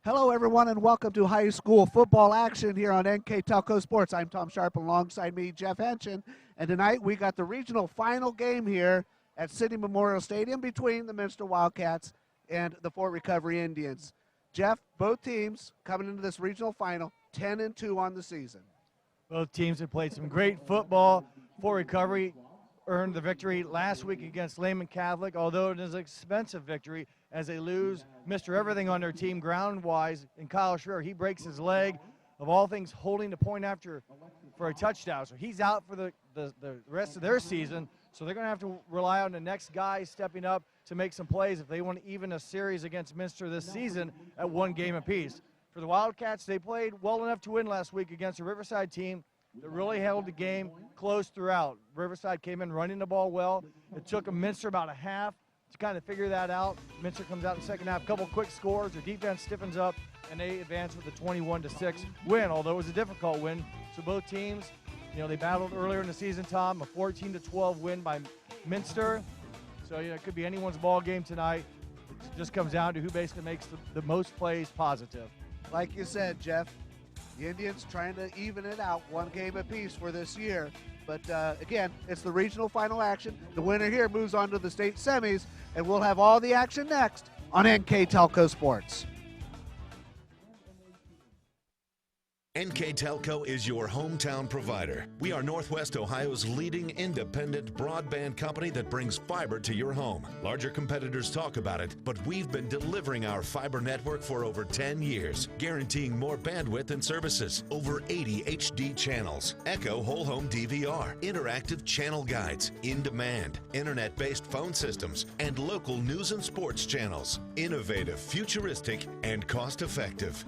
Hello, everyone, and welcome to high school football action here on NKTelco Sports. I'm Tom Sharp, alongside me, Jeff Henshin, and tonight we got the regional final game here at Sidney Memorial Stadium between the Minster Wildcats and the Fort Recovery Indians. Jeff, both teams coming into this regional final 10-2 on the season. Both teams have played some great football. Fort Recovery earned the victory last week against Lehman Catholic, although it is an expensive victory as they lose Mr. Everything on their team ground-wise. And Kyle Schreier, he breaks his leg, of all things, holding the point after for a touchdown. So he's out for the rest of their season. So they're going to have to rely on the next guy stepping up to make some plays if they want to even a series against Minster this season at one game apiece. For the Wildcats, they played well enough to win last week against a Riverside team that really held the game close throughout. Riverside came in running the ball well. It took Minster about a half to kind of figure that out. Minster comes out in the second half, a couple quick scores, their defense stiffens up, and they advance with a 21-6 win, although it was a difficult win. So both teams, they battled earlier in the season, Tom, a 14-12 win by Minster. So, it could be anyone's ball game tonight. It just comes down to who basically makes the most plays positive. Like you said, Jeff, the Indians trying to even it out, one game apiece for this year. But again, it's the regional final action. The winner here moves on to the state semis, and we'll have all the action next on NKTelco Sports. NKTelco is your hometown provider. We are Northwest Ohio's leading independent broadband company that brings fiber to your home. Larger competitors talk about it, but we've been delivering our fiber network for over 10 years, guaranteeing more bandwidth and services, over 80 HD channels, Echo whole home DVR, interactive channel guides, in-demand, internet-based phone systems, and local news and sports channels. Innovative, futuristic, and cost-effective.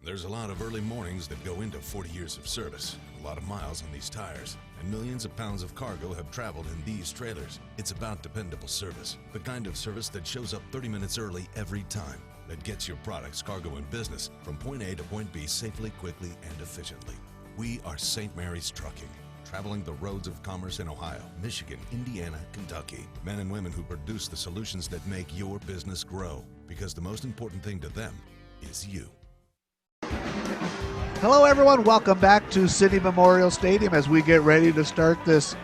There's a lot of early mornings that go into 40 years of service, a lot of miles on these tires, and millions of pounds of cargo have traveled in these trailers. It's about dependable service, the kind of service that shows up 30 minutes early every time, that gets your products, cargo, and business from point A to point B safely, quickly, and efficiently. We are St. Mary's Trucking, traveling the roads of commerce in Ohio, Michigan, Indiana, Kentucky. Men and women who produce the solutions that make your business grow, because the most important thing to them is you. Hello, everyone. Welcome back to Sidney Memorial Stadium as we get ready to start this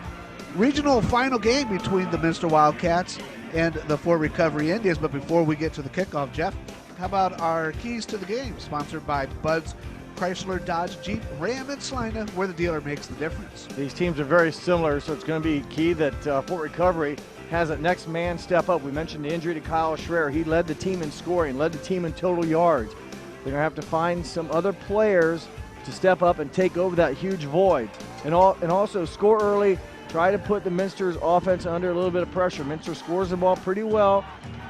regional final game between the Minster Wildcats and the Fort Recovery Indians. But before we get to the kickoff, Jeff, how about our keys to the game, sponsored by Bud's Chrysler, Dodge, Jeep, Ram, and Salina, where the dealer makes the difference. These teams are very similar, so it's going to be key that Fort Recovery has that next man step up. We mentioned the injury to Kyle Schreier. He led the team in scoring, led the team in total yards. They're going to have to find some other players to step up and take over that huge void. And also score early, try to put the Minster's offense under a little bit of pressure. Minster scores the ball pretty well.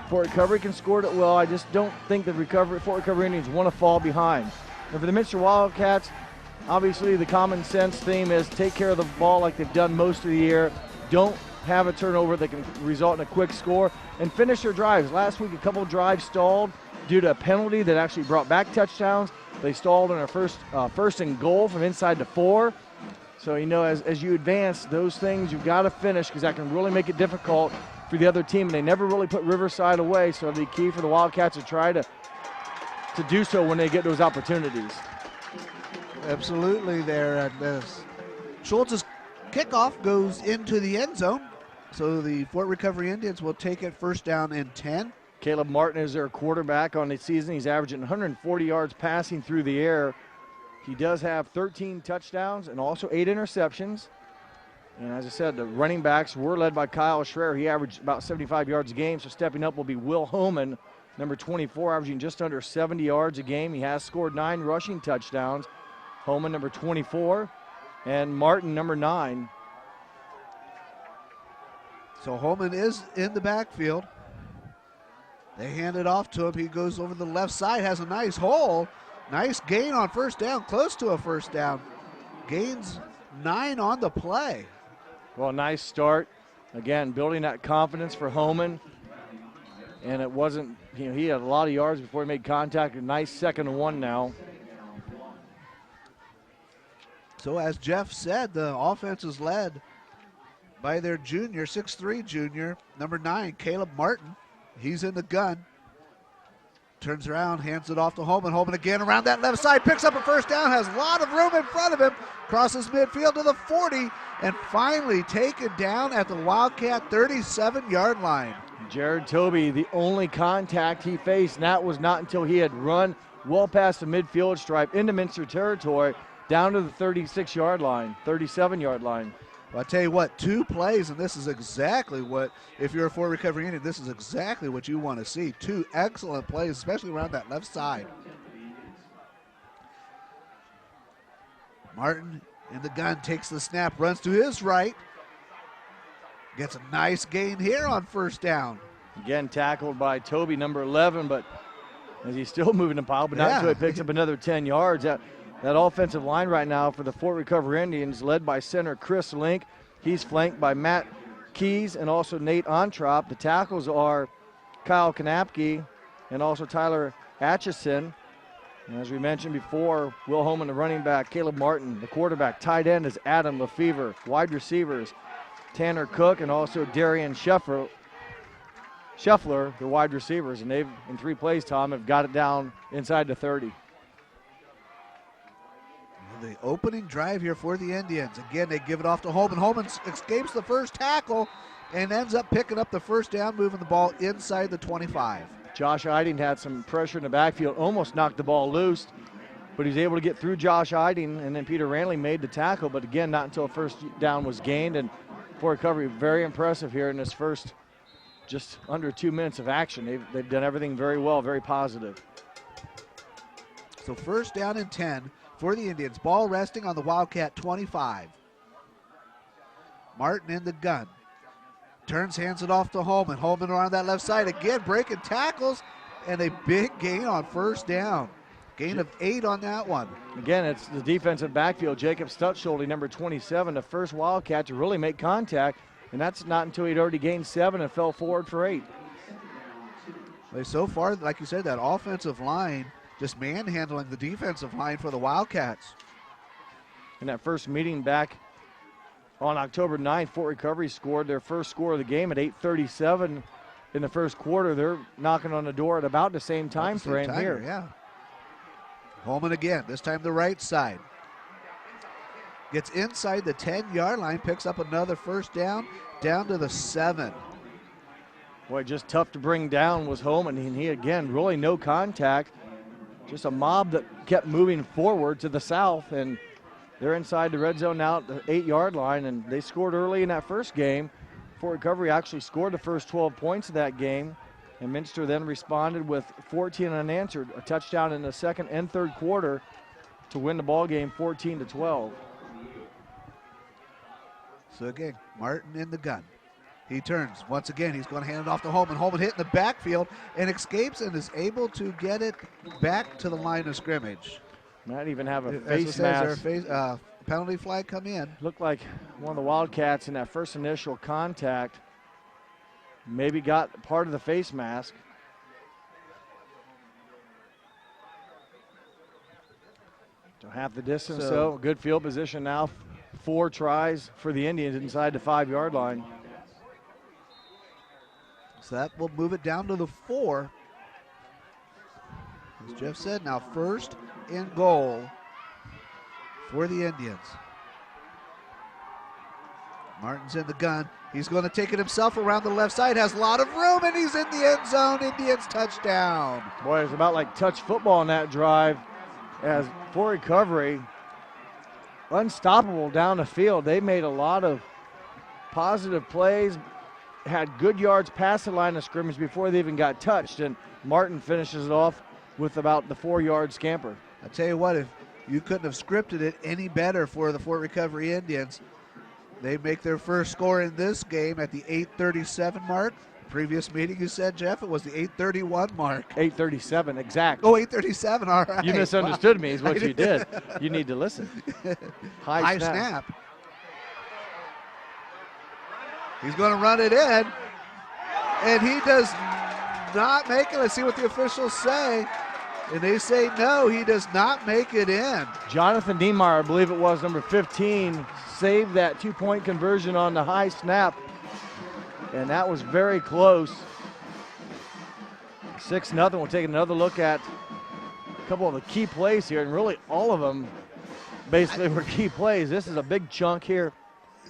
Fort Recovery can score it well. I just don't think the Fort Recovery Indians want to fall behind. And for the Minster Wildcats, obviously the common sense theme is take care of the ball like they've done most of the year. Don't have a turnover that can result in a quick score. And finish their drives. Last week, a couple of drives stalled due to a penalty that actually brought back touchdowns. They stalled on their first and goal from inside the 4. So, as you advance, those things you've got to finish because that can really make it difficult for the other team. And they never really put Riverside away, so it'll be key for the Wildcats to try to do so when they get those opportunities. Absolutely there. And Schultz's kickoff goes into the end zone. So the Fort Recovery Indians will take it first down and 10. Caleb Martin is their quarterback on the season. He's averaging 140 yards passing through the air. He does have 13 touchdowns and also 8 interceptions. And as I said, the running backs were led by Kyle Schreier. He averaged about 75 yards a game, so stepping up will be Will Homan, number 24, averaging just under 70 yards a game. He has scored 9 rushing touchdowns. Homan, number 24, and Martin, number 9. So Homan is in the backfield. They hand it off to him. He goes over the left side, has a nice hole. Nice gain on first down, close to a first down. Gains 9 on the play. Well, nice start. Again, building that confidence for Homan. And it wasn't, he had a lot of yards before he made contact. A nice 2nd and 1 now. So as Jeff said, the offense is led by their junior, 6'3" junior, number 9, Caleb Martin. He's in the gun. Turns around, hands it off to Holman. Holman again around that left side, picks up a first down, has a lot of room in front of him, crosses midfield to the 40, and finally taken down at the Wildcat 37-yard line. Jared Tobey, the only contact he faced, and that was not until he had run well past the midfield stripe into Minster territory, down to the 36-yard line, 37-yard line. Well, I tell you what, 2 plays, and this is exactly what, if you're a Fort Recovery Indian, this is exactly what you want to see. 2 excellent plays, especially around that left side. Martin in the gun, takes the snap, runs to his right. Gets a nice gain here on first down. Again, tackled by Tobey, number 11, but as he's still moving the pile, but not until he picks up another 10 yards. That offensive line right now for the Fort Recovery Indians, led by center Chris Link. He's flanked by Matt Keys and also Nate Ontrop. The tackles are Kyle Kanapke and also Tyler Atchison. And as we mentioned before, Will Holman, the running back, Caleb Martin, the quarterback. Tight end is Adam Lefevre. Wide receivers, Tanner Cook and also Darian Scheffler, the wide receivers. And they've, in 3 plays, Tom, have got it down inside the 30. The opening drive here for the Indians. Again, they give it off to Holman. Holman escapes the first tackle and ends up picking up the first down, moving the ball inside the 25. Josh Eiding had some pressure in the backfield, almost knocked the ball loose, but he's able to get through Josh Eiding, and then Peter Ranley made the tackle, but again, not until first down was gained. And Fort Recovery, very impressive here in this first just under 2 minutes of action. They've done everything very well, very positive. So first down and 10 for the Indians. Ball resting on the Wildcat 25. Martin in the gun. Turns, hands it off to Holman. Holman around that left side again, breaking tackles, and a big gain on first down. Gain of 8 on that one. Again, it's the defensive backfield. Jacob Stutschulde, number 27, the first Wildcat to really make contact, and that's not until he'd already gained 7 and fell forward for 8. So far, like you said, that offensive line just manhandling the defensive line for the Wildcats. In that first meeting back on October 9th, Fort Recovery scored their first score of the game at 8:37 in the first quarter. They're knocking on the door at about the same time frame here. Yeah. Holman again, this time the right side. Gets inside the 10-yard line, picks up another first down to the 7. Boy, just tough to bring down was Holman, and he again, really no contact. Just a mob that kept moving forward to the south, and they're inside the red zone now at the 8-yard line, and they scored early in that first game. Fort Recovery actually scored the first 12 points of that game, and Minster then responded with 14 unanswered, a touchdown in the second and third quarter to win the ball game 14-12. So again, Martin in the gun. He turns. Once again, he's going to hand it off to Holman. Holman hit in the backfield and escapes and is able to get it back to the line of scrimmage. Might even have a face mask. Penalty flag come in. Looked like one of the Wildcats in that first initial contact maybe got part of the face mask. So half the distance, so good field position now. 4 tries for the Indians inside the 5-yard line. So that will move it down to the 4. As Jeff said, now first and goal for the Indians. Martin's in the gun. He's going to take it himself around the left side. Has a lot of room, and he's in the end zone. Indians touchdown. Boy, it's about like touch football on that drive as Fort Recovery unstoppable down the field. They made a lot of positive plays, had good yards past the line of scrimmage before they even got touched, and Martin finishes it off with about the 4-yard scamper. I tell you what, if you couldn't have scripted it any better for the Fort Recovery Indians. They make their first score in this game at the 8:37 mark. Previous meeting, you said, Jeff, it was the 8:31 mark. 8:37, exact. Oh, 8:37, all right. You misunderstood me is what you did. You need to listen. High snap. He's going to run it in, and he does not make it. Let's see what the officials say. And they say no, he does not make it in. Jonathan Niemeyer, I believe it was, number 15, saved that 2-point conversion on the high snap. And that was very close. 6-0. We'll take another look at a couple of the key plays here, and really all of them basically were key plays. This is a big chunk here.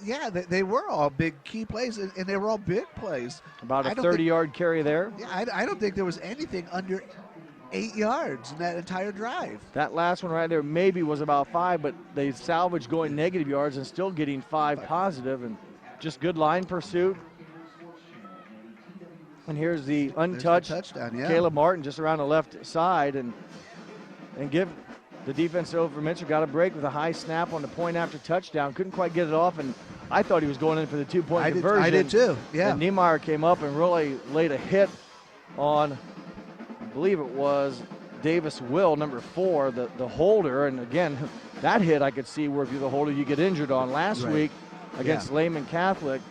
Yeah, they were all big key plays, and they were all big plays. About a 30-yard carry there. Yeah, I don't think there was anything under 8 yards in that entire drive. That last one right there maybe was about 5, but they salvaged going negative yards and still getting 5 positive, and just good line pursuit. And here's the untouched touchdown, yeah. Caleb Martin just around the left side, and give the defense over Minster got a break with a high snap on the point after touchdown. Couldn't quite get it off, and I thought he was going in for the 2-point conversion. I did too, yeah. And Niemeyer came up and really laid a hit on, I believe it was Davis Will, number 4, the holder. And again, that hit I could see where if you're the holder you get injured on. Last week against Lehman Catholic,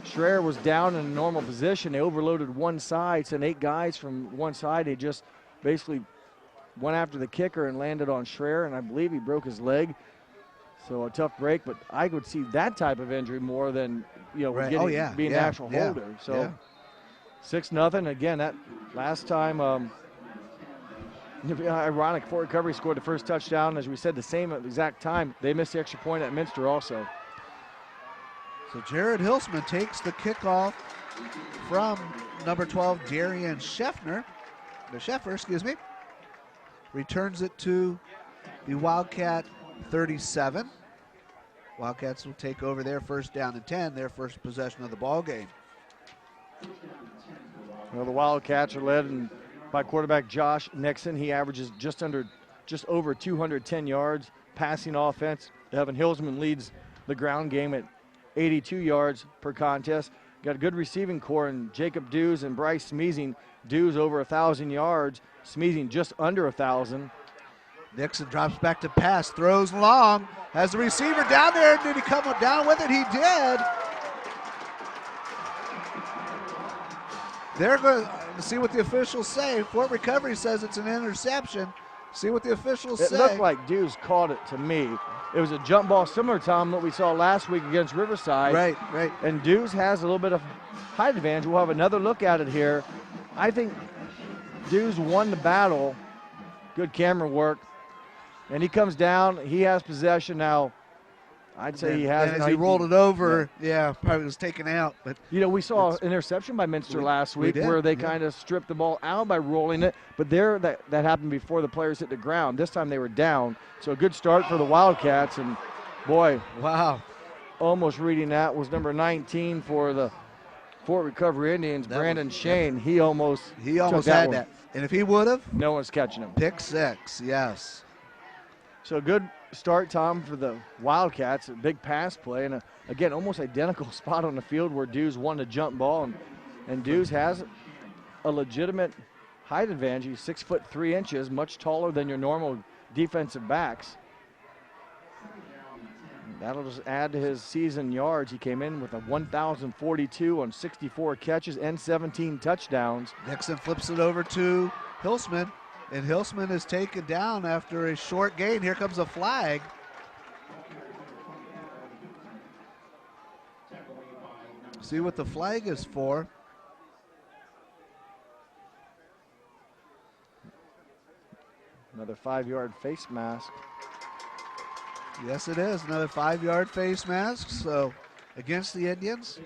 Schreier was down in a normal position. They overloaded one side, sent 8 guys from one side. They just basically went after the kicker and landed on Schreier, and I believe he broke his leg. So a tough break, but I would see that type of injury more than, being an actual holder. So 6-0. Again, that last time, ironic, Fort Recovery scored the first touchdown. As we said, the same exact time. They missed the extra point at Minster also. So Jared Hilsman takes the kickoff from number 12, Darian Scheffer, returns it to the Wildcat 37. Wildcats will take over their first down and 10, their first possession of the ball game. Well, the Wildcats are led by quarterback Josh Nixon. He averages just over 210 yards passing offense. Evan Hilsman leads the ground game at 82 yards per contest. Got a good receiving core in Jacob Dews and Bryce Smeezing. Dews over 1,000 yards, Smeezing just under 1,000. Nixon drops back to pass, throws long, has the receiver down there. Did he come down with it? He did. They're going to see what the officials say. Fort Recovery says it's an interception. See what the officials say. It looked like Dews caught it to me. It was a jump ball similar, Tom, that we saw last week against Riverside. Right. And Dews has a little bit of height advantage. We'll have another look at it here. I think Dews won the battle. Good camera work. And he comes down. He has possession now. I'd say he has. And as he rolled it over, probably was taken out. But we saw an interception by Minster last week where they kind of stripped the ball out by rolling it. But that happened before the players hit the ground. This time they were down. So a good start for the Wildcats. And, boy, wow. Almost reading that was number 19 for the Fort Recovery Indians, Brandon Shane. He almost had that. And if he would have, no one's catching him. Pick 6, yes. So a good start, Tom, for the Wildcats. A big pass play, and again, almost identical spot on the field where Dews won the jump ball, and Dews has a legitimate height advantage. He's 6'3", much taller than your normal defensive backs. That'll just add to his season yards. He came in with a 1,042 on 64 catches and 17 touchdowns. Nixon flips it over to Hilsman, and Hilsman is taken down after a short gain. Here comes a flag. See what the flag is for. Another 5-yard face mask. Yes, it is. Another 5-yard face mask. So against the Indians.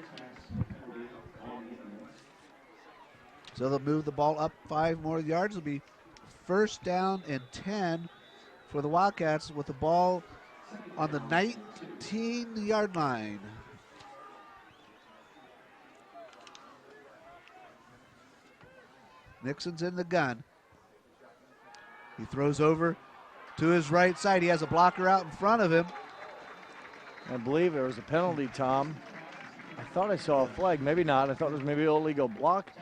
So they'll move the ball up 5 more yards. It'll be first down and 10 for the Wildcats with the ball on the 19-yard line. Nixon's in the gun. He throws over to his right side. He has a blocker out in front of him. I believe there was a penalty, Tom. I thought I saw a flag. Maybe not. I thought it was maybe an illegal block.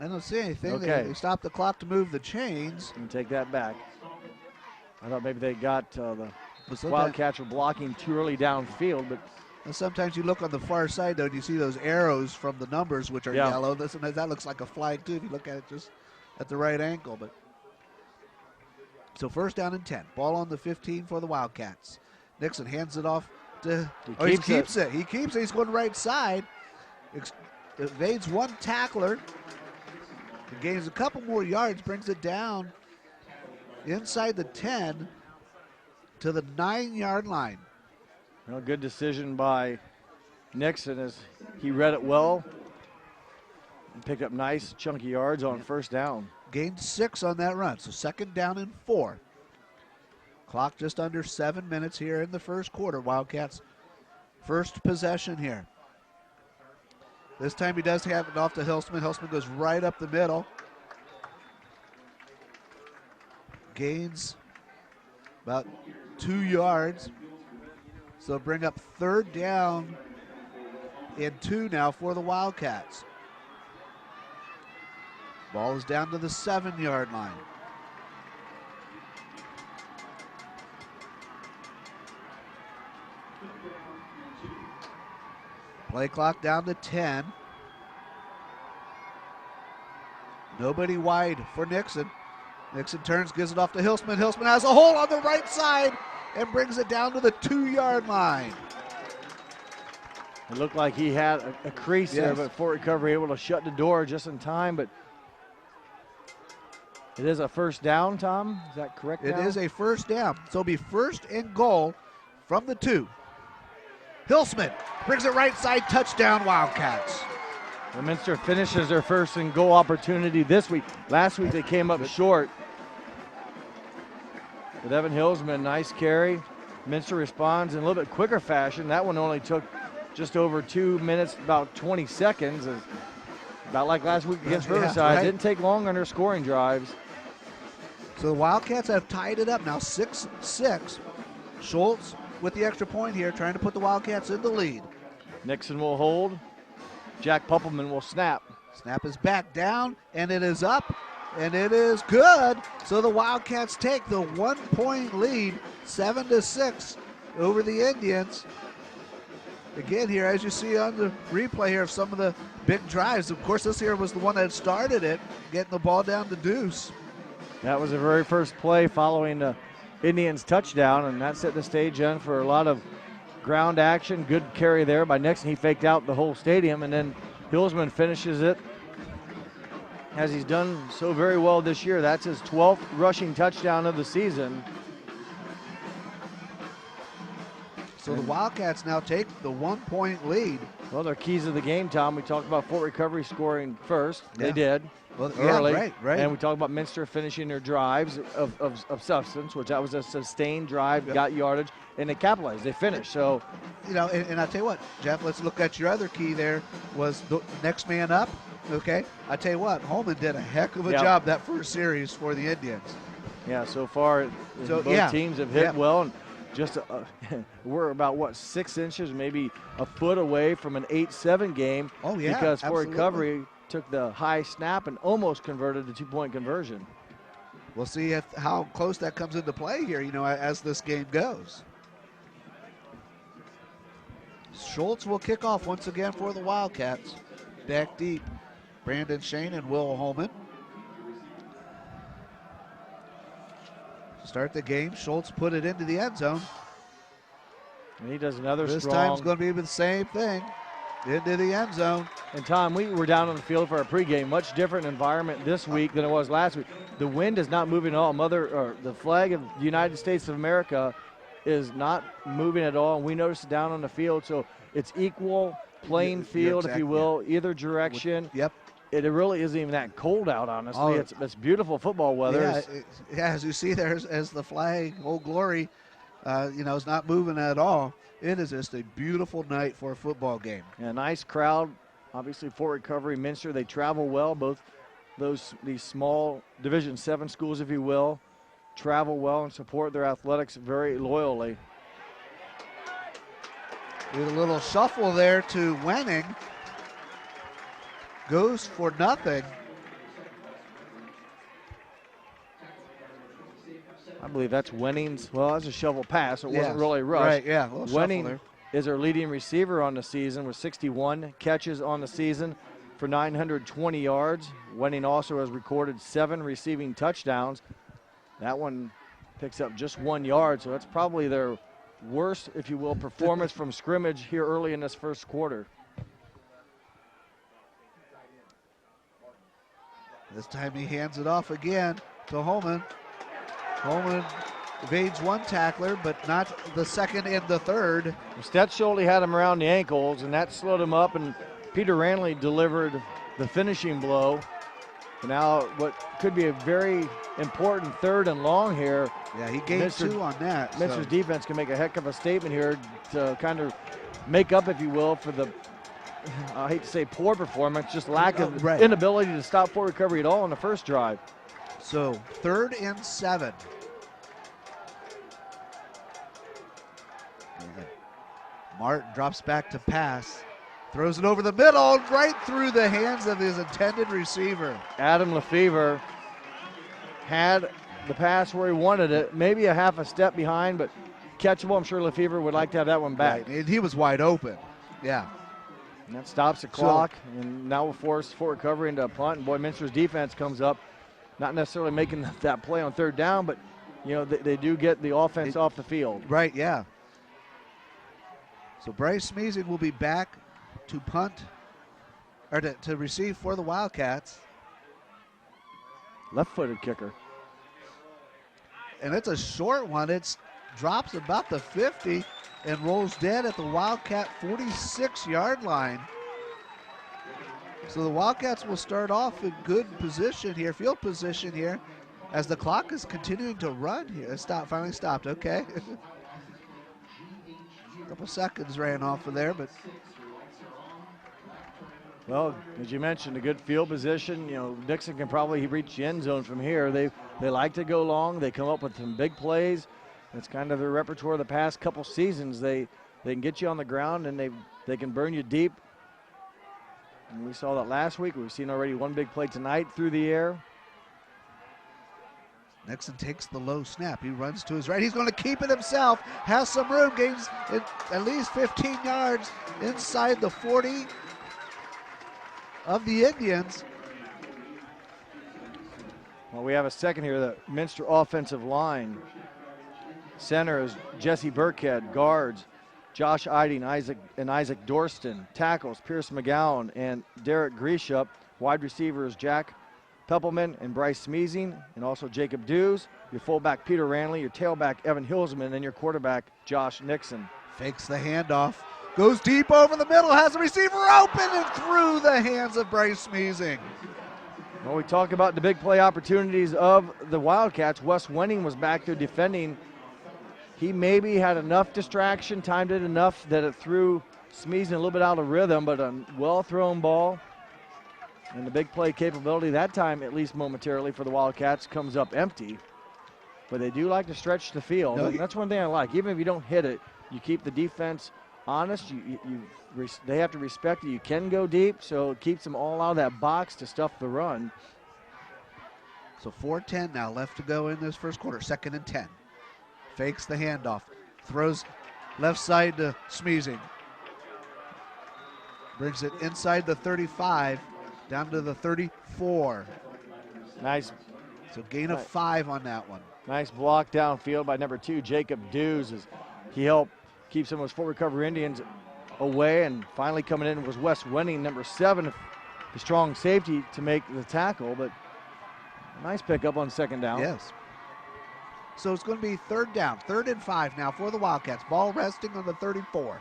I don't see anything. Okay. They stopped the clock to move the chains. And take that back. I thought maybe they got the Wildcats were blocking too early downfield, but sometimes you look on the far side, though, and you see those arrows from the numbers, which are yellow. That looks like a flag, too, if you look at it just at the right angle. But so first down and 10. Ball on the 15 for the Wildcats. Nixon hands it off to. He keeps it. He keeps it. He's going right side. Evades one tackler. Gains a couple more yards, brings it down inside the 10 to the 9-yard line. Well, good decision by Nixon as he read it well and picked up nice chunky yards on first down. Gained 6 on that run, so 2nd down and 4. Clock just under 7 minutes here in the first quarter. Wildcats first possession here. This time he does have it off to Hilsman. Hilsman goes right up the middle. Gains about 2 yards. So bring up 3rd down and 2 now for the Wildcats. Ball is down to the 7-yard line. Play clock down to 10. Nobody wide for Nixon. Nixon turns, gives it off to Hilsman. Hilsman has a hole on the right side and brings it down to the 2-yard line. It looked like he had a crease there, but Fort Recovery able to shut the door just in time. But it is a first down, Tom. Is that correct? It is a first down. So it'll be 1st and goal from the 2. Hilsman brings it right side, touchdown Wildcats. The Minster finishes their 1st and goal opportunity this week. Last week they came up short. With Evan Hilsman, nice carry. Minster responds in a little bit quicker fashion. That one only took just over 2 minutes, about 20 seconds. About like last week against Riverside. Didn't take long on their scoring drives. So the Wildcats have tied it up now 6-6. Schultz with the extra point here, trying to put the Wildcats in the lead. Nixon will hold. Jack Puppelman will snap. Snap is back down, and it is up, and it is good. So the Wildcats take the 1-point lead, 7-6 over the Indians. Again here, as you see on the replay here of some of the big drives. Of course, this here was the one that started it, getting the ball down to Deuce. That was the very first play following the Indians' touchdown, and that set the stage in for a lot of ground action. Good carry there by Nixon. He faked out the whole stadium, and then Hilsman finishes it as he's done so very well this year. That's his 12th rushing touchdown of the season. So the Wildcats now take the 1-point lead. Well, they're keys of the game, Tom. We talked about Fort Recovery scoring first. Yeah. They did. Well, early. Yeah, right. And we talked about Minster finishing their drives of substance, which that was a sustained drive, got yardage, and they capitalized. They finished. So, you know, and I'll tell you what, Jeff, let's look at your other key there was the next man up. Okay, I tell you what, Holman did a heck of a job that first series for the Indians. Yeah, so far both teams have hit well, and just we're about 6 inches, maybe a foot away from an 8-7 game. Oh yeah, because Fort Recovery took the high snap and almost converted the 2-point conversion. We'll see how close that comes into play here, you know, as this game goes. Schultz will kick off once again for the Wildcats. Back deep, Brandon Shane and Will Holman. Start the game, Schultz put it into the end zone. And he does another this strong. This time's going to be the same thing. Into the end zone. And Tom, we were down on the field for our pregame. Much different environment this week than it was last week. The wind is not moving at all. The flag of the United States of America is not moving at all. And we noticed it down on the field. So it's equal playing field, if you will, either direction. Yep. It really isn't even that cold out, honestly. It's beautiful football weather. Yeah, as you see there, as the flag, Old Glory, is not moving at all. It is just a beautiful night for a football game. Yeah, nice crowd. Obviously, Fort Recovery, Minster, they travel well. Both these small Division 7 schools, if you will, travel well and support their athletics very loyally. With a little shuffle there to Wenning. Goes for nothing. I believe that's Wenning's. Well, that's a shovel pass. It wasn't really a rush. Right, yeah. Wenning is our leading receiver on the season with 61 catches on the season for 920 yards. Wenning also has recorded 7 receiving touchdowns. That one picks up just 1 yard, so that's probably their worst, if you will, performance from scrimmage here early in this first quarter. This time he hands it off again to Holman. Holman evades one tackler, but not the second and the third. Stetschulde had him around the ankles, and that slowed him up, and Peter Ranley delivered the finishing blow. And now what could be a very important 3rd and long here. Yeah, he gained 2 on that. Minster's defense can make a heck of a statement here to kind of make up, if you will, for the, I hate to say poor performance, just lack of inability to stop Fort Recovery at all on the first drive. So 3rd and 7. Martin drops back to pass. Throws it over the middle, right through the hands of his intended receiver. Adam Lefevre had the pass where he wanted it, maybe a half a step behind, but catchable. I'm sure Lefevre would like to have that one back. Right. And he was wide open. Yeah. And that stops the clock, and now will force Fort Recovery into a punt. And boy, Minster's defense comes up, not necessarily making that play on 3rd down, but you know they do get the offense off the field. Right. Yeah. So Bryce Smeezing will be back to punt, or to receive for the Wildcats. Left-footed kicker. And it's a short one. It drops about the 50 and rolls dead at the Wildcat 46-yard line. So the Wildcats will start off in good position here, field position here, as the clock is continuing to run here. It finally stopped, okay. A couple seconds ran off of there, but. Well, as you mentioned, a good field position. You know, Dixon can probably reach the end zone from here. They like to go long. They come up with some big plays. It's kind of their repertoire the past couple seasons. They can get you on the ground, and they can burn you deep. And we saw that last week. We've seen already one big play tonight through the air. Nixon takes the low snap. He runs to his right. He's going to keep it himself. Has some room. Gains at least 15 yards inside the 40 of the Indians. Well, we have a second here. The Minster offensive line. Center is Jesse Burkhead. Guards, Josh Eiding, Isaac Dorston. Tackles, Pierce McGowan and Derek Griesup. Wide receivers, Jack Peppelman and Bryce Smeezing, and also Jacob Dews. Your fullback, Peter Ranley. Your tailback, Evan Hilsman, and your quarterback, Josh Nixon. Fakes the handoff. Goes deep over the middle. Has the receiver open and through the hands of Bryce Smeezing. Well, we talk about the big play opportunities of the Wildcats. Wes Wenning was back there defending. He maybe had enough distraction, timed it enough that it threw Smeezing a little bit out of rhythm, but a well-thrown ball. And the big play capability that time, at least momentarily for the Wildcats, comes up empty. But they do like to stretch the field. And that's one thing I like. Even if you don't hit it, you keep the defense honest. They have to respect that you can go deep, so it keeps them all out of that box to stuff the run. So 4:10 now left to go in this first quarter. 2nd and 10. Fakes the handoff. Throws left side to Smeezing. Brings it inside the 35. Down to the 34. Nice. So gain of 5 on that one. Nice block downfield by number 2, Jacob Dews. As he helped keep some of those Fort Recovery Indians away, and finally coming in was Wes Wenning, number 7, the strong safety to make the tackle, but nice pickup on 2nd down. Yes. So it's going to be 3rd down, 3rd and 5 now for the Wildcats. Ball resting on the 34.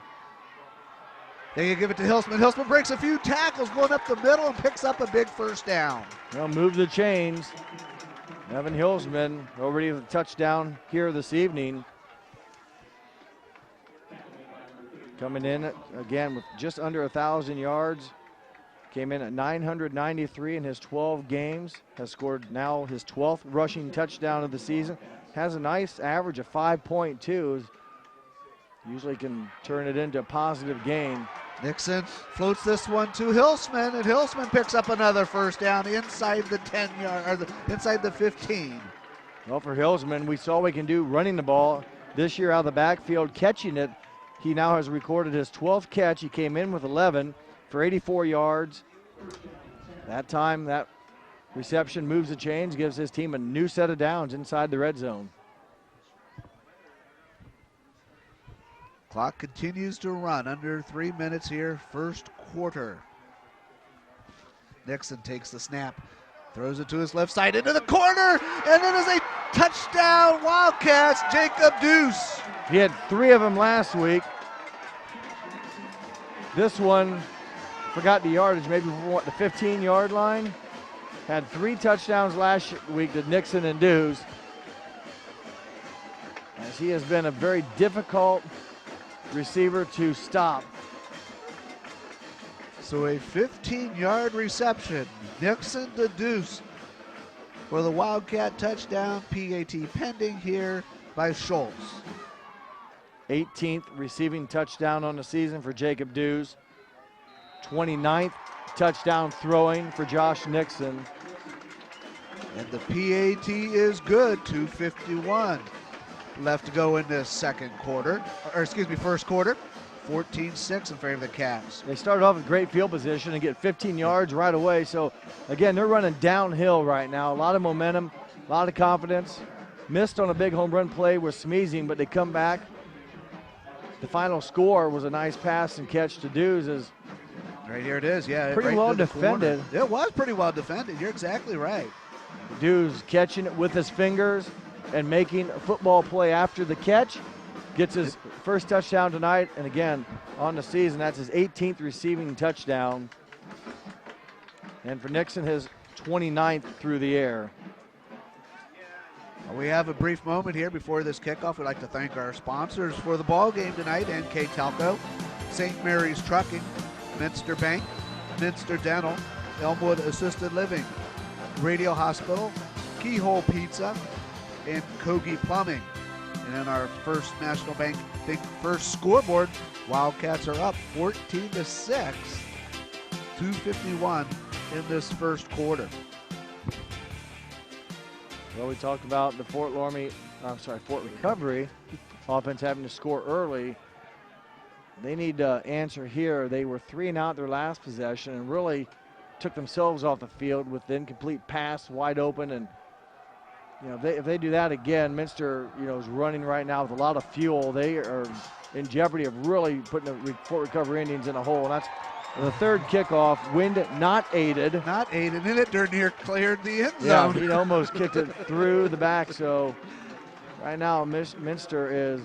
They give it to Hilsman. Hilsman breaks a few tackles, going up the middle and picks up a big 1st down. Well, move the chains. Evan Hilsman already with a touchdown here this evening. Coming in again with just under 1,000 yards. Came in at 993 in his 12 games. Has scored now his 12th rushing touchdown of the season. Has a nice average of 5.2. Usually can turn it into a positive gain. Nixon floats this one to Hilsman, and Hilsman picks up another 1st down inside the 10-yard, or inside the 15. Well, for Hilsman, we saw what he can do running the ball this year out of the backfield, catching it. He now has recorded his 12th catch. He came in with 11 for 84 yards. That time, that reception moves the chains, gives his team a new set of downs inside the red zone. Clock continues to run, under 3 minutes here, first quarter. Nixon takes the snap, Throws it to his left side into the corner, and it is a touchdown, Wildcats, Jacob Deuce. He had 3 of them last week. This one, forgot the yardage, maybe the 15-yard line. Had 3 touchdowns last week to Nixon and Deuce. As he has been a very difficult receiver to stop. So a 15-yard reception, Nixon to Deuce for the Wildcat touchdown. PAT pending here by Schultz. 18th receiving touchdown on the season for Jacob Deuce. 29th touchdown throwing for Josh Nixon. And the PAT is good, 2:51 left to go in this first quarter. 14-6 in favor of the Cats. They started off with great field position and get 15 yards right away. So, again, they're running downhill right now. A lot of momentum, a lot of confidence. Missed on a big home run play with Smeezing, but they come back. The final score was a nice pass and catch to Deuce. Right here it is, yeah. Pretty right well defended. It was pretty well defended. You're exactly right. Deuce catching it with his fingers and making a football play after the catch. Gets his first touchdown tonight, and again, on the season, that's his 18th receiving touchdown. And for Nixon, his 29th through the air. We have a brief moment here before this kickoff. We'd like to thank our sponsors for the ball game tonight: NKTelco, St. Mary's Trucking, Minster Bank, Minster Dental, Elmwood Assisted Living, Radio Hospital, Keyhole Pizza, and Kogi Plumbing. And in our First National Bank Think First scoreboard, Wildcats are up 14-6, 2:51 in this first quarter. Well, we talked about the Fort Recovery offense having to score early. They need to answer here. They were 3 and out their last possession and really took themselves off the field with the incomplete pass wide open. And if they do that again, Minster is running right now with a lot of fuel. They are in jeopardy of really putting the Fort Recovery Indians in a hole. And that's the third kickoff. Wind not aided. Not aided in it. Dernier cleared the end zone. Yeah, he almost kicked it through the back. So right now, Minster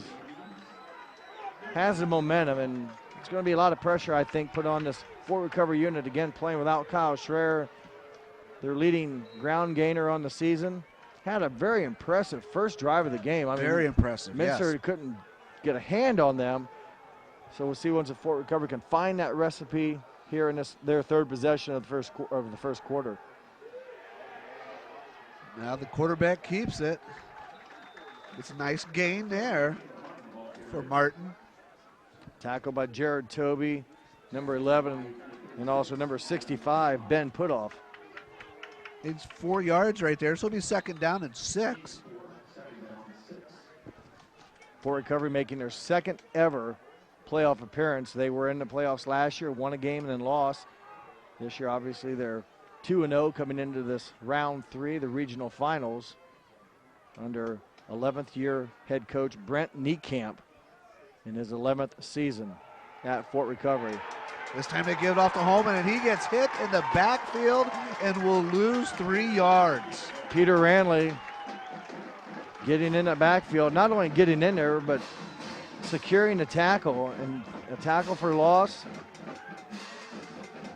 has the momentum, and it's going to be a lot of pressure, I think, put on this Fort Recovery unit again, playing without Kyle Schreier, their leading ground gainer on the season. Had a very impressive first drive of the game. Very impressive. Minster couldn't get a hand on them. So we'll see once the Fort Recovery can find that recipe here in their third possession of the first quarter. Now the quarterback keeps it. It's a nice gain there for Martin. Tackled by Jared Toby, number 11, and also number 65, Ben Putoff. It's 4 yards right there, so it'll be second down and 6. Fort Recovery making their second ever playoff appearance. They were in the playoffs last year, won a game and then lost. This year, obviously, they're 2-0 coming into this round 3, the regional finals, under 11th year head coach Brent Niekamp in his 11th season at Fort Recovery. This time they give it off to Holman, and he gets hit in the backfield and will lose 3 yards. Peter Ranley getting in that backfield, not only getting in there, but securing the tackle, and a tackle for loss.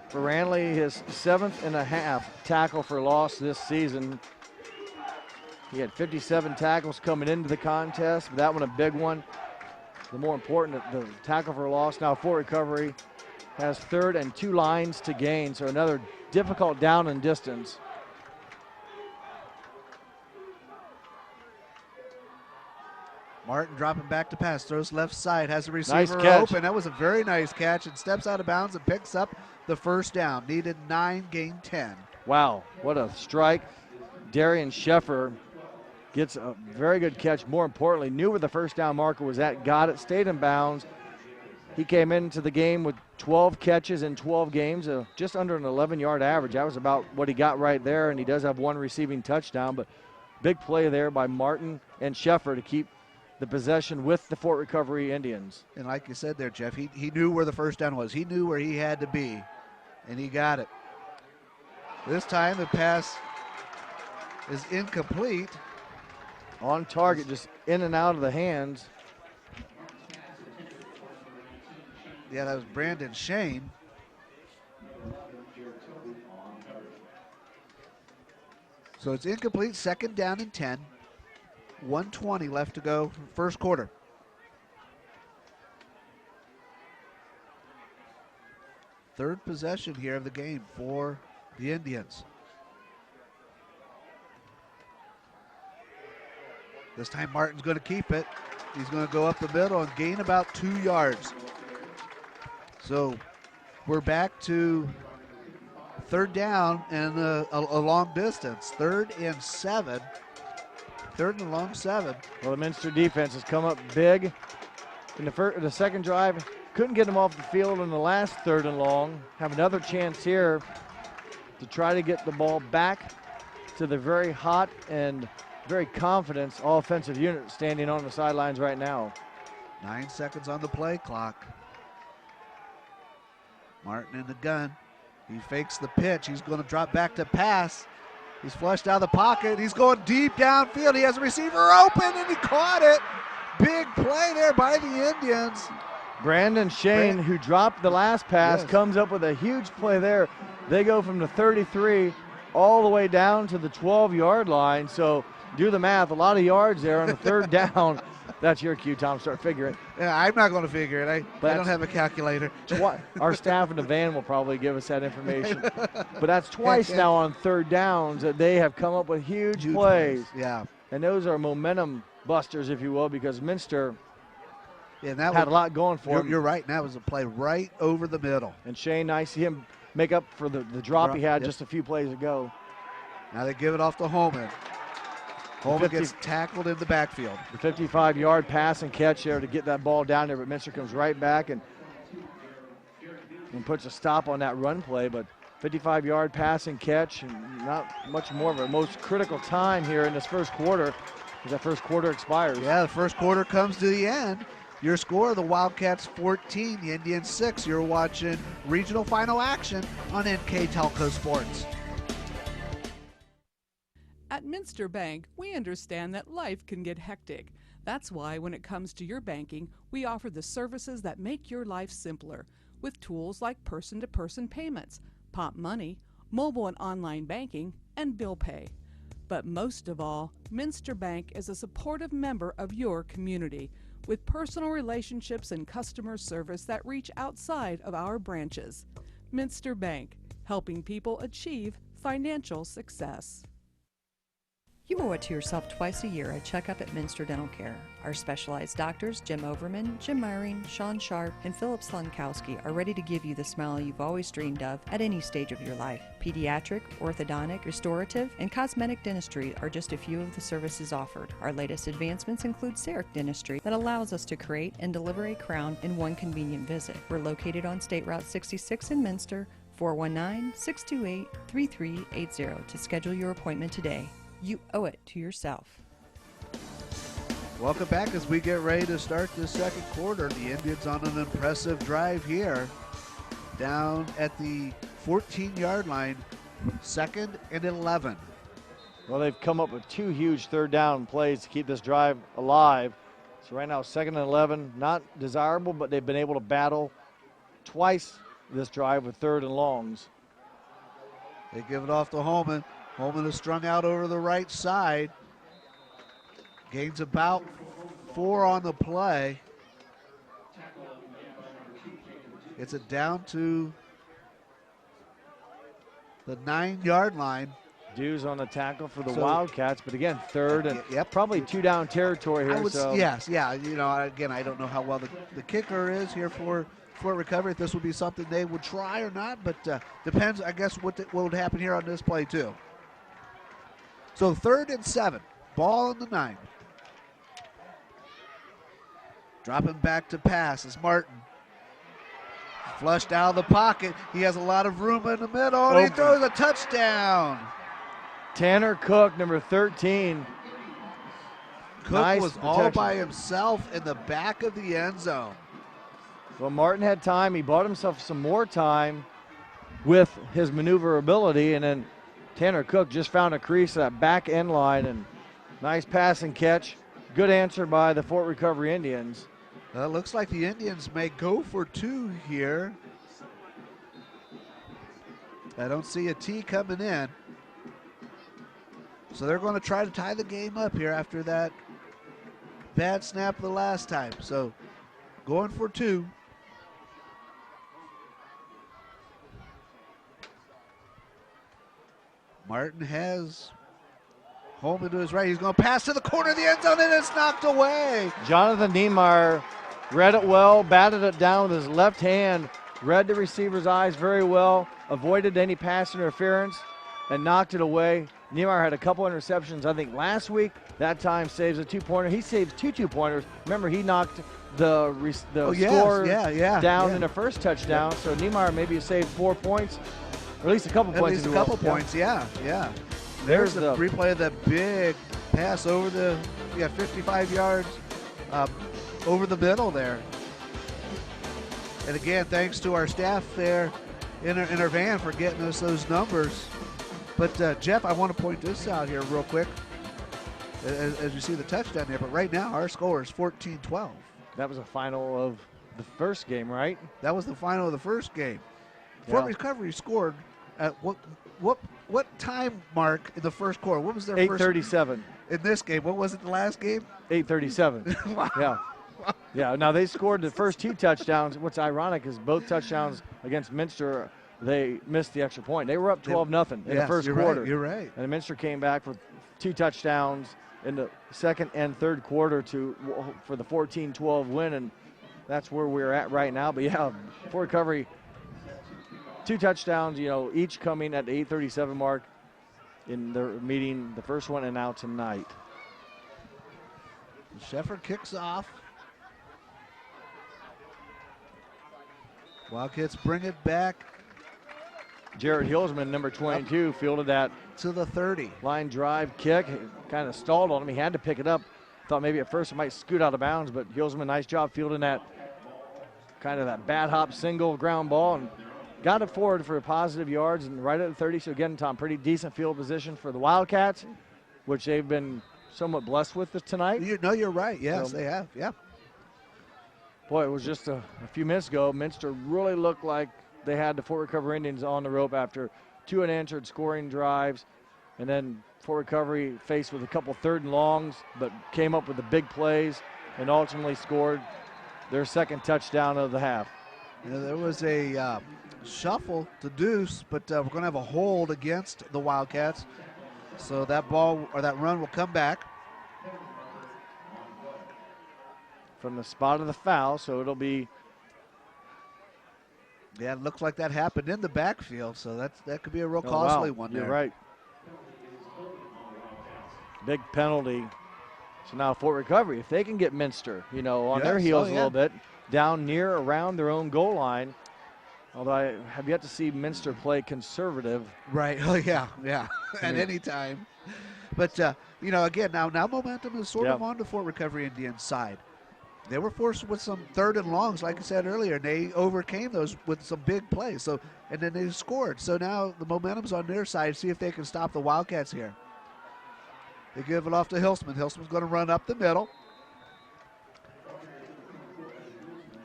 For Ranley, his 7.5 tackle for loss this season. He had 57 tackles coming into the contest, but that one a big one. The more important, the tackle for loss. Now Fort Recovery has 3rd and 2 lines to gain, so another difficult down and distance. Martin dropping back to pass, throws left side, has a receiver Nice catch. open. That was a very nice catch, and steps out of bounds and picks up the first down. Needed 9, gained 10. Wow, what a strike. Darian Sheffer gets a very good catch. More importantly, knew where the first down marker was at, got it, stayed in bounds. He came into the game with 12 catches in 12 games, just under an 11-yard average. That was about what he got right there, and he does have 1 receiving touchdown, but big play there by Martin and Sheffer to keep the possession with the Fort Recovery Indians. And like you said there, Jeff, he knew where the first down was. He knew where he had to be, and he got it. This time the pass is incomplete. On target, just in and out of the hands. Yeah, that was Brandon Shane. So it's incomplete, second down and 10. 1:20 left to go, first quarter. Third possession here of the game for the Indians. This time Martin's going to keep it. He's going to go up the middle and gain about 2 yards. So we're back to third down and a long distance. 3rd and 7. 3rd and long 7. Well, the Minster defense has come up big in the second drive. Couldn't get them off the field in the last 3rd and long. Have another chance here to try to get the ball back to the very hot and very confident offensive unit standing on the sidelines right now. 9 seconds on the play clock. Martin in the gun. He fakes the pitch. He's going to drop back to pass. He's flushed out of the pocket. He's going deep downfield. He has a receiver open, and he caught it. Big play there by the Indians. Brandon Shane, who dropped the last pass, comes up with a huge play there. They go from the 33 all the way down to the 12-yard line. So do the math. A lot of yards there on the 3rd down. That's your cue, Tom. Start figuring. Yeah, I'm not going to figure it. I don't have a calculator. Our staff in the van will probably give us that information. But that's twice now on 3rd downs that they have come up with huge plays. Yeah. And those are momentum busters, if you will, because Minster had a lot going for him. You're right. And that was a play right over the middle. And Shane, I see him make up for the drop he had just a few plays ago. Now they give it off to Holman. Holman gets tackled in the backfield. The 55-yard pass and catch there to get that ball down there, but Minster comes right back and puts a stop on that run play. But 55-yard pass and catch, and not much more of a most critical time here in this first quarter as that first quarter expires. Yeah, the first quarter comes to the end. Your score, the Wildcats 14, the Indians 6. You're watching regional final action on NKTelco Sports. At Minster Bank, we understand that life can get hectic. That's why when it comes to your banking, we offer the services that make your life simpler with tools like person-to-person payments, Pop Money, mobile and online banking, and bill pay. But most of all, Minster Bank is a supportive member of your community with personal relationships and customer service that reach outside of our branches. Minster Bank, helping people achieve financial success. You owe it to yourself twice a year a checkup at Minster Dental Care. Our specialized doctors, Jim Overman, Jim Myring, Sean Sharp, and Philip Slunkowski, are ready to give you the smile you've always dreamed of at any stage of your life. Pediatric, orthodontic, restorative, and cosmetic dentistry are just a few of the services offered. Our latest advancements include CEREC dentistry that allows us to create and deliver a crown in one convenient visit. We're located on State Route 66 in Minster, 419-628-3380 to schedule your appointment today. You owe it to yourself. Welcome back as we get ready to start the second quarter. The Indians on an impressive drive here. Down at the 14-yard line, 2nd and 11. Well, they've come up with 2 huge 3rd down plays to keep this drive alive. So right now, 2nd and 11, not desirable, but they've been able to battle twice this drive with 3rd and longs. They give it off to Holman. Holman is strung out over the right side. Gains about 4 on the play. Gets it down to the 9-yard line. Dues on the tackle for the Wildcats, but again, 3rd and probably 2 down territory here. Yes, yeah. You know, again, I don't know how well the kicker is here for recovery. If this would be something they would try or not, but depends, I guess, what would happen here on this play too. So 3rd and 7, ball on the 9. Dropping back to pass is Martin. Flushed out of the pocket. He has a lot of room in the middle, and he throws a touchdown. Tanner Cook, number 13. Cook was all by himself in the back of the end zone. Well, Martin had time. He bought himself some more time with his maneuverability, and then Tanner Cook just found a crease at that back end line, and nice pass and catch. Good answer by the Fort Recovery Indians. Looks like the Indians may go for 2 here. I don't see a T coming in. So they're going to try to tie the game up here after that bad snap the last time. So going for 2. Martin has home into his right. He's going to pass to the corner of the end zone, and it's knocked away. Jonathan Niemeyer read it well, batted it down with his left hand, read the receiver's eyes very well, avoided any pass interference, and knocked it away. Niemeyer had a couple interceptions, I think, last week. That time saves a 2-pointer. He saves 2 2-pointers. Remember, he knocked the score down in the first touchdown. So Niemeyer maybe saved 4 points, or at least a couple points. At least a couple points, yeah. There's the replay of the big pass over the 55 yards over the middle there. And again, thanks to our staff there in our van for getting us those numbers. But Jeff, I want to point this out here real quick as you see the touchdown there. But right now, our score is 14-12. That was the final of the first game, right? That was the final of the first game. Yeah. Fort Recovery scored at what time mark in the first quarter? What was their 8:37 in this game? What was it the last game? 8:37. Wow. Yeah. Now they scored the first 2 touchdowns. What's ironic is both touchdowns against Minster, they missed the extra point. They were up 12-0 in the first quarter. Right, you're right. And Minster came back with 2 touchdowns in the second and third quarter for the 14-12 win, and that's where we're at right now. But yeah, Fort Recovery, 2 touchdowns, each coming at the 8:37 mark in their meeting, the first one and now tonight. Sheffer kicks off. Wildcats bring it back. Jared Hilsman, number 22, fielded that to the 30. Line drive kick. Kind of stalled on him. He had to pick it up. Thought maybe at first it might scoot out of bounds, but Hilsman, nice job fielding that kind of that bad hop single ground ball and got it forward for positive yards and right at the 30. So again, Tom, pretty decent field position for the Wildcats, which they've been somewhat blessed with this tonight. You're right. Yes, they have. Yeah. Boy, it was just a few minutes ago. Minster really looked like they had the Fort Recovery Indians on the rope after 2 unanswered scoring drives. And then Fort Recovery faced with a couple 3rd and longs, but came up with the big plays and ultimately scored their second touchdown of the half. There was a shuffle to Deuce, but we're going to have a hold against the Wildcats. So that ball or that run will come back. From the spot of the foul, so it'll be. Yeah, it looks like that happened in the backfield, so that could be a real costly one there. You're right. Big penalty. So now Fort Recovery, if they can get Minster, on their heels a little bit, down near around their own goal line. Although I have yet to see Minster play conservative. Right. Oh yeah. At any time. But again, now momentum is sort of on the Fort Recovery Indians side. They were forced with some 3rd and longs, like I said earlier, and they overcame those with some big plays. So, and then they scored. So now the momentum's on their side. See if they can stop the Wildcats here. They give it off to Hilsman. Hilsman's going to run up the middle.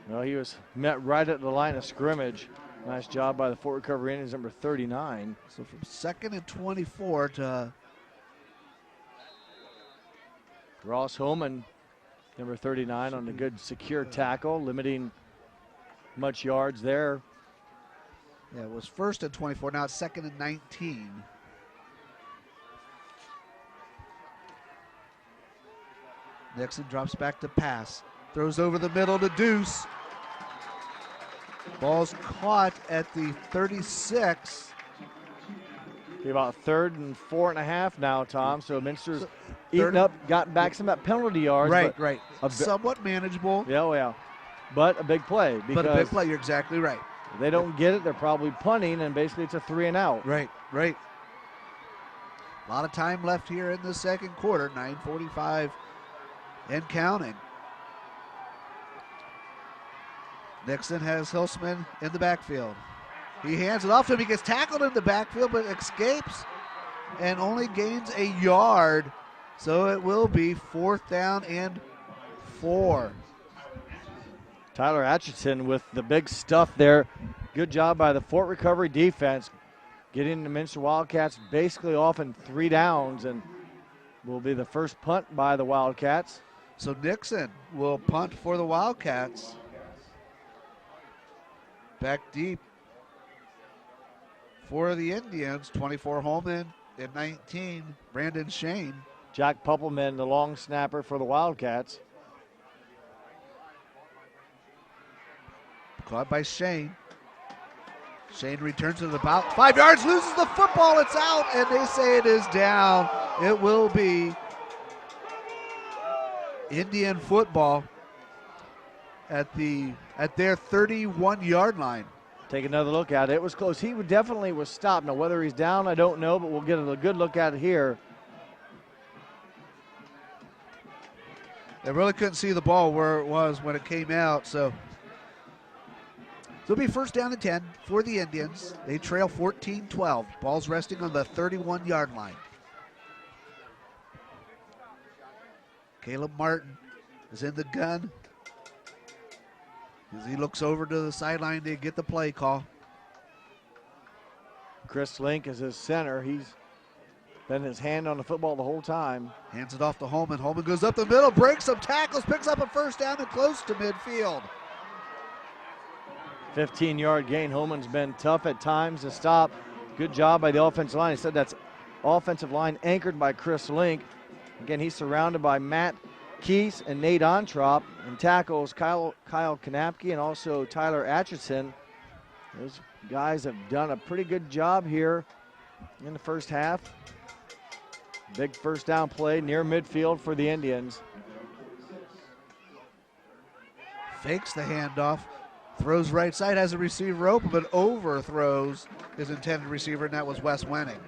Well, he was met right at the line of scrimmage. Nice job by the Fort Recovery Indians, number 39. So from 2nd and 24 to Ross Holman, number 39, on a good secure tackle, limiting much yards there. Yeah, it was 1st and 24. Now it's 2nd and 19. Nixon drops back to pass. Throws over the middle to Deuce. Ball's caught at the 36. Be about 3rd and 4.5 now, Tom. So Minster's eaten up, got back some of that penalty yards. Right. Somewhat manageable. Yeah. But a big play. You're exactly right. If they don't get it, they're probably punting, and basically it's a 3 and out. Right. A lot of time left here in the second quarter, 9:45 and counting. Nixon has Hilsman in the backfield. He hands it off to him. He gets tackled in the backfield, but escapes. and only gains a yard. So it will be 4th down and 4. Tyler Atchison with the big stuff there. Good job by the Fort Recovery defense, getting the Minster Wildcats basically off in 3 downs, and will be the first punt by the Wildcats. So Nixon will punt for the Wildcats. Back deep for the Indians, 24 Holman and 19 Brandon Shane. Jack Puppelman, the long snapper for the Wildcats. Caught by Shane. Shane returns to the about 5 yards, loses the football, it's out, and they say it is down. It will be Indian football at their 31-yard line. Take another look at it. It was close. He definitely was stopped. Now, whether he's down, I don't know, but we'll get a good look at it here. They really couldn't see the ball where it was when it came out, so it'll be 1st down and 10 for the Indians. They trail 14-12. Ball's resting on the 31-yard line. Caleb Martin is in the gun as he looks over to the sideline to get the play call. Chris Link is his center. He's been his hand on the football the whole time. Hands it off to Holman. Holman goes up the middle, breaks some tackles, picks up a 1st down and close to midfield. 15-yard gain. Holman's been tough at times to stop. Good job by the offensive line. He said that's offensive line anchored by Chris Link. Again, he's surrounded by Matt Keese and Nate Ontrop, and tackles Kyle Kanapke and also Tyler Atchison. Those guys have done a pretty good job here in the first half. Big 1st down play near midfield for the Indians. Fakes the handoff, throws right side, has a receiver open, but overthrows his intended receiver, and that was Wes Wenning.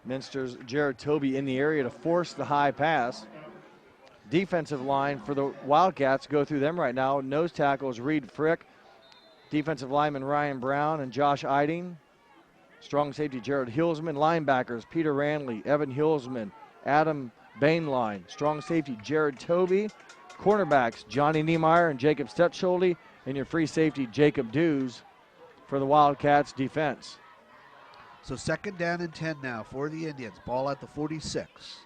Minster's Jared Toby in the area to force the high pass. Defensive line for the Wildcats, go through them right now. Nose tackles Reed Frick, defensive lineman Ryan Brown and Josh Eiding. Strong safety Jared Hilsman. Linebackers Peter Randley, Evan Hilsman, Adam Bainline. Strong safety Jared Toby. Cornerbacks Johnny Niemeyer and Jacob Stetscholde, and your free safety Jacob Dews for the Wildcats defense. So 2nd down and 10 now for the Indians. Ball at the 46.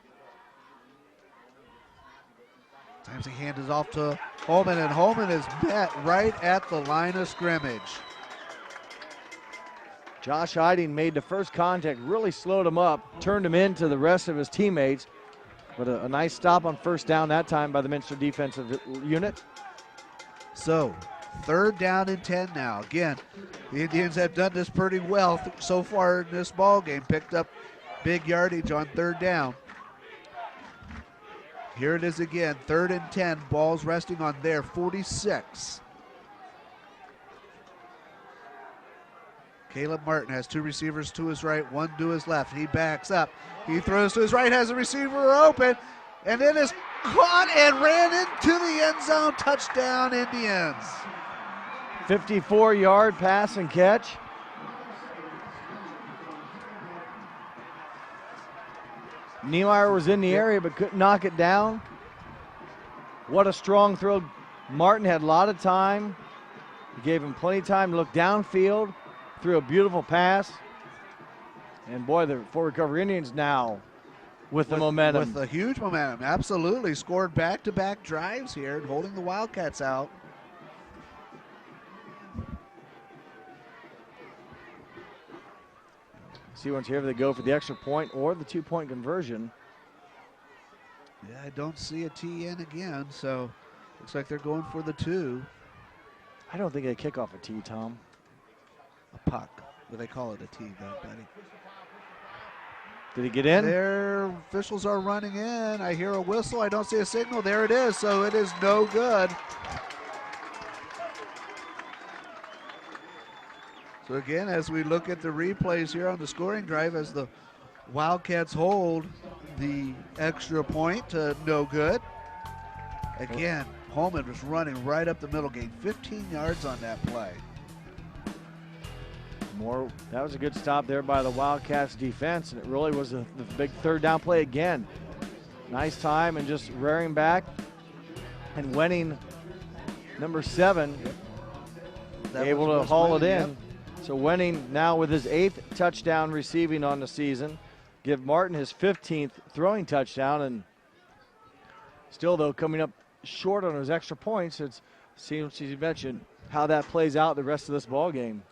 Times he hands off to Holman, and Holman is met right at the line of scrimmage. Josh Eiding made the first contact, really slowed him up, turned him into the rest of his teammates. But a nice stop on 1st down that time by the Minster defensive unit. So 3rd down and 10 now. Again, the Indians have done this pretty well so far in this ball game. Picked up big yardage on 3rd down. Here it is again, 3rd and 10. Ball's resting on their 46. Caleb Martin has 2 receivers to his right, 1 to his left. He backs up. He throws to his right, has a receiver open, and then is caught and ran into the end zone. Touchdown, Indians. 54-yard pass and catch. Niemeyer was in the area but couldn't knock it down. What a strong throw. Martin had a lot of time. He gave him plenty of time to look downfield. Threw a beautiful pass. And boy, the Fort Recovery Indians now with the momentum. With the huge momentum, absolutely. Scored back-to-back drives here and holding the Wildcats out. See once here if they go for the extra point or the 2-point conversion. Yeah, I don't see a T in again, so looks like they're going for the 2. I don't think they kick off a T, Tom. A puck. But they call it a T, though, buddy. Did he get in? Their officials are running in. I hear a whistle. I don't see a signal. There it is, so it is no good. So again, as we look at the replays here on the scoring drive, as the Wildcats hold the extra point to no good. Again, Holman was running right up the middle, gained 15 yards on that play. That was a good stop there by the Wildcats defense, and it really was the big third down play again. Nice time and just rearing back and winning number 7, able to haul it in. Yep. So winning now with his 8th touchdown receiving on the season. Give Martin his 15th throwing touchdown, and still though coming up short on his extra points. It seems, as you mentioned, how that plays out the rest of this ball game.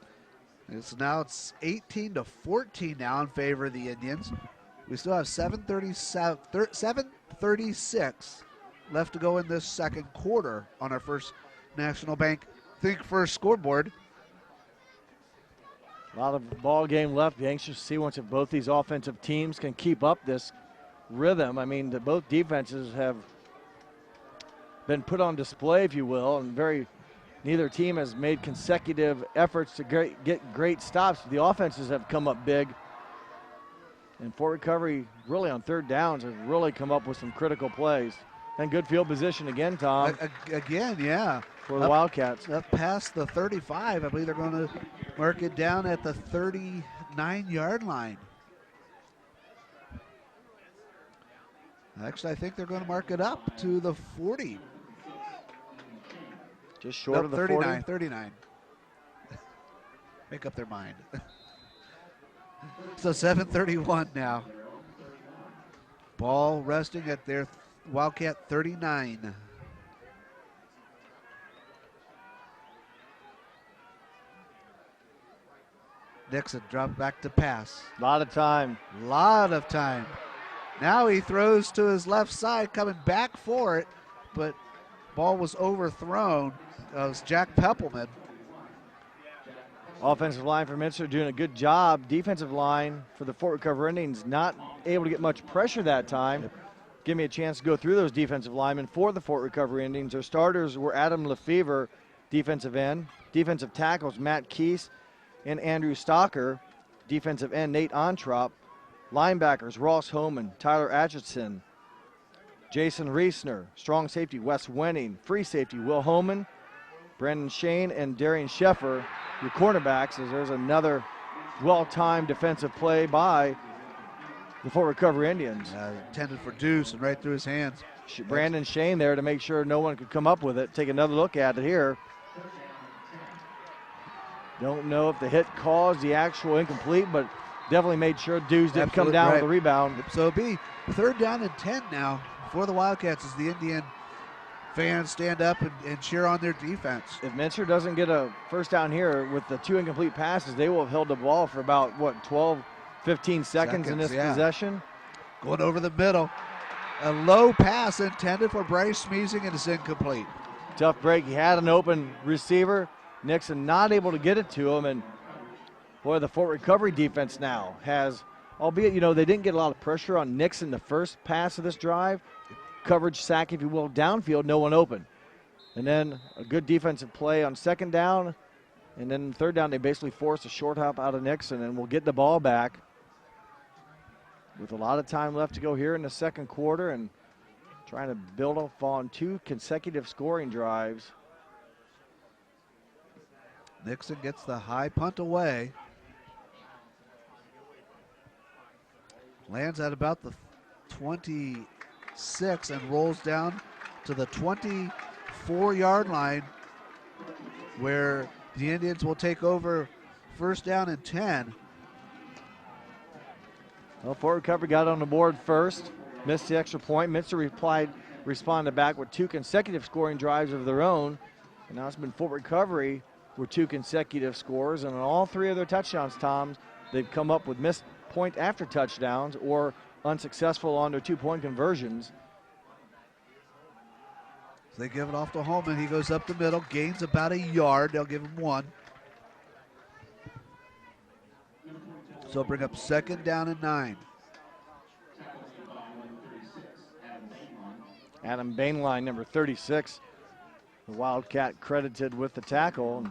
It's 18-14 now in favor of the Indians. We still have 7:36 left to go in this second quarter on our First National Bank Think First scoreboard. A lot of ball game left. Be anxious to see once if both these offensive teams can keep up this rhythm. I mean, both defenses have been put on display, if you will, and neither team has made consecutive efforts to get great stops. The offenses have come up big. And Fort Recovery, really on third downs, has really come up with some critical plays. And good field position again, Tom. Again, yeah. For the Wildcats. Up past the 35. I believe they're going to mark it down at the 39-yard line. Actually, I think they're going to mark it up to the 40. Just short of the 39, 40. 39. Make up their mind. So 7:31 now. Ball resting at their Wildcat 39. Nixon dropped back to pass. A lot of time. Now he throws to his left side, coming back for it, but ball was overthrown. That was Jack Peppelman. Offensive line for Minster doing a good job. Defensive line for the Fort Recovery Indians not able to get much pressure that time. Yep. Give me a chance to go through those defensive linemen for the Fort Recovery Indians. Their starters were Adam Lefevre, defensive end. Defensive tackles, Matt Keese and Andrew Stocker. Defensive end, Nate Ontrop. Linebackers, Ross Homan, Tyler Atchison, Jason Reesner. Strong safety, Wes Wenning. Free safety, Will Homan, Brandon Shane, and Darian Sheffer. Your cornerbacks, as there's another well-timed defensive play by the Fort Recovery Indians. Intended for Deuce and right through his hands. Brandon Shane there to make sure no one could come up with it. Take another look at it here. Don't know if the hit caused the actual incomplete, but definitely made sure Deuce didn't come down with the rebound. So it'll be 3rd down and 10 now for the Wildcats as the Indian fans stand up and cheer on their defense. If Minster doesn't get a first down here with the 2 incomplete passes, they will have held the ball for about, 12, 15 seconds in this possession. Going over the middle. A low pass intended for Bryce Smeezing, and it's incomplete. Tough break. He had an open receiver. Nixon not able to get it to him, and boy, the Fort Recovery defense now has, albeit, they didn't get a lot of pressure on Nixon the first pass of this drive. Coverage sack, if you will, downfield, no one open. And then a good defensive play on 2nd down, and then 3rd down, they basically forced a short hop out of Nixon, and we'll get the ball back with a lot of time left to go here in the second quarter, and trying to build up on 2 consecutive scoring drives. Nixon gets the high punt away. Lands at about the 26 and rolls down to the 24-yard line, where the Indians will take over 1st down and 10. Well, Fort Recovery got on the board first, missed the extra point. Minster responded back with 2 consecutive scoring drives of their own, and now it's been Fort Recovery with 2 consecutive scores, and on all 3 of their touchdowns, Tom, they've come up with missed point after touchdowns or unsuccessful on their 2-point conversions. So they give it off to Holman. He goes up the middle, gains about a yard. They'll give him 1. So bring up 2nd down and 9. Adam Bainline, number 36, the Wildcat credited with the tackle.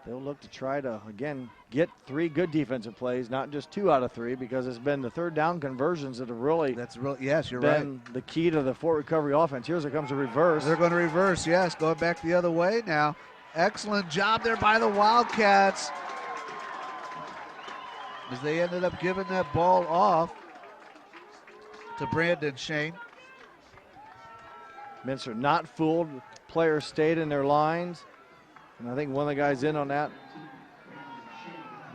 They'll look to try to, again, get 3 good defensive plays, not just 2 out of 3, because it's been the 3rd down conversions that have really yes, you're been the key to the Fort Recovery offense. Here comes a reverse. They're going to reverse, yes, going back the other way now. Excellent job there by the Wildcats. as they ended up giving that ball off to Brandon Shane. Minster not fooled. Players stayed in their lines. And I think one of the guys in on that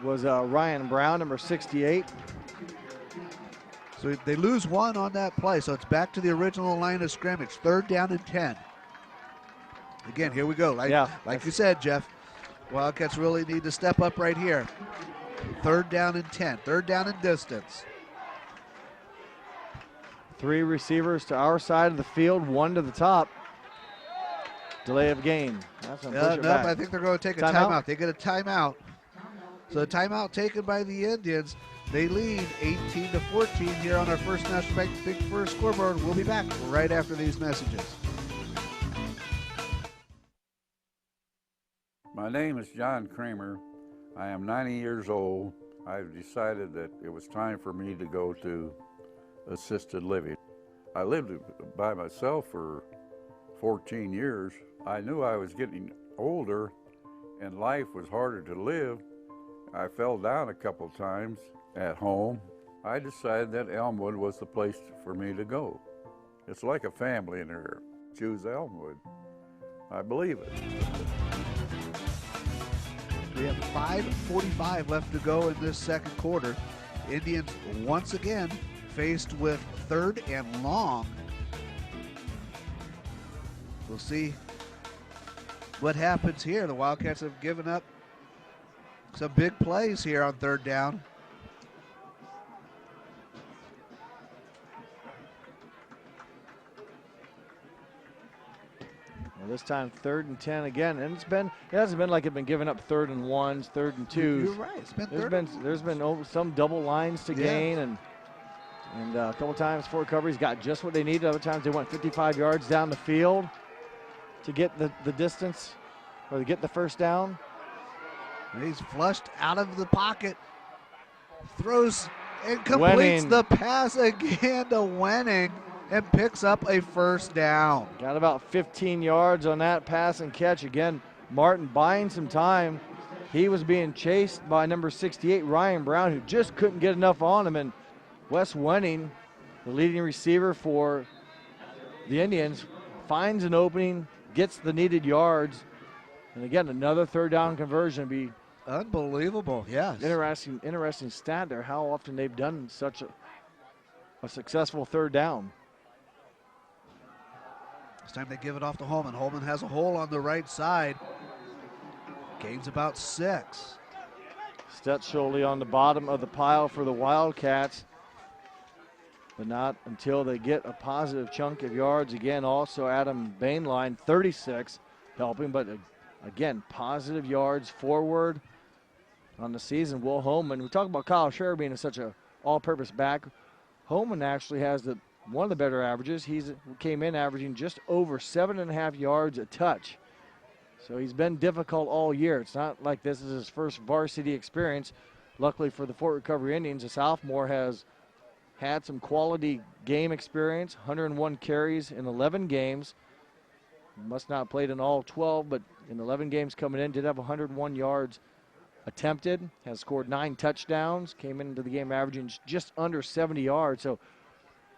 was Ryan Brown, number 68. So they lose one on that play, so it's back to the original line of scrimmage. 3rd down and 10. Again, here we go. Like you said, Jeff, Wildcats really need to step up right here. 3rd down and 10. 3rd down and distance. 3 receivers to our side of the field, 1 to the top. Delay of game. That's I think they're going to take a timeout. They get a timeout. So a timeout taken by the Indians. They lead 18-14 here on our First National Bank Big First scoreboard. We'll be back right after these messages. My name is John Kramer. I am 90 years old. I've decided that it was time for me to go to assisted living. I lived by myself for 14 years. I knew I was getting older and life was harder to live. I fell down a couple times at home. I decided that Elmwood was the place for me to go. It's like a family in here. Choose Elmwood. I believe it. We have 5:45 left to go in this second quarter. Indians once again faced with 3rd and long. We'll see what happens here. The Wildcats have given up some big plays here on 3rd down. This time 3rd and 10 again, and it hasn't been like it's been giving up 3rd and 1s, 3rd and 2s. You're right. It's been there's been some double lines to gain, and a couple times Fort Recovery's got just what they needed. Other times they went 55 yards down the field to get the distance or to get the first down. And he's flushed out of the pocket, throws and completes the pass again to Wenning, and picks up a first down. Got about 15 yards on that pass and catch. Again, Martin buying some time. He was being chased by number 68, Ryan Brown, who just couldn't get enough on him. And Wes Wenning, the leading receiver for the Indians, finds an opening, gets the needed yards. And again, another 3rd down conversion would be unbelievable. Yes. Interesting stat there, how often they've done such a successful 3rd down. This time they give it off to Holman. Holman has a hole on the right side. Gains about 6. Stetschulde on the bottom of the pile for the Wildcats, but not until they get a positive chunk of yards. Again, also Adam Bainline, 36, helping, but again, positive yards forward on the season. Will Holman, we talk about Kyle Scherer being such a all-purpose back. Holman actually has one of the better averages. He came in averaging just over 7.5 yards a touch. So he's been difficult all year. It's not like this is his first varsity experience. Luckily for the Fort Recovery Indians, a sophomore has had some quality game experience, 101 carries in 11 games. Must not have played in all 12, but in 11 games coming in, did have 101 yards attempted, has scored 9 touchdowns, came into the game averaging just under 70 yards. So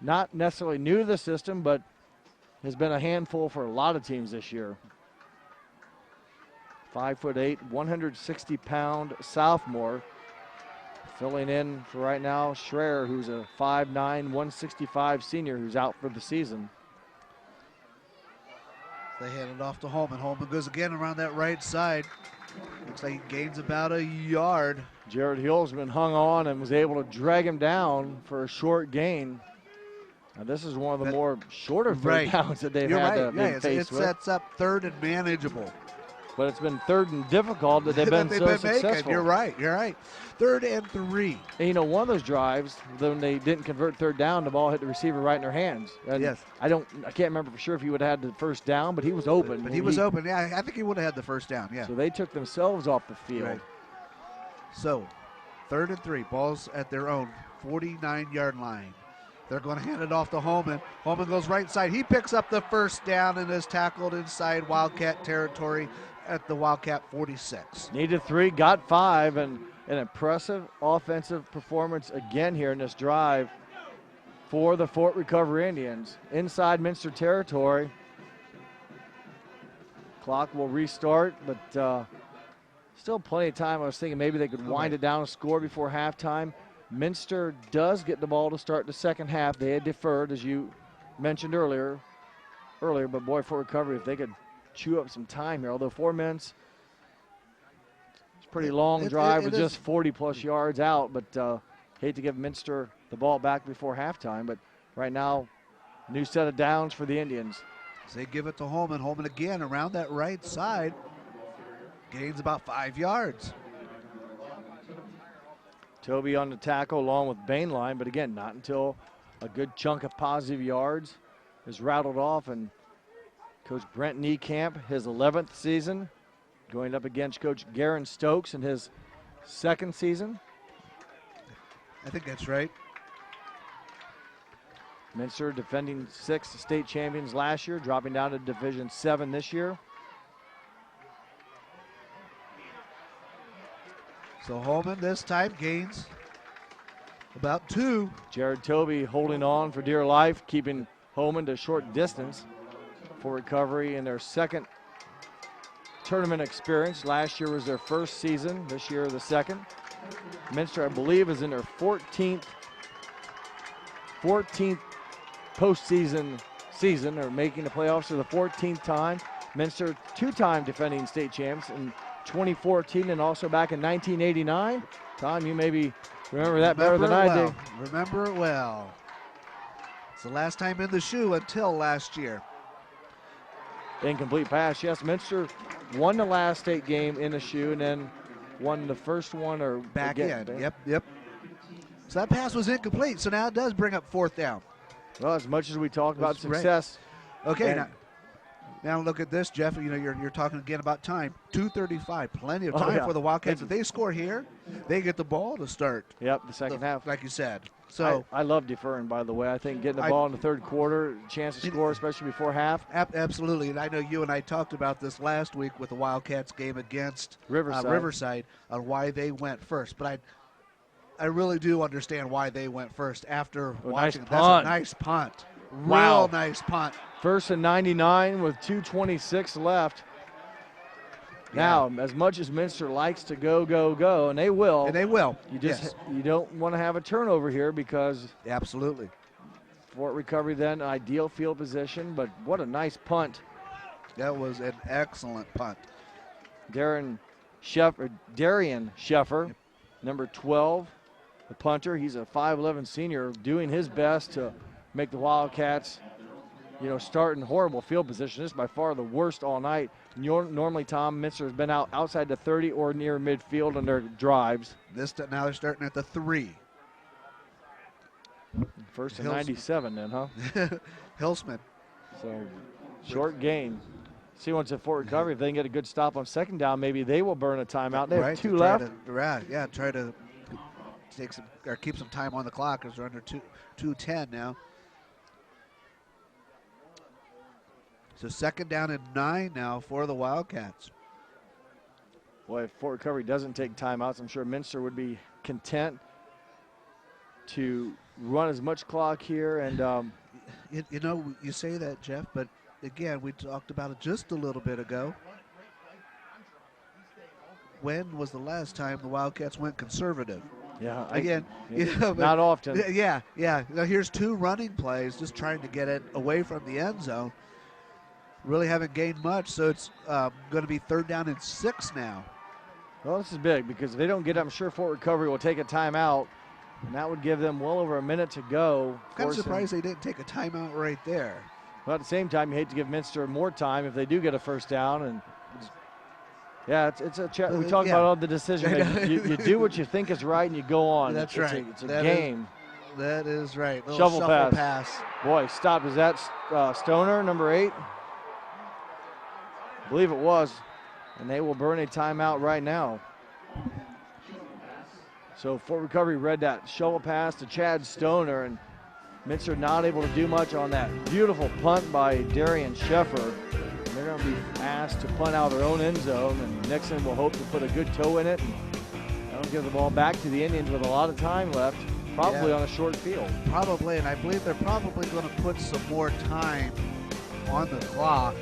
not necessarily new to the system, but has been a handful for a lot of teams this year. 5'8", 160-pound sophomore. Filling in for right now, Schreier, who's a 5'9", 165 senior who's out for the season. They hand it off to Holman. Holman goes again around that right side. Looks like he gains about a yard. Jared Hillsman hung on and was able to drag him down for a short gain. Now this is one of the more shorter 3rd downs that they've had to face with. It sets up 3rd and manageable. But it's been 3rd and difficult that they've been so successful. You're right. 3rd and 3. And one of those drives, when they didn't convert 3rd down, the ball hit the receiver right in their hands. And yes. I can't remember for sure if he would have had the first down, but he was open. But he was open. Yeah, I think he would have had the first down. Yeah. So they took themselves off the field. Right. So 3rd and 3. Ball's at their own 49-yard line. They're going to hand it off to Holman. Holman goes right side. He picks up the first down and is tackled inside Wildcat territory at the Wildcat 46. Needed 3, got 5, and an impressive offensive performance again here in this drive for the Fort Recovery Indians. Inside Minster territory. Clock will restart, but still plenty of time. I was thinking maybe they could wind it down and score before halftime. Minster does get the ball to start the second half. They had deferred, as you mentioned earlier, but boy, Fort Recovery, if they could chew up some time here, although 4 minutes, it's a pretty long drive with just 40-plus yards out, but hate to give Minster the ball back before halftime, but right now, new set of downs for the Indians. As they give it to Holman. Holman again around that right side. Gains about 5 yards. Toby on the tackle along with Bainline, but again, not until a good chunk of positive yards is rattled off. And Coach Brent Niekamp, his 11th season, going up against Coach Garen Stokes in his 2nd season. I think that's right. Minster defending 6 state champions last year, dropping down to Division 7 this year. So Holman this time gains about 2. Jared Toby holding on for dear life, keeping Holman to short distance for Recovery in their 2nd tournament experience. Last year was their 1st season, this year the 2nd. Minster, I believe, is in their 14th postseason season, or making the playoffs for the 14th time. Minster, 2-time defending state champs in 2014 and also back in 1989. Tom, you maybe remember that better than I do. Remember it well. It's the last time in the shoe until last year. Incomplete pass. Yes, Minster won the last state game in the shoe and then won the first one or back in. Yep. So that pass was incomplete. So now it does bring up 4th down. Well, as much as we talk about success. Right. Okay, now look at this, Jeff. You know, you're talking again about time. 2:35, plenty of time for the Wildcats. If they score here, they get the ball to start. Yep, the second half, like you said. So I love deferring, by the way. I think getting the ball in the 3rd quarter, chance to score, especially before half. Absolutely, and I know you and I talked about this last week with the Wildcats game against Riverside on why they went first. But I really do understand why they went first after watching. Nice That's punt. a nice punt. Wow. Real nice punt. 1st and 99 with 2:26 left. Yeah. Now, as much as Minster likes to go, and they will. You just you don't want to have a turnover here because absolutely. Fort Recovery then ideal field position, but what a nice punt. That was an excellent punt. Darian Sheffer, number 12, the punter. He's a 5'11" senior, doing his best to make the Wildcats, start in horrible field position. This is by far the worst all night. Normally, Tom, Minster has been outside the 30 or near midfield on their drives. Now they're starting at the 3. 1st and 97 then, huh? Hilsman. So, short gain. See, once at Fort Recovery, if they can get a good stop on 2nd down, maybe they will burn a timeout. They have 2 left. Try to take some or keep some time on the clock because they're under 2:10 now. So 2nd down and 9 now for the Wildcats. Boy, if Fort Recovery doesn't take timeouts, I'm sure Minster would be content to run as much clock here. And you say that, Jeff, but again, we talked about it just a little bit ago. When was the last time the Wildcats went conservative? Yeah. Not often. Yeah. Now here's 2 running plays, just trying to get it away from the end zone. Really haven't gained much, so it's going to be 3rd down and 6 now. Well, this is big because if they don't get it, I'm sure Fort Recovery will take a timeout, and that would give them well over a minute to go. Kind of surprised they didn't take a timeout right there. But at the same time, you hate to give Minster more time if they do get a 1st down. And we talk about all the decision making. You do what you think is right, and you go on. That's right. It's a game. That is right. Shovel pass. Boy, stopped. Is that Stoner, number 8? I believe it was, and they will burn a timeout right now. So Fort Recovery read that shovel pass to Chad Stoner, and Minster not able to do much on that beautiful punt by Darian Sheffer. They're going to be asked to punt out their own end zone, and Nixon will hope to put a good toe in it. And give the ball back to the Indians with a lot of time left, probably on a short field. Probably, and I believe they're probably going to put some more time on the clock.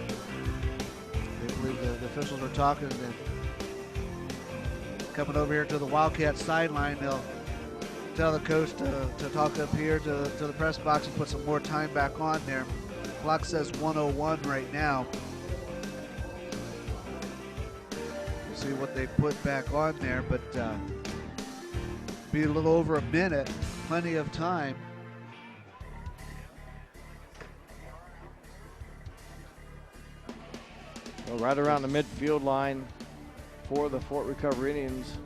I believe the officials are talking and coming over here to the Wildcat sideline. They'll tell the coach to talk up here to the press box and put some more time back on there. The clock says 1:01 right now. We'll see what they put back on there, but be a little over a minute, plenty of time. So right around the midfield line for the Fort Recovery Indians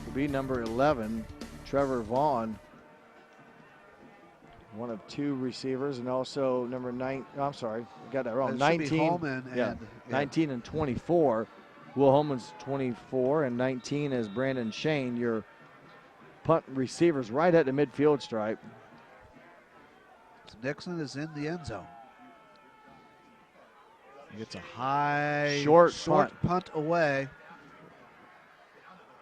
will be number 11, Trevor Vaughn, one of 2 receivers, and also number 9. I'm sorry, I got that wrong. 19. Yeah, 19 and 24. Will Holman's 24, and 19 is Brandon Shane. Your punt receivers right at the midfield stripe. Dixon is in the end zone. He gets a high, short punt away.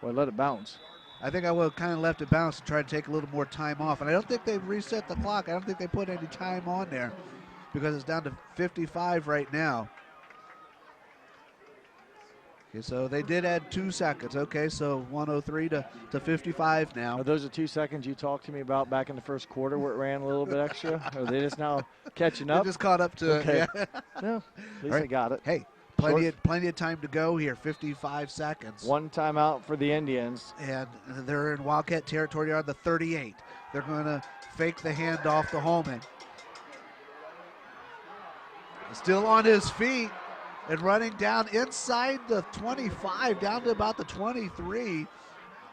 Well, let it bounce. I think I would have kind of left it bounce and tried to take a little more time off. And I don't think they've reset the clock. I don't think they put any time on there because it's down to 55 right now. Okay, so they did add 2 seconds. Okay, so 1:03 to 55 now. Are those the 2 seconds you talked to me about back in the first quarter where it ran a little bit extra? Or are they just now catching up? They just caught up to okay. it. Yeah. No, at least they got it. Hey, plenty of time to go here. 55 seconds. 1 timeout for the Indians. And they're in Wildcat territory on the 38. They're going to fake the handoff to Holman. Still on his feet. And running down inside the 25, down to about the 23,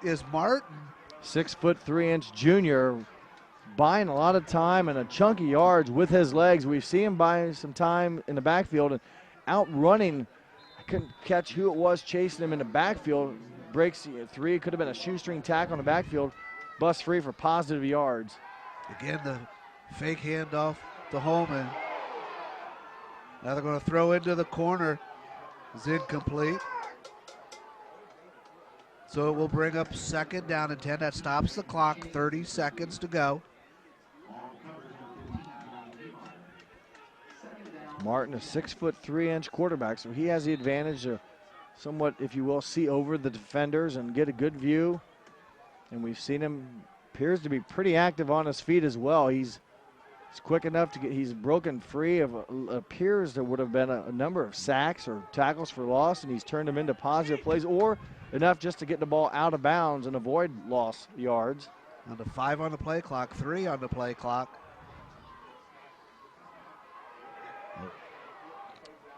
is Martin. 6'3" junior, buying a lot of time and a chunk of yards with his legs. We've seen him buy some time in the backfield and outrunning. I couldn't catch who it was chasing him in the backfield. Breaks 3, could have been a shoestring tackle on the backfield. Bust free for positive yards. Again, the fake handoff to Holman. Now they're going to throw into the corner. It's incomplete. So it will bring up 2nd down and 10. That stops the clock. 30 seconds to go. Martin, a 6'3" quarterback, so he has the advantage to somewhat, if you will, see over the defenders and get a good view. And we've seen him, appears to be pretty active on his feet as well. He's quick enough to get, he's broken free of, appears there would have been a number of sacks or tackles for loss, and he's turned them into positive plays, or enough just to get the ball out of bounds and avoid lost yards. Down to 5 on the play clock, 3 on the play clock.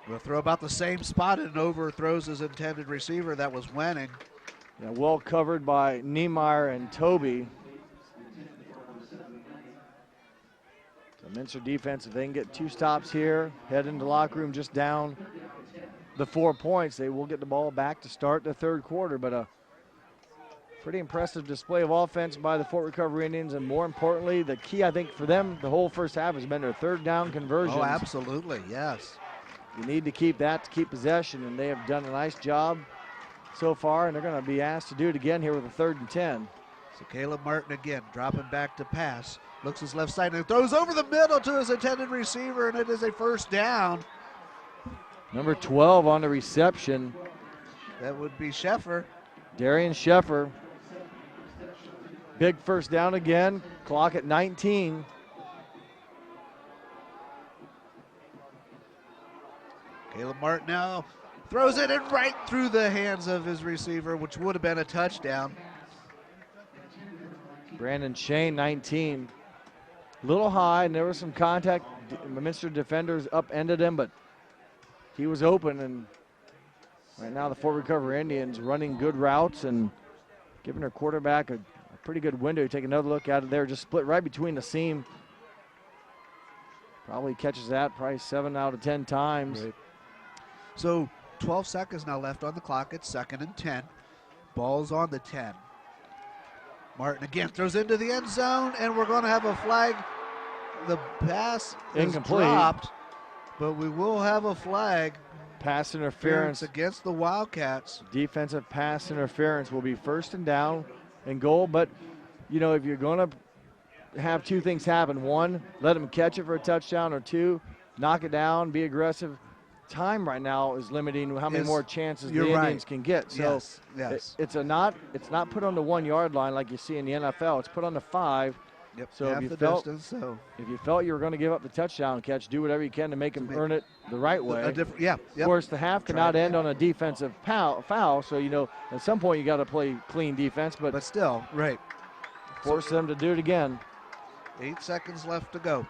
We'll throw about the same spot and overthrows his intended receiver. That was Wenning. Yeah, well covered by Niemeyer and Toby. The Minster defense, if they can get 2 stops here, head into the locker room just down the 4 points, they will get the ball back to start the 3rd quarter. But a pretty impressive display of offense by the Fort Recovery Indians, and more importantly, the key, I think, for them the whole first half has been their 3rd down conversions. Oh, absolutely, yes. You need to keep that to keep possession, and they have done a nice job so far, and they're going to be asked to do it again here with a 3rd and 10. So Caleb Martin again dropping back to pass. Looks his left side and throws over the middle to his intended receiver, and it is a 1st down. Number 12 on the reception. That would be Sheffer. Darian Sheffer. Big 1st down again. Clock at 19. Caleb Martin now throws it in right through the hands of his receiver, which would have been a touchdown. Brandon Shane, 19. A little high, and there was some contact. The Minster defenders upended him, but he was open, and right now the Fort Recovery Indians running good routes and giving their quarterback a pretty good window. Take another look at it there, just split right between the seam. Probably catches that probably 7 out of 10 times. Right. So 12 seconds now left on the clock. It's 2nd and 10. Ball's on the 10. Martin again throws into the end zone, and we're going to have a flag. The pass is incomplete. Dropped, but we will have a flag. Pass interference against the Wildcats. Defensive pass interference will be 1st and down and goal. But, you know, if you're going to have two things happen, one, let them catch it for a touchdown, or two, knock it down, be aggressive. Time right now is limiting how many more chances the Indians can get. So yes. It's not put on the 1 yard line like you see in the NFL. It's put on the 5. Yep. So if you felt you were going to give up the touchdown catch, do whatever you can to make them earn it the right way. Of course, the half cannot end on a defensive foul. So, you know, at some point you got to play clean defense. But still, right. Force them to do it again. 8 seconds left to go.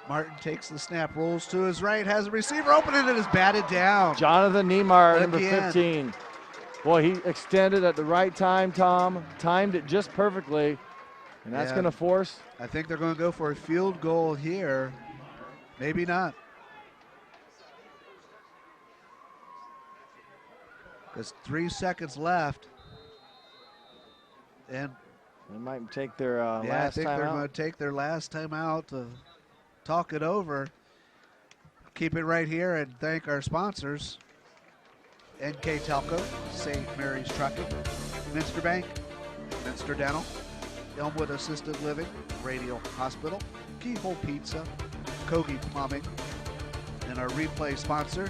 Martin takes the snap, rolls to his right, has a receiver open, and it is batted down. Jonathan Niemeyer, number 15. Boy, he extended at the right time, Tom. Timed it just perfectly. And that's going to force. I think they're going to go for a field goal here. Maybe not. There's 3 seconds left. And they might take their last time out. I think they're going to take their last time out to talk it over. Keep it right here and thank our sponsors. NKTelco, St. Mary's Trucking, Minster Bank, Minster Dental, Elmwood Assisted Living, Radio Hospital, Keyhole Pizza, Kogi Plumbing, and our replay sponsor,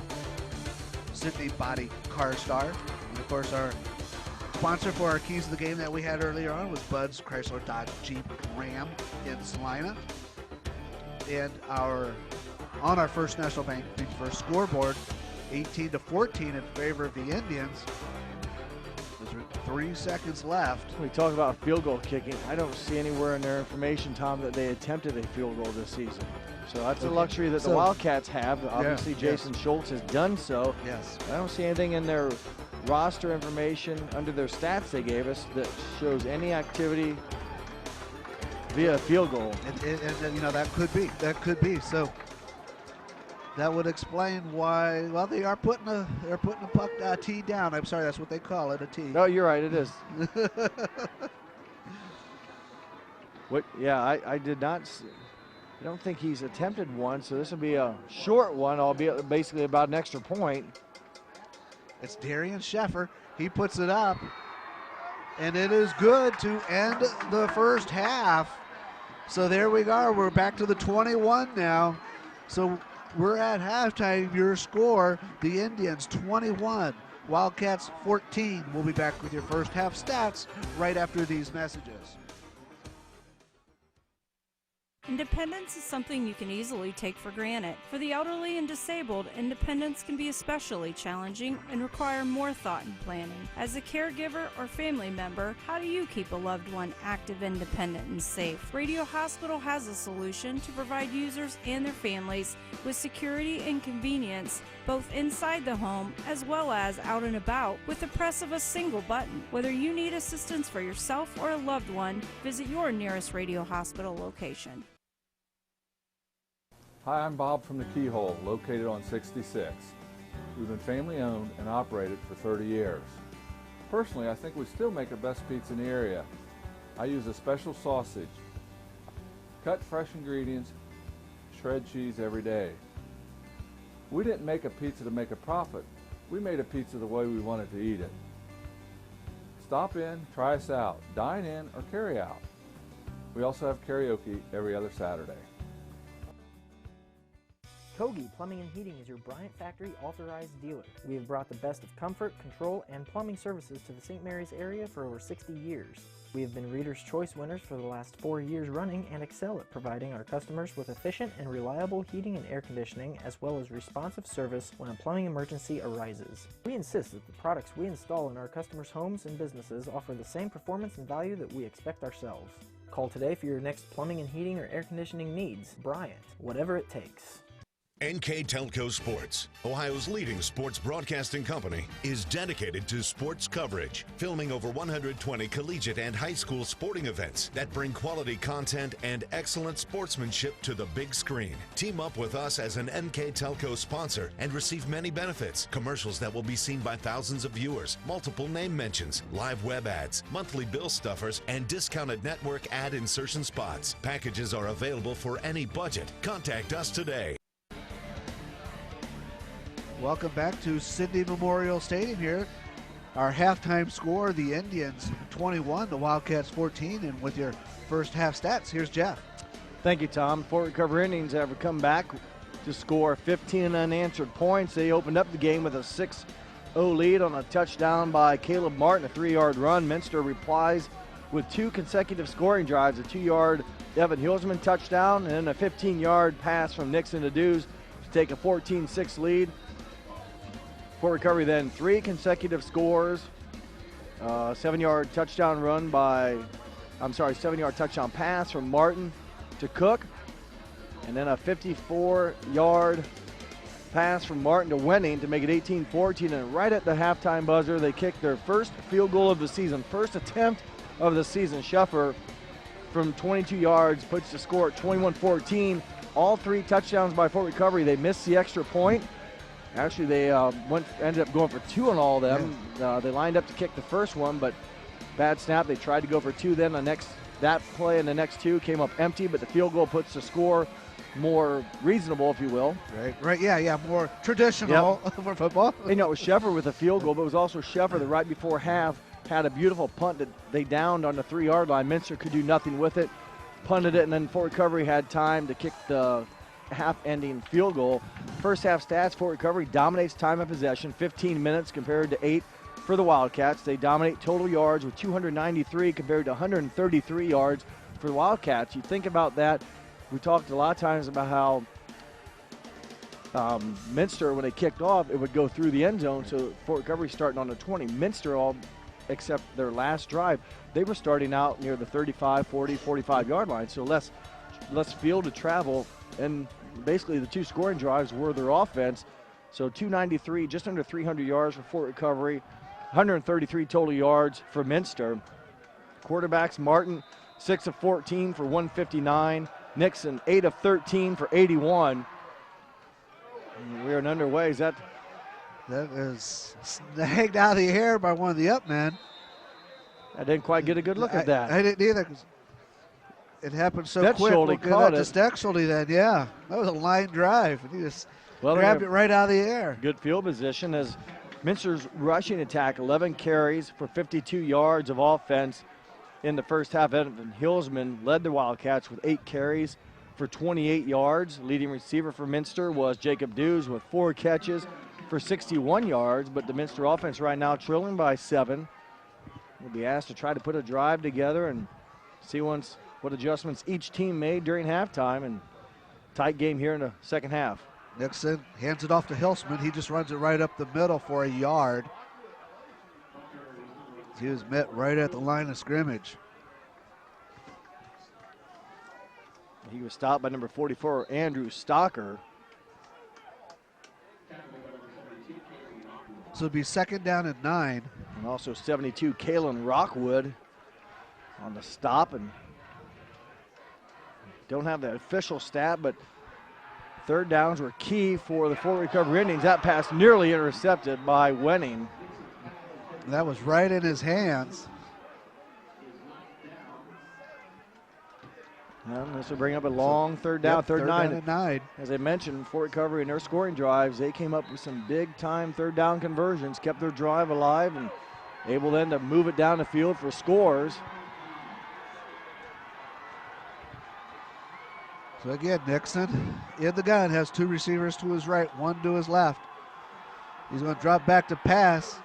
Sidney Body Car Star. And of course, our sponsor for our keys to the game that we had earlier on was Bud's Chrysler Dodge Jeep Ram in Salina. And on our First National Bank first scoreboard, 18-14 in favor of the Indians. There's 3 seconds left. We talk about field goal kicking. I don't see anywhere in their information, Tom, that they attempted a field goal this season. So that's a luxury that the Wildcats have. Obviously, Jason Schultz has done so. Yes. I don't see anything in their roster information under their stats they gave us that shows any activity via field goal. And you know, that could be. So that would explain why. Well, they're putting a puck tee down. I'm sorry, that's what they call it, a tee. No, you're right. It is. What? Yeah, I did not see. I don't think he's attempted one, so this will be a short one, albeit basically about an extra point. It's Darian Sheffer. He puts it up, and it is good to end the first half. So there we go. We're back to the 21 now. So we're at halftime. Your score, the Indians 21, Wildcats 14. We'll be back with your first half stats right after these messages. Independence is something you can easily take for granted. For the elderly and disabled, independence can be especially challenging and require more thought and planning. As a caregiver or family member, how do you keep a loved one active, independent, and safe? Radio Hospital has a solution to provide users and their families with security and convenience, both inside the home as well as out and about, with the press of a single button. Whether you need assistance for yourself or a loved one, visit your nearest Radio Hospital location. Hi, I'm Bob from the Keyhole, located on 66. We've been family owned and operated for 30 years. Personally, I think we still make the best pizza in the area. I use a special sausage. Cut fresh ingredients, shred cheese every day. We didn't make a pizza to make a profit. We made a pizza the way we wanted to eat it. Stop in, try us out, dine in, or carry out. We also have karaoke every other Saturday. Kogi Plumbing and Heating is your Bryant Factory authorized dealer. We have brought the best of comfort, control, and plumbing services to the St. Mary's area for over 60 years. We have been Reader's Choice winners for the last 4 years running and excel at providing our customers with efficient and reliable heating and air conditioning, as well as responsive service when a plumbing emergency arises. We insist that the products we install in our customers' homes and businesses offer the same performance and value that we expect ourselves. Call today for your next plumbing and heating or air conditioning needs. Bryant, whatever it takes. NKTelco Sports, Ohio's leading sports broadcasting company, is dedicated to sports coverage, filming over 120 collegiate and high school sporting events that bring quality content and excellent sportsmanship to the big screen. Team up with us as an NKTelco sponsor and receive many benefits: commercials that will be seen by thousands of viewers, multiple name mentions, live web ads, monthly bill stuffers, and discounted network ad insertion spots. Packages are available for any budget. Contact us today. Welcome back to Sidney Memorial Stadium here. Our halftime score, the Indians 21, the Wildcats 14, and with your first half stats, here's Jeff. Thank you, Tom. Fort Recovery Indians have come back to score 15 unanswered points. They opened up the game with a 6-0 lead on a touchdown by Caleb Martin, a 3-yard run. Minster replies with 2 consecutive scoring drives, a 2-yard Evan Hilsman touchdown, and then a 15-yard pass from Nixon to Dews to take a 14-6 lead. Fort Recovery then 3 consecutive scores, 7-yard touchdown pass from Martin to Cook, and then a 54-yard pass from Martin to Wenning to make it 18-14, and right at the halftime buzzer, they kicked their first field goal of the season, first attempt of the season. Schuffer from 22 yards puts the score at 21-14. All 3 touchdowns by Fort Recovery. They missed the extra point. Actually, they ended up going for 2 on all of them. They lined up to kick the first one, but bad snap. They tried to go for 2 then. That play and the next 2 came up empty, but the field goal puts the score more reasonable, if you will. Right, yeah, more traditional for football. You know, it was Sheffer with a field goal, but it was also Sheffer that right before half had a beautiful punt that they downed on the 3-yard line. Minster could do nothing with it, punted it, and then Fort Recovery had time to kick the half-ending field goal. First half stats, Fort Recovery dominates time of possession, 15 minutes compared to 8 for the Wildcats. They dominate total yards with 293 compared to 133 yards for the Wildcats. You think about that. We talked a lot of times about how Minster, when they kicked off, it would go through the end zone, so Fort Recovery starting on the 20. Minster, all except their last drive, they were starting out near the 35, 40, 45-yard line, so less field to travel, and basically the 2 scoring drives were their offense. So 293, just under 300 yards for Fort Recovery, 133 total yards for Minster. Quarterbacks, Martin, 6 of 14 for 159. Nixon, 8 of 13 for 81. And we are underway. That is snagged out of the air by one of the up men. I didn't quite get a good look at that. I didn't either. It happened so quick. We'll caught it. Stexeldy then, yeah. That was a line drive. He just grabbed it right out of the air. Good field position as Minster's rushing attack, 11 carries for 52 yards of offense in the first half. Evan Hilsman led the Wildcats with 8 carries for 28 yards. Leading receiver for Minster was Jacob Dews with 4 catches for 61 yards, but the Minster offense right now trailing by 7. We'll be asked to try to put a drive together and see what adjustments each team made during halftime, and tight game here in the second half. Nixon hands it off to Hilsman. He just runs it right up the middle for a yard. He was met right at the line of scrimmage. He was stopped by number 44, Andrew Stocker. So it'll be second down and 9. And also 72, Kalen Rockwood on the stop. And don't have the official stat, but third downs were key for the Fort Recovery Indians. That pass nearly intercepted by Wenning. That was right in his hands. And this will bring up a long third down, third down and 9. As I mentioned, Fort Recovery in their scoring drives, they came up with some big-time third down conversions, kept their drive alive, and able then to move it down the field for scores. So again, Nixon in the gun, has 2 receivers to his right, 1 to his left. He's going to drop back to pass,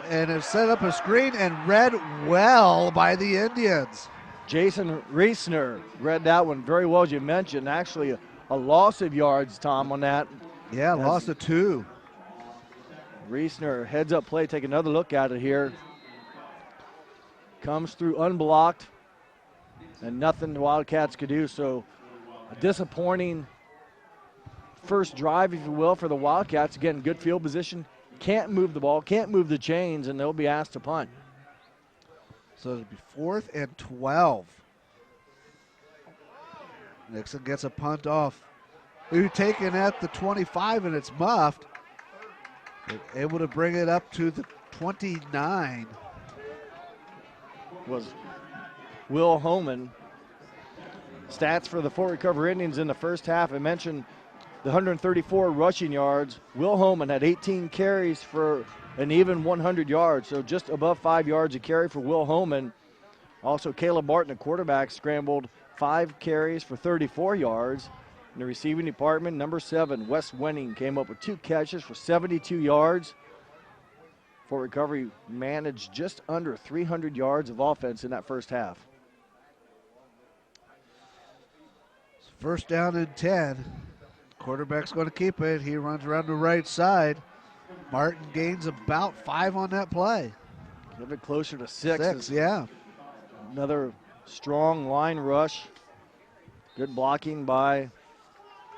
and have set up a screen and read well by the Indians. Jason Reisner read that one very well, as you mentioned. Actually, a loss of yards, Tom, on that. Yeah, loss of 2. Reisner, heads up play, take another look at it here. Comes through unblocked, and nothing the Wildcats could do. So a disappointing first drive, if you will, for the Wildcats. Again, good field position. Can't move the ball, can't move the chains, and they'll be asked to punt. So it'll be 4th and 12. Nixon gets a punt off. They're taken at the 25, and it's muffed. They're able to bring it up to the 29. Was Will Homan. Stats for the Fort Recovery Indians in the first half. I mentioned the 134 rushing yards. Will Holman had 18 carries for an even 100 yards, so just above 5 yards a carry for Will Holman. Also, Caleb Martin, a quarterback, scrambled 5 carries for 34 yards. In the receiving department, number 7, Wes Wenning, came up with 2 catches for 72 yards. Fort Recovery managed just under 300 yards of offense in that first half. First down and 10. Quarterback's going to keep it. He runs around the right side. Martin gains about 5 on that play. Give it closer to 6. 6, yeah. Another strong line rush. Good blocking by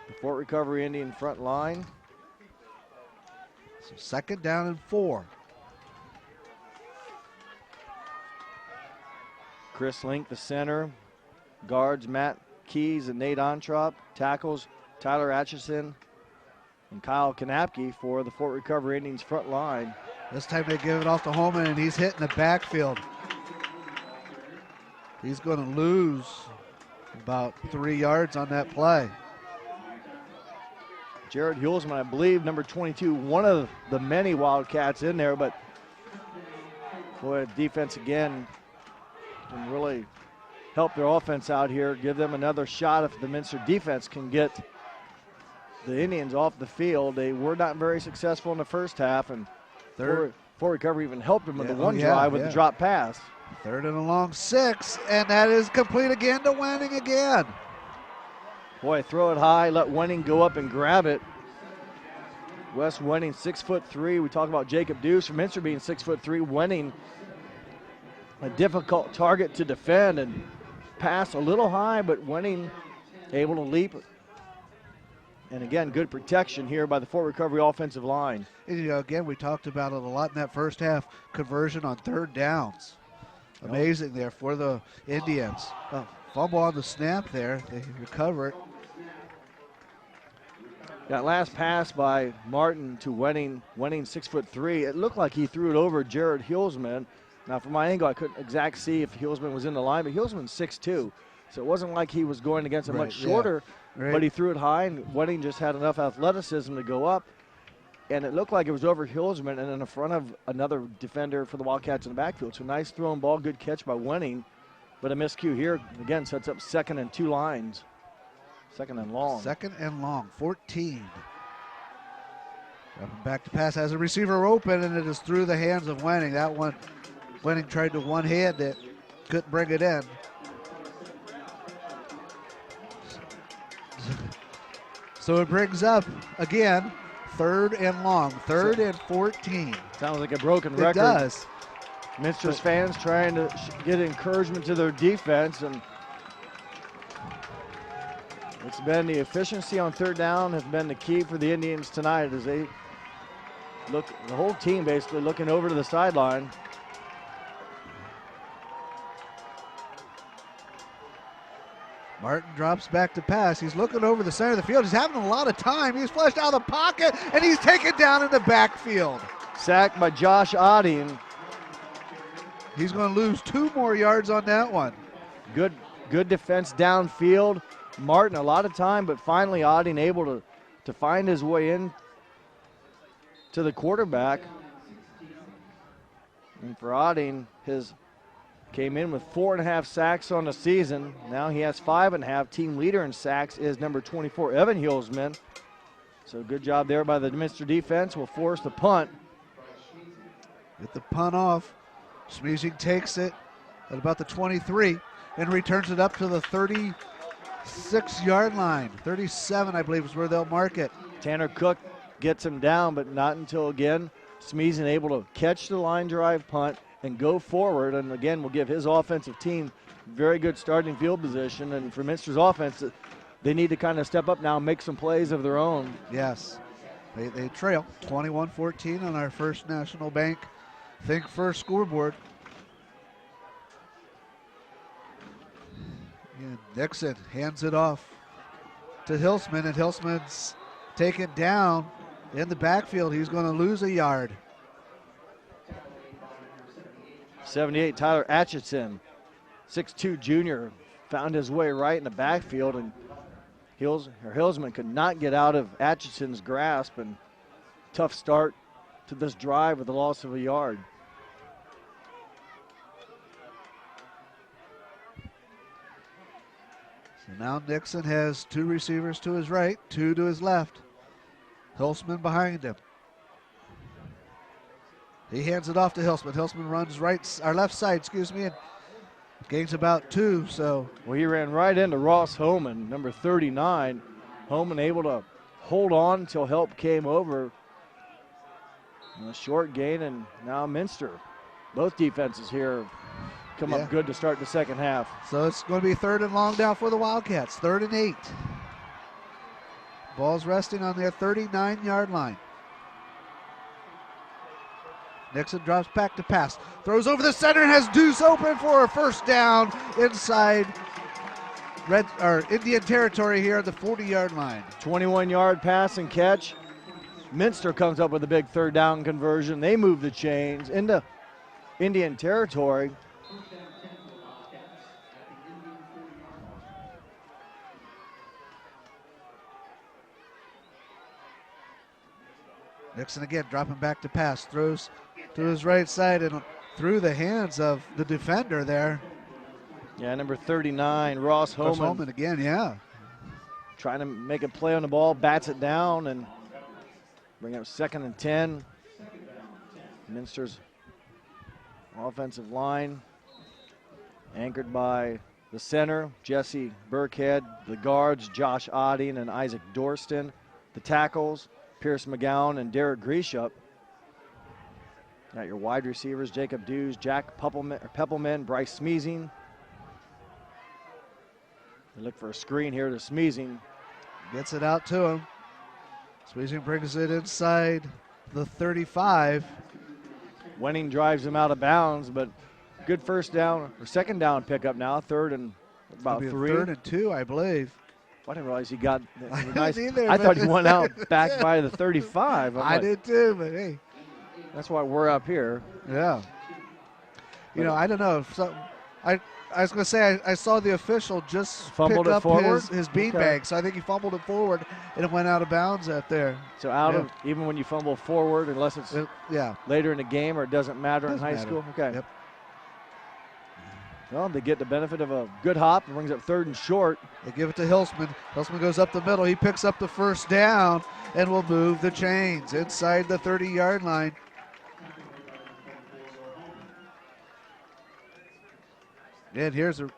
the Fort Recovery Indian front line. So second down and 4. Chris Link, the center. Guards Matt Keys and Nate Ontrop. Tackles Tyler Atchison and Kyle Kanapke for the Fort Recovery Indians front line. This time they give it off to Holman, and he's hitting the backfield. He's going to lose about 3 yards on that play. Jared Hulsman, I believe, number 22, one of the many Wildcats in there, but boy, defense again can really help their offense out here, give them another shot if the Minster defense can get the Indians off the field. They were not very successful in the first half, and Fort Recovery even helped them with the one drive with the drop pass. Third and a long 6, and that is complete again to Wenning again. Boy, throw it high, let Wenning go up and grab it. Wes Wenning, 6'3". We talk about Jacob Deuce from Minster being 6'3". Wenning, a difficult target to defend and pass a little high, but Wenning able to leap. And again, good protection here by the Fort Recovery offensive line. And, you know, again, we talked about it a lot in that first half, conversion on third downs. Amazing there for the Indians. Fumble on the snap there. They recover it. That last pass by Martin to Wenning, 6'3". It looked like he threw it over Jared Hulsman. Now, from my angle, I couldn't exactly see if Hulsman was in the line, but Hulsman's 6'2". So it wasn't like he was going against a much shorter, but he threw it high, and Wenning just had enough athleticism to go up. And it looked like it was over Hulsman and in front of another defender for the Wildcats in the backfield. So nice thrown ball, good catch by Wenning. But a miscue here, again, sets up 2nd and 2 lines. 2nd and long. 2nd and long, 14. Back to pass, has a receiver open, and it is through the hands of Wenning. That one, Wenning tried to one-hand it, couldn't bring it in. So it brings up, again, 3rd and long, 3rd and 14. Sounds like a broken record. It does. Minster's fans trying to get encouragement to their defense, and it's been the efficiency on 3rd down has been the key for the Indians tonight as they look, the whole team basically looking over to the sideline. Martin drops back to pass. He's looking over the center of the field. He's having a lot of time. He's flushed out of the pocket, and he's taken down in the backfield. Sacked by Josh Odding. He's going to lose 2 more yards on that one. Good defense downfield. Martin a lot of time, but finally Odding able to find his way in to the quarterback. And for Odding, his came in with 4.5 sacks on the season. Now he has 5.5. Team leader in sacks is number 24, Evan Hulsman. So good job there by the Minster defense. Will force the punt. Get the punt off. Smeezing takes it at about the 23 and returns it up to the 36-yard line. 37, I believe, is where they'll mark it. Tanner Cook gets him down, but not until, again, Smeezing able to catch the line drive punt and go forward, and again will give his offensive team very good starting field position. And for Minster's offense, they need to kind of step up now and make some plays of their own. Yes, they trail 21-14 on our First National Bank Think First scoreboard. And Nixon hands it off to Hulsman, and Hulsman's taken down in the backfield. He's going to lose a yard. 78, Tyler Atchison, 6'2" junior, found his way right in the backfield and Hillsman could not get out of Atchison's grasp, and tough start to this drive with the loss of a yard. So now Nixon has 2 receivers to his right, 2 to his left. Hillsman behind him. He hands it off to Hillsman. Hillsman runs left side, and gains about 2. So well, he ran right into Ross Homan, number 39. Homan able to hold on until help came over. A short gain, and now Minster. Both defenses here come up good to start the second half. So it's going to be 3rd and long now for the Wildcats. 3rd and 8. Ball's resting on their 39-yard line. Nixon drops back to pass. Throws over the center and has Deuce open for a first down inside Indian territory here at the 40-yard line. 21-yard pass and catch. Minster comes up with a big 3rd down conversion. They move the chains into Indian territory. Nixon again dropping back to pass. Throws to his right side and through the hands of the defender there. Yeah, number 39, Ross Homan. Ross Homan again, yeah. Trying to make a play on the ball, bats it down, and bring up 2nd and 10. Minster's offensive line anchored by the center, Jesse Burkhead. The guards, Josh Odding and Isaac Dorston. The tackles, Pierce McGowan and Derek Griesup. Got your wide receivers, Jacob Dews, Jack Peppelman, Bryce Smeezing. They look for a screen here to Smeezing. Gets it out to him. Smeezing brings it inside the 35. Wenning drives him out of bounds, but good first down or second down pickup now. 3rd and about 3. 3rd and 2, I believe. I didn't realize he got nice. Either, I thought he went out back by the 35. I did too, but hey. That's why we're up here. Yeah. You know, I don't know. I was going to say I saw the official just fumbled pick it up forward? his beanbag, so I think he fumbled it forward and it went out of bounds out there. So of even when you fumble forward, unless it's later in the game or it doesn't matter in high school. Okay. Yep. Well, they get the benefit of a good hop and brings up 3rd and short. They give it to Hillsman. Hillsman goes up the middle. He picks up the first down and will move the chains inside the 30-yard line. And here's a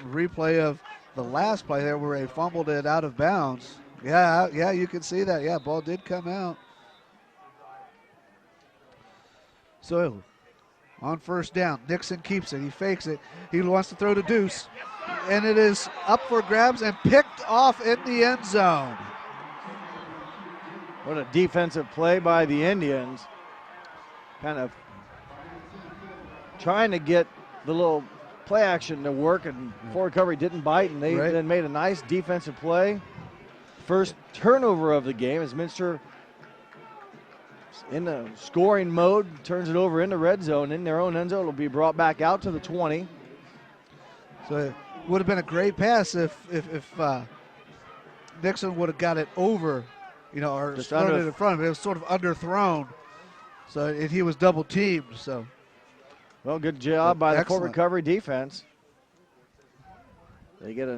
replay of the last play there where he fumbled it out of bounds. Yeah, you can see that. Yeah, ball did come out. So on first down, Nixon keeps it. He fakes it. He wants to throw to Deuce. And it is up for grabs and picked off in the end zone. What a defensive play by the Indians. Kind of trying to get the little play action to work, and forward recovery didn't bite, and they then made a nice defensive play. First turnover of the game as Minster in the scoring mode, turns it over in the red zone, in their own end zone. It'll be brought back out to the 20. So it would have been a great pass if Nixon would have got it over, or just thrown it in front of it. It was sort of underthrown, so he was double teamed. So, well, good job by the forward recovery defense. They get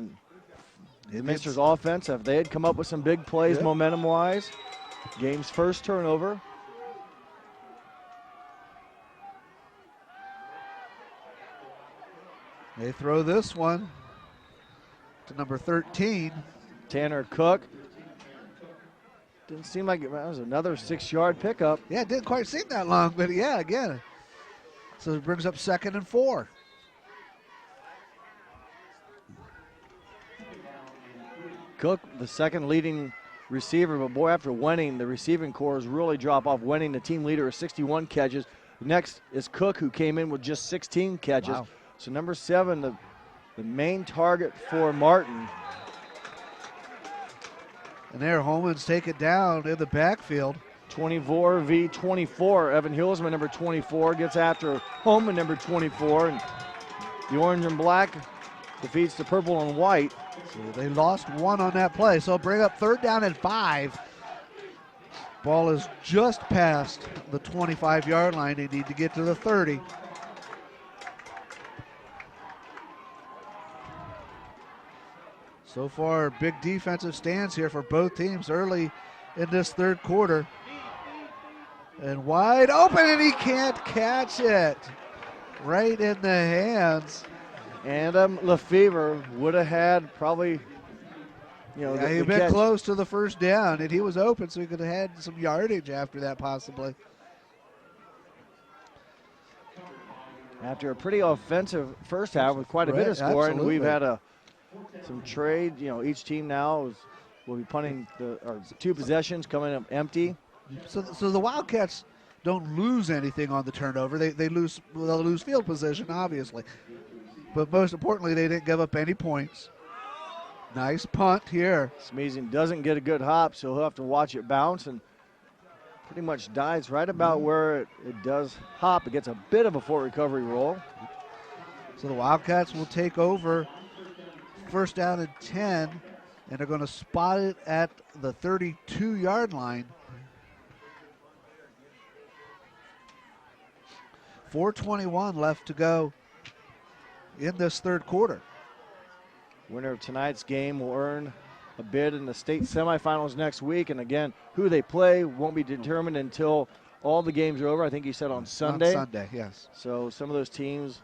Minster's offense. If they had come up with some big plays, momentum-wise, game's first turnover. They throw this one to number 13. Tanner Cook. Didn't seem like it was another 6-yard pickup. Yeah, it didn't quite seem that long, but yeah, again. So it brings up 2nd and 4. Cook, the second leading receiver, but boy, after Wenning, the receiving cores really drop off. Wenning, the team leader, with 61 catches. Next is Cook, who came in with just 16 catches. Wow. So number 7, the main target for Martin. And there, Holman's take it down in the backfield. 24 v. 24. Evan Hillsman, number 24, gets after Holman, number 24. And the orange and black defeats the purple and white. So they lost one on that play. So bring up 3rd down and 5. Ball is just past the 25-yard line. They need to get to the 30. So far, big defensive stands here for both teams early in this 3rd quarter. And wide open, and he can't catch it. Right in the hands. And Lefevre would have had probably, He'd been close to the 1st down, and he was open, so he could have had some yardage after that possibly. After a pretty offensive first half with quite a bit of scoring, absolutely. we've had some trade. Each team now will be punting the 2 possessions coming up empty. So the Wildcats don't lose anything on the turnover. They'll lose field position, obviously. But most importantly, they didn't give up any points. Nice punt here. Smeezing doesn't get a good hop, so he'll have to watch it bounce, and pretty much dies right about where it does hop. It gets a bit of a fort recovery roll. So the Wildcats will take over 1st down and 10, and they're going to spot it at the 32-yard line. 4:21 left to go in this 3rd quarter. Winner of tonight's game will earn a bid in the state semifinals next week. And again, who they play won't be determined until all the games are over. I think you said on Sunday. On Sunday, yes. So some of those teams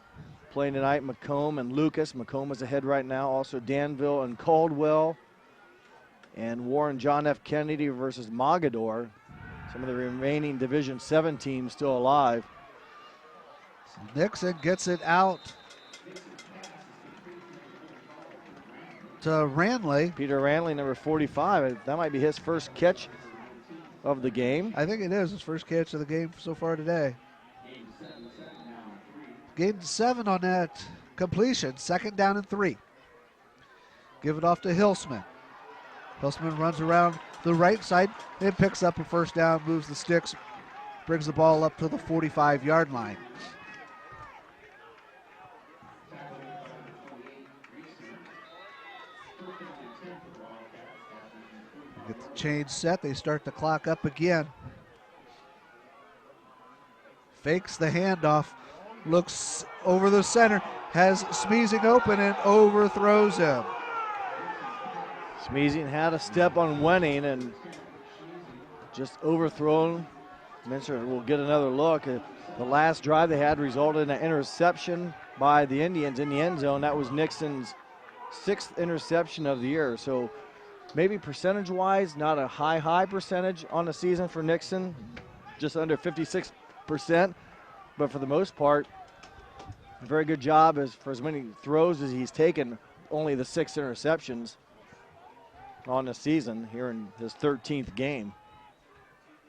playing tonight, Macomb and Lucas. Macomb is ahead right now. Also Danville and Caldwell. And Warren John F. Kennedy versus Mogador. Some of the remaining Division 7 teams still alive. So Nixon gets it out to Ranley. Peter Ranley, number 45. That might be his first catch of the game. I think it is his first catch of the game so far today. Gained 7 on that completion. 2nd down and 3. Give it off to Hilsman. Hilsman runs around the right side and picks up a 1st down, moves the sticks, brings the ball up to the 45-yard line. Get the chain set. They start the clock up again. Fakes the handoff. Looks over the center. Has Smeezing open and overthrows him. Smeezing had a step on Wenning and just overthrown. Minster will get another look. The last drive they had resulted in an interception by the Indians in the end zone. That was Nixon's 6th interception of the year. So maybe percentage-wise, not a high percentage on the season for Nixon, just under 56%. But for the most part, a very good job for as many throws as he's taken, only the 6 interceptions on the season here in his 13th game.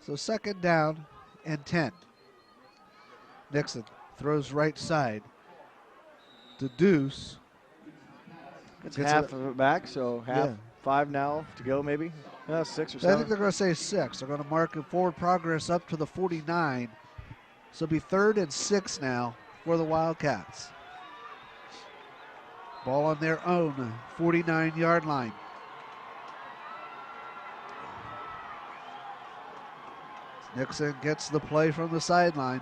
So 2nd down and 10. Nixon throws right side to Deuce. It's half of it back, so half. Yeah. 5 now to go, maybe 6 or 7. I think they're going to say 6. They're going to mark a forward progress up to the 49. So it'll be 3rd and 6 now for the Wildcats. Ball on their own 49-yard line. Nixon gets the play from the sideline.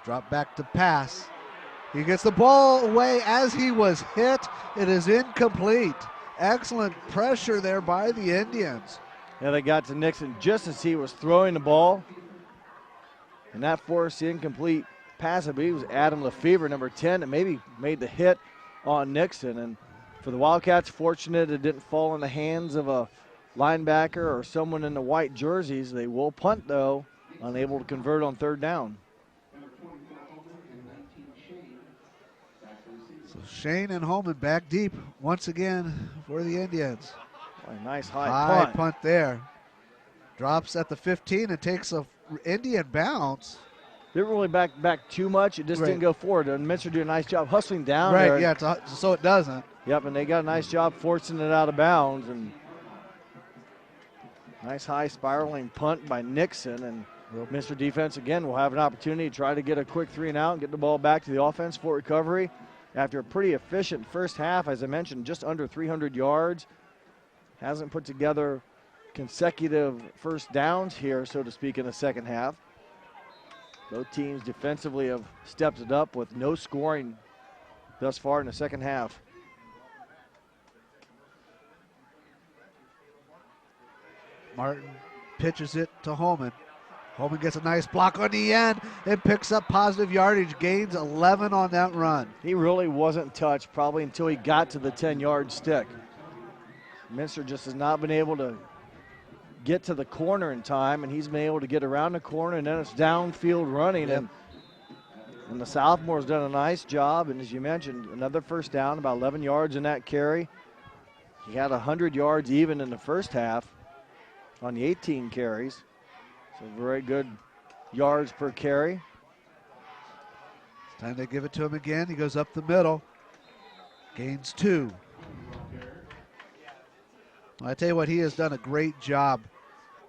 Drop back to pass. He gets the ball away as he was hit. It is incomplete. Excellent pressure there by the Indians. Yeah, they got to Nixon just as he was throwing the ball. And that forced the incomplete pass. I believe it was Adam Lefevre, number 10, that maybe made the hit on Nixon. And for the Wildcats, fortunate it didn't fall in the hands of a linebacker or someone in the white jerseys. They will punt, though, unable to convert on 3rd down. So Shane and Holman back deep once again for the Indians. A nice high punt there. Drops at the 15 and takes a Indian bounce. Didn't really back too much. It just didn't go forward. And Minster did a nice job hustling down there. Right, yeah, so it doesn't. Yep, and they got a nice job forcing it out of bounds. And Nice high spiraling punt by Nixon, and Minster defense again will have an opportunity to try to get a quick 3 and out and get the ball back to the offense for recovery. After a pretty efficient first half, as I mentioned, just under 300 yards. Hasn't put together consecutive first downs here, so to speak, in the second half. Both teams defensively have stepped it up with no scoring thus far in the second half. Martin pitches it to Holman. Holman gets a nice block on the end and picks up positive yardage, gains 11 on that run. He really wasn't touched probably until he got to the 10-yard stick. Minster just has not been able to get to the corner in time, and he's been able to get around the corner, and then it's downfield running. Yep. And the sophomore's done a nice job, and as you mentioned, another first down, about 11 yards in that carry. He had 100 yards even in the first half on the 18 carries. So very good yards per carry. It's time to give it to him again. He goes up the middle, gains 2. I tell you what, he has done a great job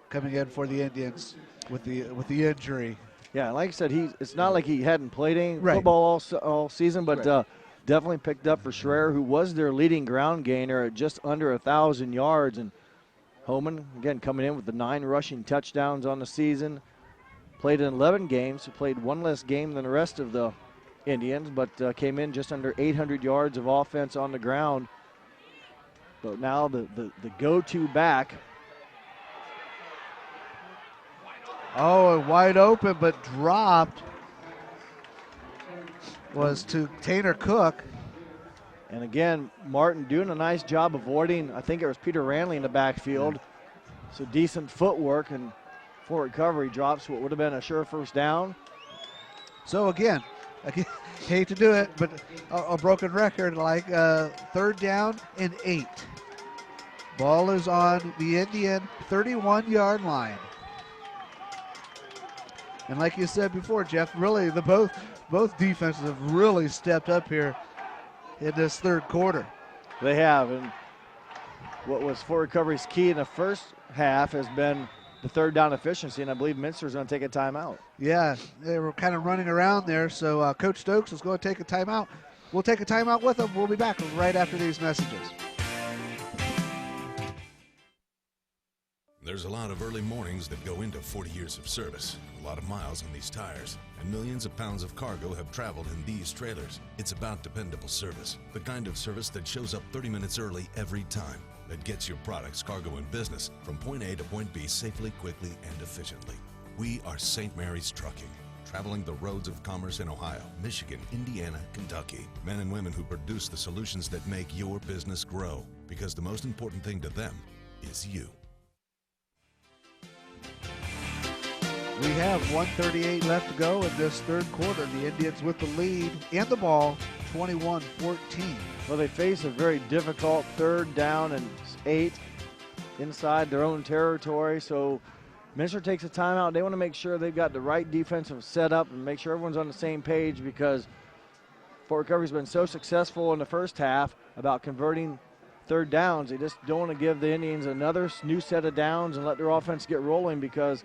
coming in for the Indians with the injury. Yeah, like I said, it's not like he hadn't played any football all season, but definitely picked up for Schreier, who was their leading ground gainer at just under 1,000 yards. And Holman, again, coming in with the 9 rushing touchdowns on the season. Played in 11 games, played 1 less game than the rest of the Indians, but came in just under 800 yards of offense on the ground. But now the go-to back. Oh, wide open, but dropped was to Tanner Cook. And again, Martin doing a nice job avoiding, I think it was Peter Ranley in the backfield. So decent footwork, and for recovery drops what would have been a sure first down. So again, I hate to do it, but a broken record, like 3rd down and 8. Ball is on the Indian 31-yard line. And like you said before, Jeff, really both defenses have really stepped up here in this third quarter. They have, and what was for recovery's key in the first half has been the 3rd down efficiency, and I believe Minster's going to take a timeout. Yeah, they were kind of running around there, so Coach Stokes is going to take a timeout. We'll take a timeout with him. We'll be back right after these messages. There's a lot of early mornings that go into 40 years of service, a lot of miles on these tires, and millions of pounds of cargo have traveled in these trailers. It's about dependable service, the kind of service that shows up 30 minutes early every time, that gets your products, cargo, and business from point A to point B safely, quickly, and efficiently. We are St. Mary's Trucking, traveling the roads of commerce in Ohio, Michigan, Indiana, Kentucky. Men and women who produce the solutions that make your business grow, because the most important thing to them is you. We have 1:38 left to go in this third quarter. The Indians with the lead and the ball, 21-14. Well, they face a very difficult 3rd down and 8 inside their own territory. So Minster takes a timeout. They want to make sure they've got the right defensive setup and make sure everyone's on the same page, because Fort Recovery's been so successful in the first half about converting 3rd downs. They just don't want to give the Indians another new set of downs and let their offense get rolling, because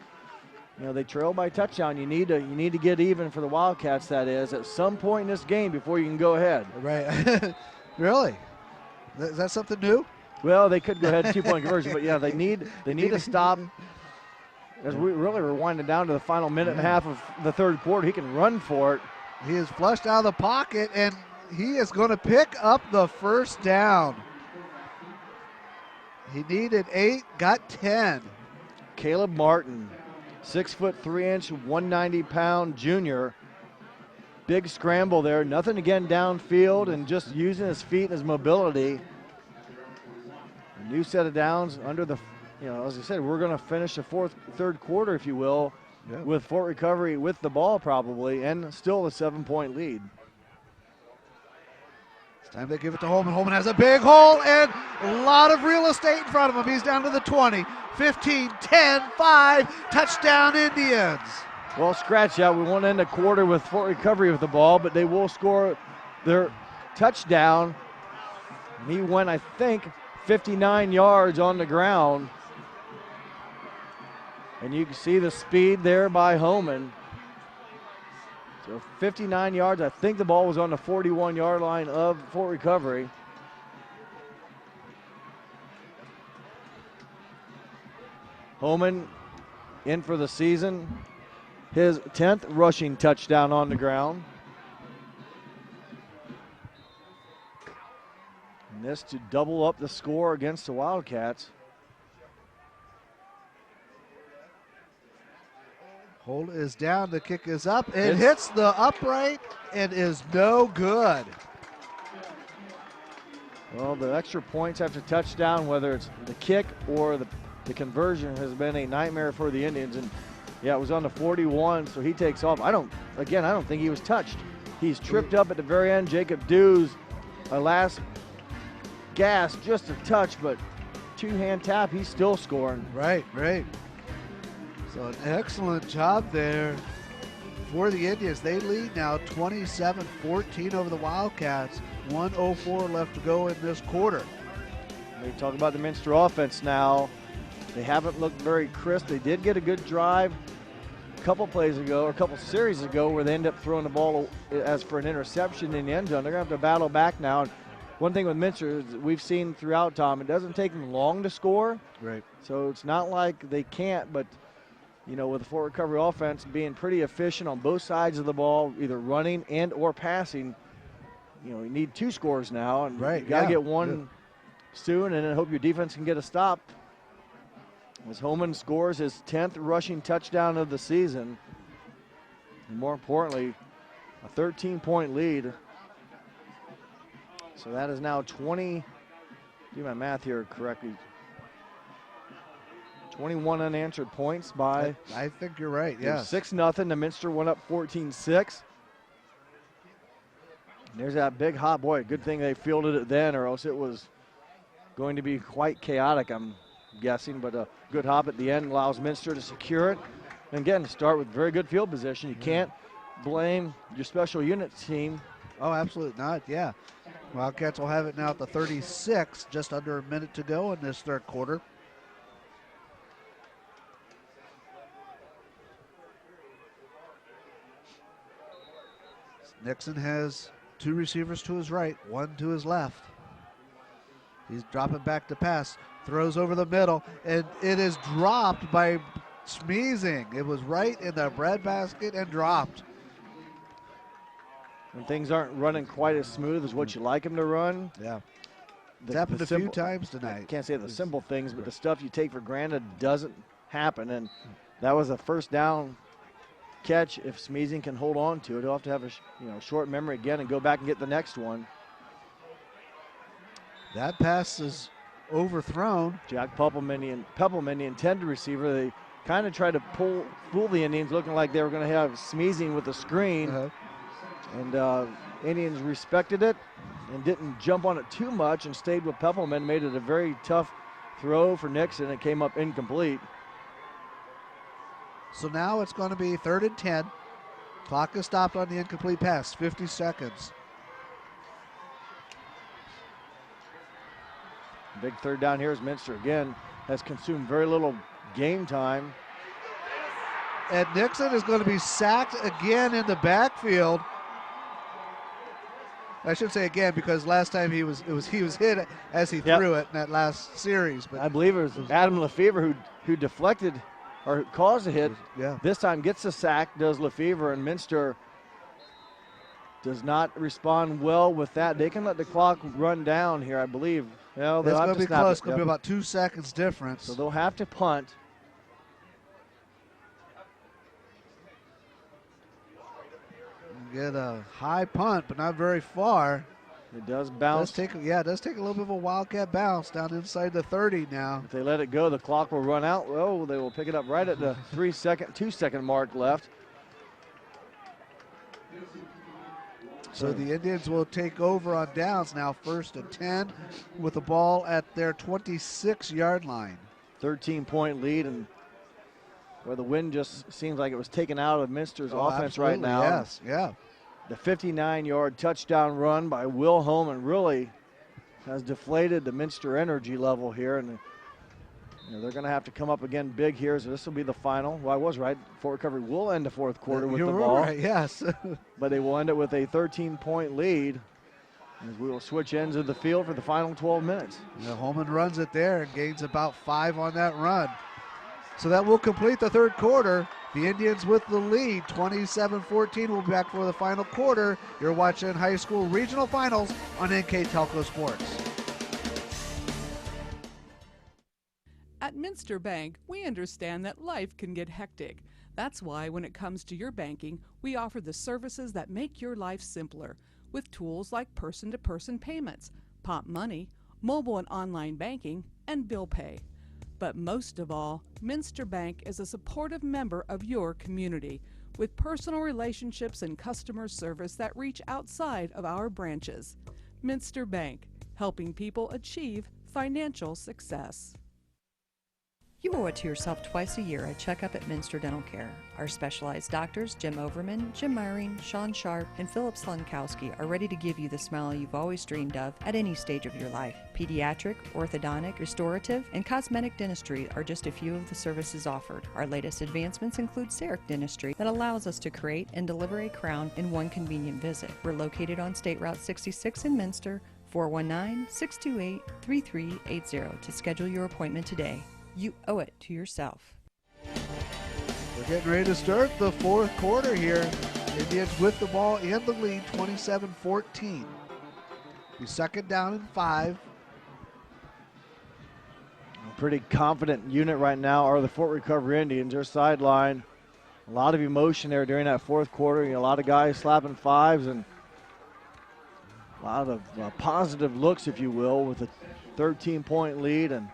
they trail by touchdown. You need to get even for the Wildcats, that is, at some point in this game before you can go ahead. Right. Really? Is that something new? Well, they could go ahead 2-point conversion, but yeah, they need to stop. As we really were winding down to the final minute and a half of the third quarter, he can run for it. He is flushed out of the pocket, and he is going to pick up the first down. He needed 8, got 10. Caleb Martin, 6'3" 190-pound junior. Big scramble there. Nothing again downfield, and just using his feet and his mobility. A new set of downs under the, as I said, we're going to finish the third quarter, if you will, with Fort Recovery with the ball probably, and still a 7-point lead. It's time to give it to Holman. Holman has a big hole and a lot of real estate in front of him. He's down to the 20, 15, 10, 5, touchdown Indians. Well, scratch out. We won't end the quarter with Fort Recovery with the ball, but they will score their touchdown. He went, I think, 59 yards on the ground. And you can see the speed there by Homan. So 59 yards. I think the ball was on the 41-yard line of Fort Recovery. Homan in for the season. His 10th rushing touchdown on the ground. And this to double up the score against the Wildcats. Hold is down, the kick is up. It hits the upright and is no good. Well, the extra points after touchdown, whether it's the kick or the conversion, has been a nightmare for the Indians. And yeah, it was on the 41, so he takes off. I don't think he was touched. He's tripped up at the very end. Jacob Dews, a last gasp, just a touch, but two-hand tap, he's still scoring. Right. So an excellent job there for the Indians. They lead now 27-14 over the Wildcats. 1:04 left to go in this quarter. We talk about the Minster offense now. They haven't looked very crisp. They did get a good drive a couple plays ago, or a couple series ago, where they end up throwing the ball as for an interception in the end zone. They're going to have to battle back now. And one thing with Minster is we've seen throughout, Tom, it doesn't take them long to score. Right. So it's not like they can't, but you know, with the Fort Recovery offense being pretty efficient on both sides of the ball, either running and or passing, you know, you need 2 scores now, and you got to get one soon, and then hope your defense can get a stop. As Homan scores his 10th rushing touchdown of the season, and more importantly, a 13-point lead. So that is now 20, do my math here correctly, 21 unanswered points by. I think you're right, yes. 6-0. The Minster went up 14-6. There's that big hop. Boy, good thing they fielded it then, or else it was going to be quite chaotic, I'm guessing. But a good hop at the end allows Minster to secure it. And again, start with very good field position. You can't blame your special units team. Oh, absolutely not, yeah. Wildcats will have it now at the 36, just under a minute to go in this third quarter. Nixon has 2 receivers to his right, 1 to his left. He's dropping back to pass, throws over the middle, and it is dropped by Smeezing. It was right in the breadbasket and dropped. When things aren't running quite as smooth as what you like them to run. Yeah. It's happened a few times tonight. I can't say the simple things, but the stuff you take for granted doesn't happen. And that was a first down catch. If Smeezing can hold on to it, he'll have to have a short memory again and go back and get the next one. That pass is overthrown. Jack Peppelman, the intended receiver, they kind of tried to fool the Indians, looking like they were going to have Smeezing with the screen. And Indians respected it and didn't jump on it too much and stayed with Peppelman, made it a very tough throw for Nixon. It came up incomplete. So now it's going to be 3rd and 10. Clock is stopped on the incomplete pass, 50 seconds. Big third down here as Minster again has consumed very little game time. And Nixon is going to be sacked again in the backfield. I should say again because last time he was hit as he threw it in that last series. But I believe it was Adam Lefevre who deflected or caused a hit. Yeah. This time gets a sack, does Lefevre, and Minster does not respond well with that. They can let the clock run down here, I believe. Well, it's going to be close. It's going to be about 2 seconds difference. So they'll have to punt. Get a high punt, but not very far. It does bounce. It does take a little bit of a Wildcat bounce down inside the 30 now. If they let it go, the clock will run out. Oh, they will pick it up right at the 2-second mark left. So the Indians will take over on downs now, 1st and 10, with the ball at their 26-yard line. 13-point lead, and where the wind just seems like it was taken out of Minster's offense right now. Yes, yeah. The 59-yard touchdown run by Will Homan really has deflated the Minster energy level here, and They're going to have to come up again big here, so this will be the final. Well, I was right. Fort Recovery will end the fourth quarter with the ball. Right, yes. But they will end it with a 13-point lead as we will switch ends of the field for the final 12 minutes. Holman runs it there and gains about 5 on that run. So that will complete the third quarter. The Indians with the lead, 27-14. We'll be back for the final quarter. You're watching high school regional finals on NKTelco Sports. At Minster Bank, we understand that life can get hectic. That's why when it comes to your banking, we offer the services that make your life simpler with tools like person-to-person payments, Pop Money, mobile and online banking, and bill pay. But most of all, Minster Bank is a supportive member of your community with personal relationships and customer service that reach outside of our branches. Minster Bank, helping people achieve financial success. You owe it to yourself twice a year a checkup at Minster Dental Care. Our specialized doctors, Jim Overman, Jim Myring, Sean Sharp, and Philip Slunkowski, are ready to give you the smile you've always dreamed of at any stage of your life. Pediatric, orthodontic, restorative, and cosmetic dentistry are just a few of the services offered. Our latest advancements include CEREC dentistry that allows us to create and deliver a crown in one convenient visit. We're located on State Route 66 in Minster, 419-628-3380 to schedule your appointment today. You owe it to yourself. We're getting ready to start the fourth quarter here. Indians with the ball and the lead, 27-14. The second down and 5. A pretty confident unit right now are the Fort Recovery Indians. Their sideline, a lot of emotion there during that fourth quarter. A lot of guys slapping fives and a lot of positive looks, if you will, with a 13-point lead and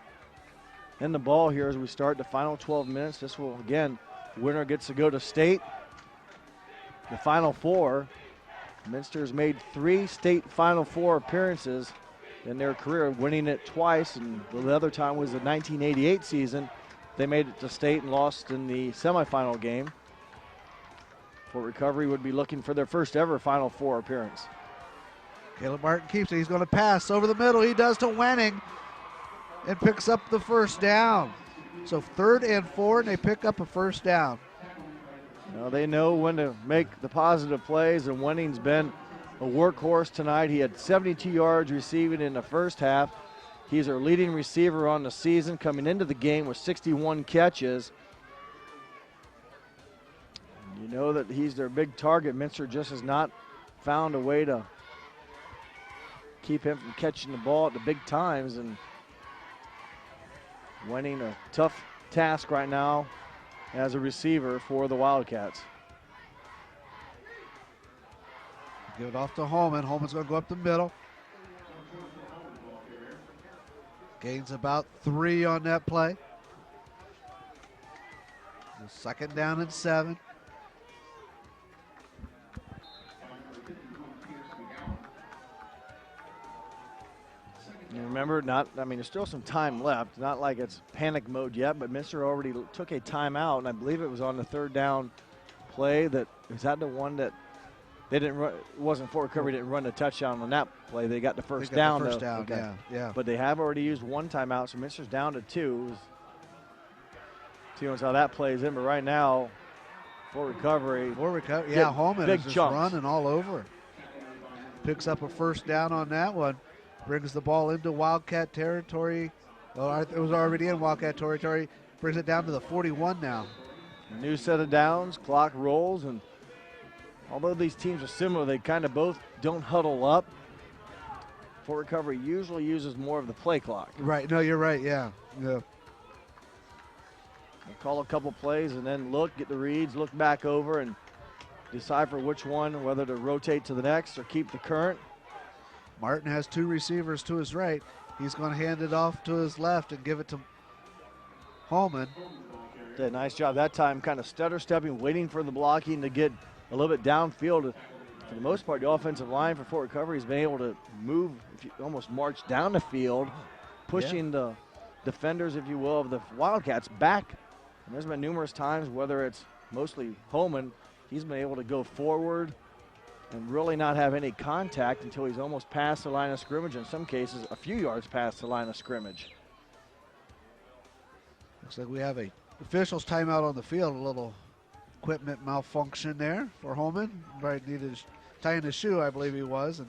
in the ball here as we start the final 12 minutes. This will, again, winner gets to go to state. The Final Four. Minster's made 3 state Final Four appearances in their career, winning it twice, and the other time was the 1988 season. They made it to state and lost in the semifinal game. Fort Recovery would be looking for their first ever Final Four appearance. Caleb Martin keeps it. He's going to pass over the middle. He does to Wenning and picks up the first down. So 3rd and 4, and they pick up a first down. They know when to make the positive plays, and Wenning's been a workhorse tonight. He had 72 yards receiving in the first half. He's our leading receiver on the season, coming into the game with 61 catches. You know that he's their big target. Minster just has not found a way to keep him from catching the ball at the big times, and Wenning a tough task right now as a receiver for the Wildcats. Give it off to Holman. Holman's going to go up the middle. Gains about 3 on that play. The second down and 7. Remember, there's still some time left. Not like it's panic mode yet, but Minster already took a timeout, and I believe it was on the 3rd down play. Is that the one that they didn't run? It wasn't Fort Recovery didn't run the touchdown on that play. They got the first down. The first down, okay. Yeah. But they have already used 1 timeout, so Minster's down to 2. See how that plays in, but right now, Fort Recovery. Yeah, Holman is just chunks. running all over. Picks up a first down on that one. Brings the ball into Wildcat territory. Well, it was already in Wildcat territory. Brings it down to the 41 now. A new set of downs, clock rolls, and although these teams are similar, they kind of both don't huddle up. Fort Recovery usually uses more of the play clock. Right, no, you're right, yeah. They'll call a couple plays and then get the reads, look back over and decipher which one, whether to rotate to the next or keep the current. Martin has 2 receivers to his right. He's going to hand it off to his left and give it to Holman. Did a nice job that time, kind of stutter stepping, waiting for the blocking to get a little bit downfield. For the most part, the offensive line for Fort Recovery has been able to move, almost march down the field, pushing the defenders, if you will, of the Wildcats back. And there's been numerous times, whether it's mostly Holman, he's been able to go forward and really not have any contact until he's almost past the line of scrimmage, in some cases a few yards past the line of scrimmage. Looks like we have a official's timeout on the field. A little equipment malfunction there for Holman. Right, needed tying his shoe, I believe he was, and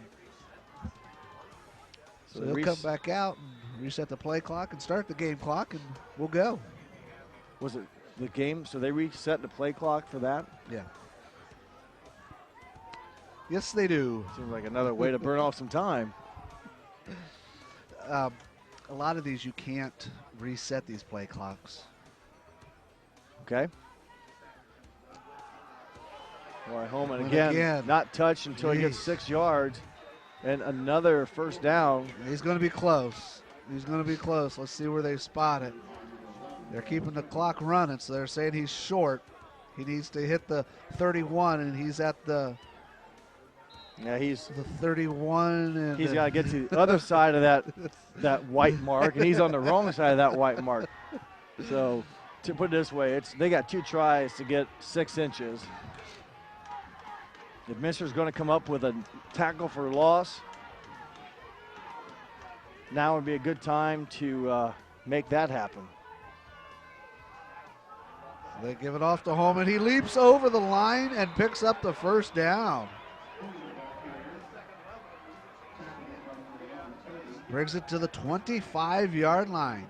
so he'll come back out and reset the play clock and start the game clock, and we'll go. Was it the game? So they reset the play clock for that? Yeah. Yes, they do. Seems like another way to burn off some time. A lot of these you can't reset these play clocks. Okay. Boy, Holman again, not touched until he gets 6 yards. And another first down. He's going to be close. He's going to be close. Let's see where they spot it. They're keeping the clock running, so they're saying he's short. He needs to hit the 31, and he's at the he's the 31. And he's got to get to the other side of that white mark, and he's on the wrong side of that white mark. So to put it this way, they got 2 tries to get 6 inches. If Minster's going to come up with a tackle for loss, now would be a good time to make that happen. They give it off to Holman. He leaps over the line and picks up the first down. Brings it to the 25-yard line.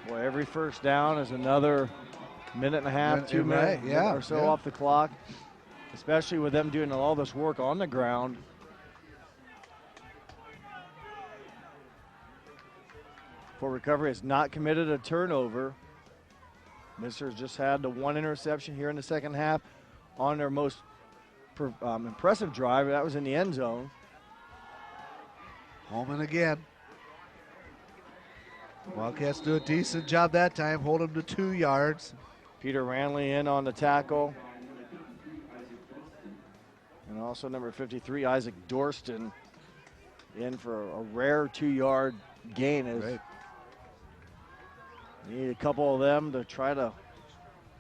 Boy, every first down is another minute and a half, 2 minutes or so off the clock, especially with them doing all this work on the ground. For recovery, has not committed a turnover. Minster's just had the 1 interception here in the second half on their most impressive drive. That was in the end zone. Holman again. Wildcats do a decent job that time, hold him to 2 yards. Peter Ranley in on the tackle. And also number 53, Isaac Dorston, in for a rare 2-yard gain. You need a couple of them to try to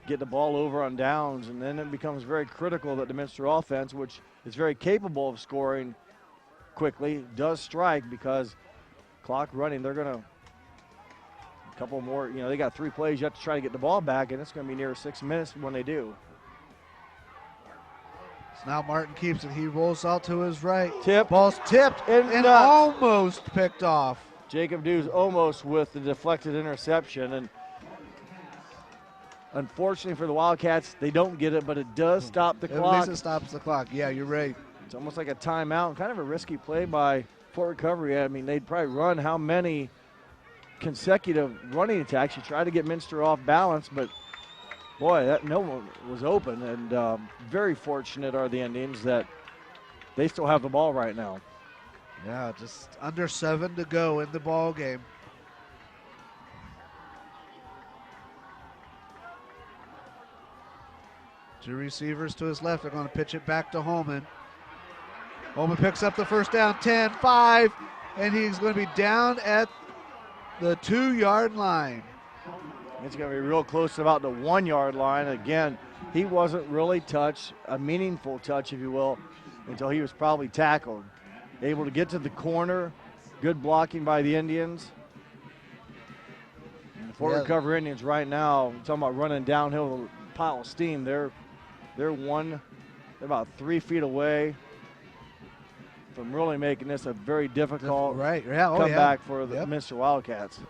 get the ball over on downs, and then it becomes very critical that the Minster offense, which is very capable of scoring quickly, does strike, because clock running, they're going to couple more, they got 3 plays. You have to try to get the ball back, and it's going to be near 6 minutes when they do. So now Martin keeps it. He rolls out to his right. Ball's tipped and almost picked off. Jacob Dews almost with the deflected interception, and unfortunately for the Wildcats, they don't get it, but it does stop the clock. At least it stops the clock. Yeah, you're right. It's almost like a timeout, kind of a risky play by Fort Recovery. I mean, they'd probably run how many consecutive running attacks. You try to get Minster off balance, but boy, no one was open, and very fortunate are the Indians that they still have the ball right now. Yeah, just under 7 to go in the ball game. Two receivers to his left. They're going to pitch it back to Holman. Holman picks up the first down, 10-5, and he's going to be down at the 2-yard line. It's going to be real close to about the 1-yard line. Again, he wasn't really touched, a meaningful touch, if you will, until he was probably tackled. Able to get to the corner. Good blocking by the Indians. And the Fort Recovery Indians right now, talking about running downhill with a pile of steam, they're about 3 feet away from really making this a very difficult comeback for the Minster Wildcats.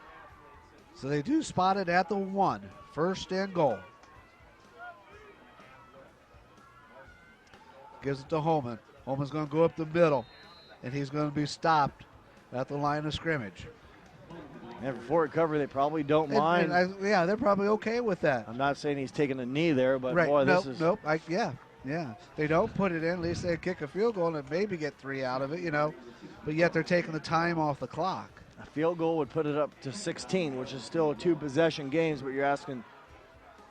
So they do spot it at the 1, 1st and goal. Gives it to Holman. Holman's going to go up the middle, and he's going to be stopped at the line of scrimmage. And for Fort Recovery, they probably don't mind. Yeah, they're probably okay with that. I'm not saying he's taking a knee there, but boy, this is. Nope. Yeah. They don't put it in. At least they kick a field goal and maybe get 3 out of it, But yet they're taking the time off the clock. A field goal would put it up to 16, which is still 2 possession games, but you're asking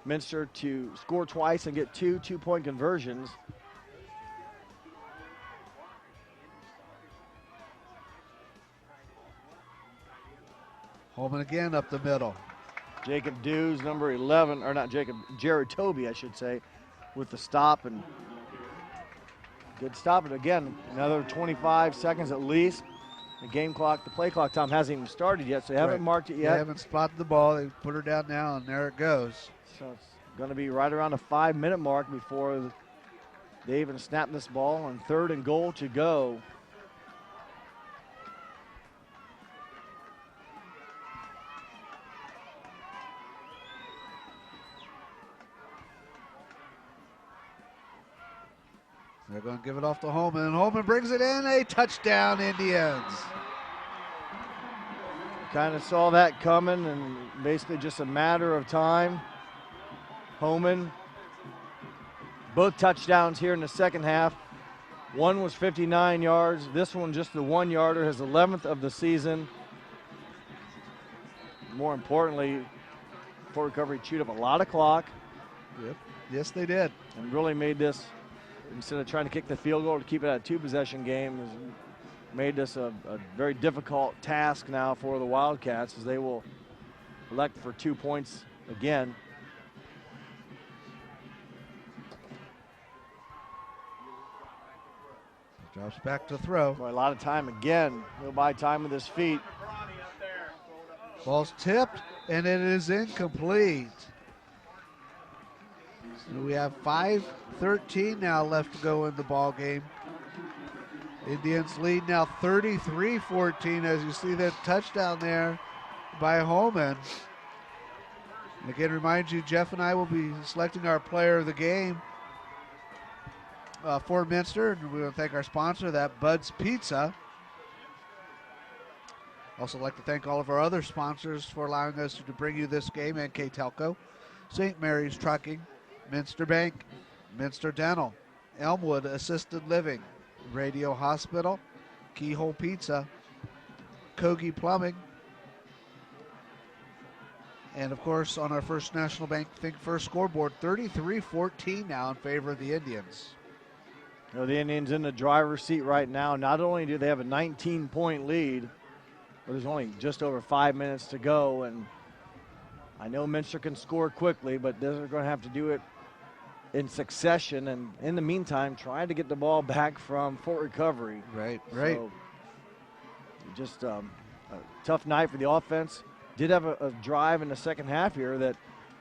Minster to score twice and get 2 2-point conversions. Holman again up the middle. Jacob Dews, number 11, or not Jacob, Jared Toby, I should say, with the stop, and good stop. And again, another 25 seconds at least. The play clock time hasn't even started yet, so they haven't marked it yet. They haven't spotted the ball. They put her down now, and there it goes. So it's going to be right around the 5-minute mark before they even snap this ball on 3rd and goal to go. They're going to give it off to Holman, and Holman brings it in. A touchdown, Indians. Kind of saw that coming, and basically just a matter of time. Holman, both touchdowns here in the second half. One was 59 yards. This one just the 1-yarder, his 11th of the season. More importantly, Fort Recovery chewed up a lot of clock. Yep. Yes, they did. And really made this, instead of trying to kick the field goal to keep it at a 2-possession game, made this a very difficult task now for the Wildcats, as they will elect for 2 points again. Drops back to throw. Boy, a lot of time again. He'll buy time with his feet. Ball's tipped, and it is incomplete. So we have 5:13 now left to go in the ball game. Indians lead now 33-14 as you see that touchdown there by Holman. And again, remind you, Jeff and I will be selecting our player of the game for Minster, and we want to thank our sponsor, that Bud's Pizza. Also like to thank all of our other sponsors for allowing us to bring you this game: NKTelco, St. Mary's Trucking, Minster Bank, Minster Dental, Elmwood Assisted Living, Radio Hospital, Keyhole Pizza, Kogi Plumbing, and of course on our First National Bank Think First scoreboard, 33-14 now in favor of the Indians. You know, the Indians in the driver's seat right now. Not only do they have a 19-point lead, but there's only just over 5 minutes to go, and I know Minster can score quickly, but they're going to have to do it in succession, and in the meantime, trying to get the ball back from Fort Recovery. Right. So, just a tough night for the offense. Did have a drive in the second half here that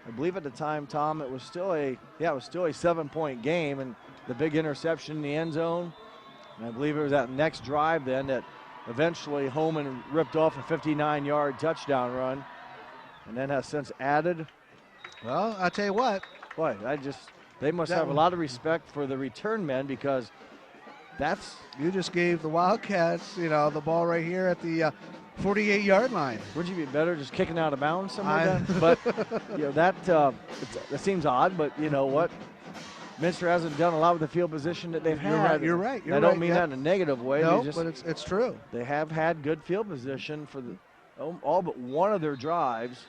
I believe at the time, Tom, it was still a 7-point game, and the big interception in the end zone. And I believe it was that next drive then that eventually Holman ripped off a 59-yard touchdown run, and then has since added. Well, I'll tell you what. Boy, they must have a lot of respect for the return men, because you just gave the Wildcats, the ball right here at the 48-yard line. Wouldn't you be better just kicking out of bounds, something like that? But that seems odd. But you know what? Minster hasn't done a lot with the field position that they've had. You're right. I don't mean that in a negative way. No, but it's true. They have had good field position for all but one of their drives.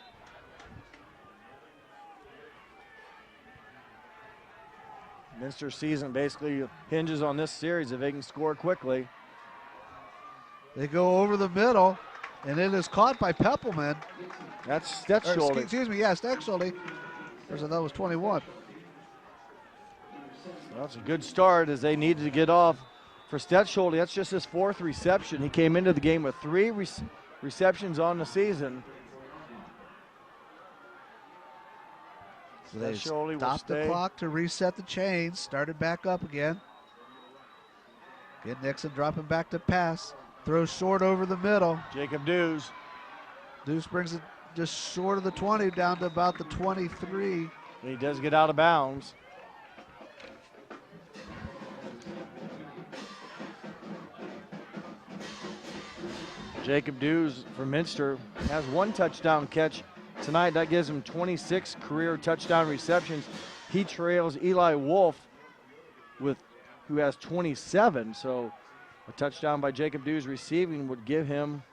Minster's season basically hinges on this series if they can score quickly. They go over the middle, and it is caught by Peppelman. That's Stetschulde. Excuse me, yeah, Stetschulde. That was 21. Well, it's a good start, as they needed to get off for Stetschulde. That's just his 4th reception. He came into the game with 3 receptions on the season. So they stopped the clock to reset the chains. Started back up again. Get Nixon dropping back to pass. Throws short over the middle. Jacob Dews. Dews brings it just short of the 20, down to about the 23. He does get out of bounds. Jacob Dews for Minster has 1 touchdown catch tonight. That gives him 26 career touchdown receptions. He trails Eli Wolf, who has 27. So a touchdown by Jacob Dews receiving would give him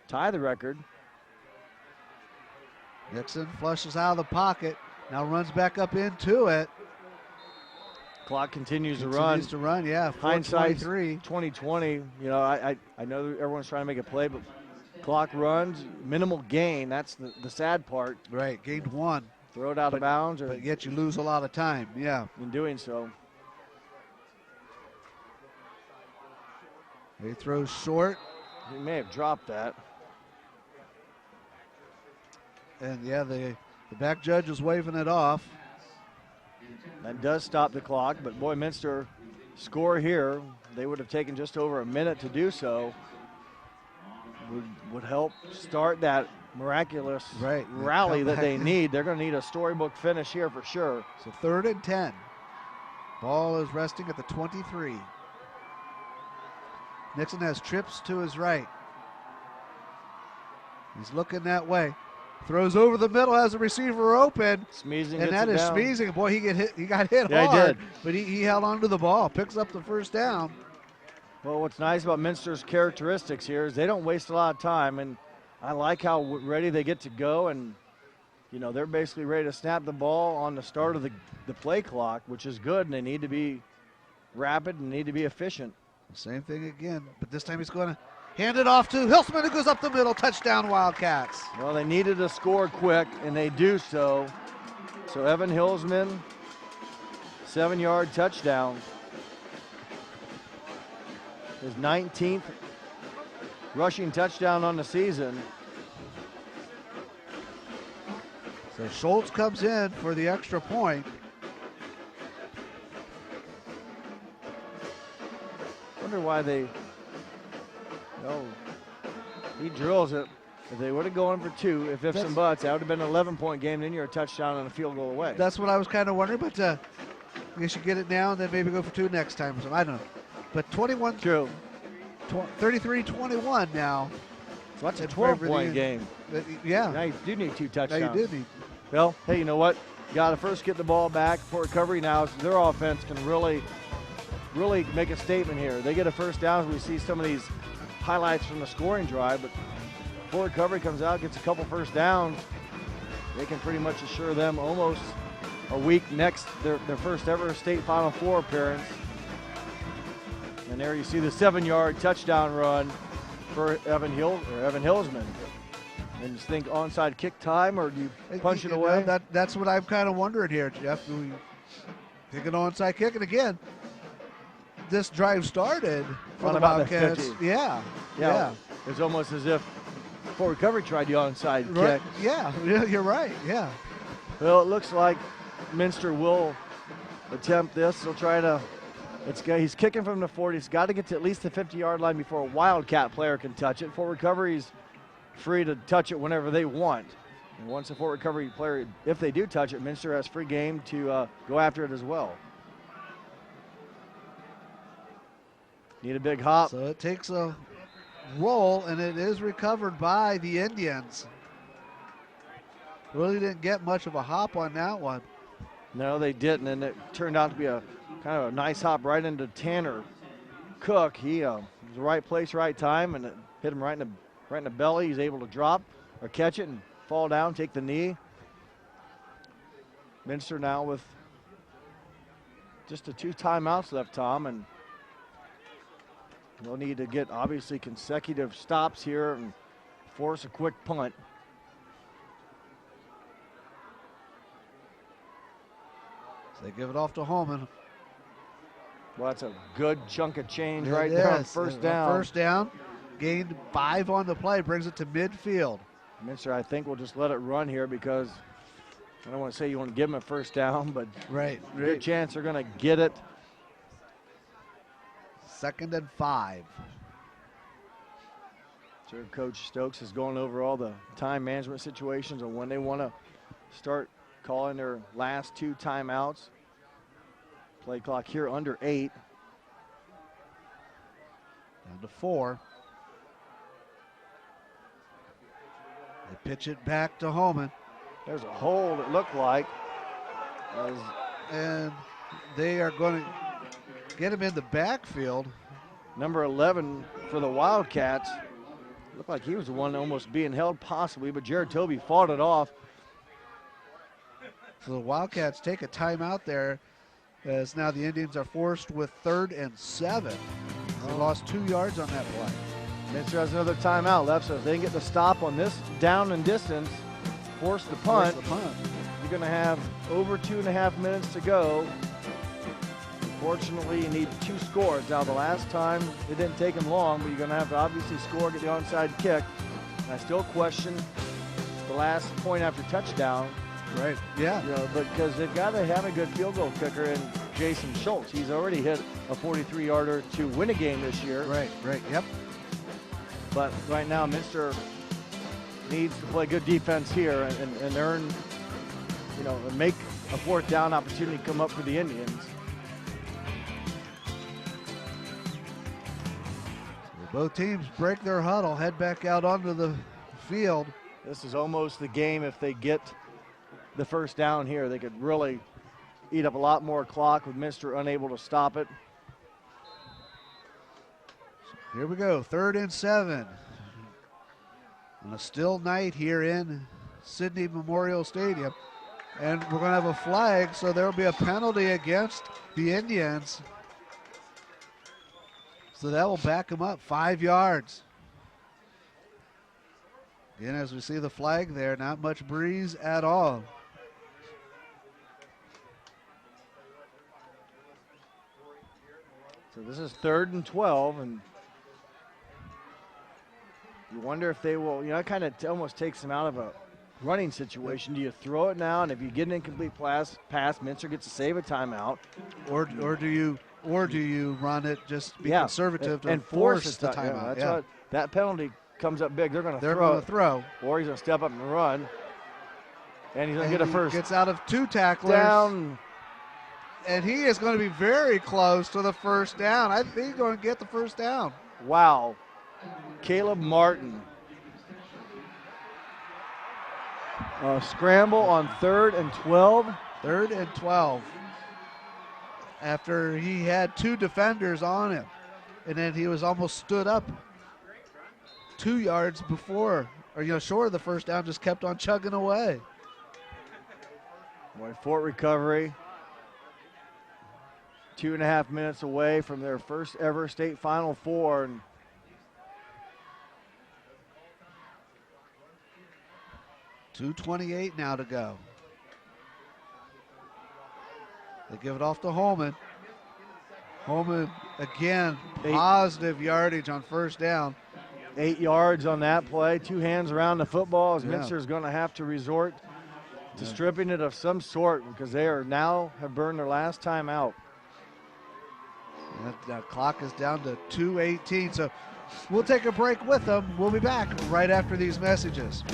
tie the record. Nixon flushes out of the pocket. Now runs back up into it. Clock continues to run. Continues to run, yeah. Hindsight 2020. I know that everyone's trying to make a play, but clock runs, minimal gain. That's the sad part. Right, gained 1. Throw it out of bounds. But yet you lose a lot of time, yeah. In doing so. He throws short, He may have dropped that. And yeah, the back judge is waving it off. That does stop the clock, but boy, Minster score here. They would have taken just over a minute to do so. Would help start that miraculous rally that they need. They're going to need a storybook finish here for sure. So 3rd and 10. Ball is resting at the 23. Nixon has trips to his right. He's looking that way. Throws over the middle, has a receiver open. Smeezing, and that is Smeezing. Boy, he got hit yeah, hard. He did. But he held on to the ball, picks up the first down. Well, what's nice about Minster's characteristics here is they don't waste a lot of time, and I like how ready they get to go, and you know they're basically ready to snap the ball on the start of the play clock, which is good, and they need to be rapid and need to be efficient. Same thing again, but this time he's going to hand it off to Hilsman, who goes up the middle. Touchdown, Wildcats. Well, they needed to score quick, and they do so. So Evan Hilsman, 7-yard touchdown. His 19th rushing touchdown on the season. So Schultz comes in for the extra point. Wonder why they, no, he drills it. If they would have gone for 2, if ifs and buts, that would have been an 11-point game. Then you're a touchdown and a field goal away. That's what I was kind of wondering, but I guess you get it now and then maybe go for 2 next time or something. I don't know. But 21, true. 33-21 now. So that's a 12-point game. Yeah. Now you do need 2 touchdowns. Now you do need. Well, hey, you know what? You got to first get the ball back for recovery now. So their offense can really make a statement here. They get a first down. We see some of these highlights from the scoring drive, but before recovery comes out, gets a couple first downs, they can pretty much assure them almost a week next, their first ever state Final Four appearance. And there you see the 7-yard touchdown run for Evan Hilsman. And just think onside kick time, or do you punch it away? That's what I'm kind of wondering here, Jeff. Do we take an onside kick? And again, this drive started for the Wildcats. Yeah. It's almost as if before recovery tried the onside kick. Yeah, you're right. Yeah. Well, it looks like Minster will attempt this. He'll try to. He's kicking from the 40. He's got to get to at least the 50-yard line before a Wildcat player can touch it. For recovery, he's free to touch it whenever they want. And once a Fort Recovery player, if they do touch it, Minster has free game to go after it as well. Need a big hop. So it takes a roll, and it is recovered by the Indians. Really didn't get much of a hop on that one. No, they didn't, and it turned out to be a kind of a nice hop right into Tanner Cook. He was the right place, right time, and it hit him right in the belly. He's able to drop or catch it and fall down, take the knee. Minster now with just 2 timeouts left, Tom, and they'll need to get obviously consecutive stops here and force a quick punt. So they give it off to Holman. Well, that's a good chunk of change right there on first down. First down, gained 5 on the play, brings it to midfield. Minster, I think, will just let it run here because I don't want to say you want to give them a first down, but good chance they're going to get it. 2nd and 5. Sure, Coach Stokes is going over all the time management situations and when they want to start calling their last 2 timeouts. Play clock here under 8. Down to 4. They pitch it back to Holman. There's a hold, it looked like. And they are going to get him in the backfield. Number 11 for the Wildcats. Looked like he was the one almost being held possibly, but Jared Tobey fought it off. So the Wildcats take a timeout there, as now the Indians are forced with 3rd and 7. They lost 2 yards on that play. Minster has another timeout left, so if they can get the stop on this down and distance, force the punt. You're going to have over 2.5 minutes to go Unfortunately, you need 2 scores. Now, the last time it didn't take them long, but you're going to have to obviously score, get the onside kick. And I still question the last point after touchdown. Right. Yeah. You know, because they've got to have a good field goal kicker in Jason Schultz. He's already hit a 43-yarder to win a game this year. Right. Yep. But right now, Minster needs to play good defense here and earn, you know, and make a 4th down opportunity come up for the Indians. Both teams break their huddle, head back out onto the field. This is almost the game. If they get the 1st down here, they could really eat up a lot more clock with Minster unable to stop it. Here we go, 3rd and 7. On a still night here in Sidney Memorial Stadium. And we're going to have a flag, so there will be a penalty against the Indians. So that will back them up 5 yards. Again, as we see the flag there, not much breeze at all. So this is 3rd and 12, and you wonder if they will, you know, it kind of almost takes them out of a running situation. Do you throw it now, and if you get an incomplete pass, Minster gets to save a timeout? Or do you run it, just be conservative and to force the timeout? Yeah, that's what, that penalty comes up big. They're going to throw. Or he's going to step up and run. And he's going to get a first. Gets out of 2 tacklers. Down. And he is going to be very close to the 1st down. I think he's going to get the 1st down. Wow. Caleb Martin. Scramble on 3rd and 12. 3rd and 12. After he had 2 defenders on him. And then he was almost stood up 2 yards before, or short of the 1st down, just kept on chugging away. Boy, Fort Recovery, 2.5 minutes away from their first ever state Final Four. And .228 now to go. They give it off to Holman. Holman, again, positive yardage on 1st down. 8 yards on that play. 2 hands around the football as Minster is going to have to resort to stripping it of some sort because they are now have burned their last time out. That clock is down to 2:18, so we'll take a break with them. We'll be back right after these messages.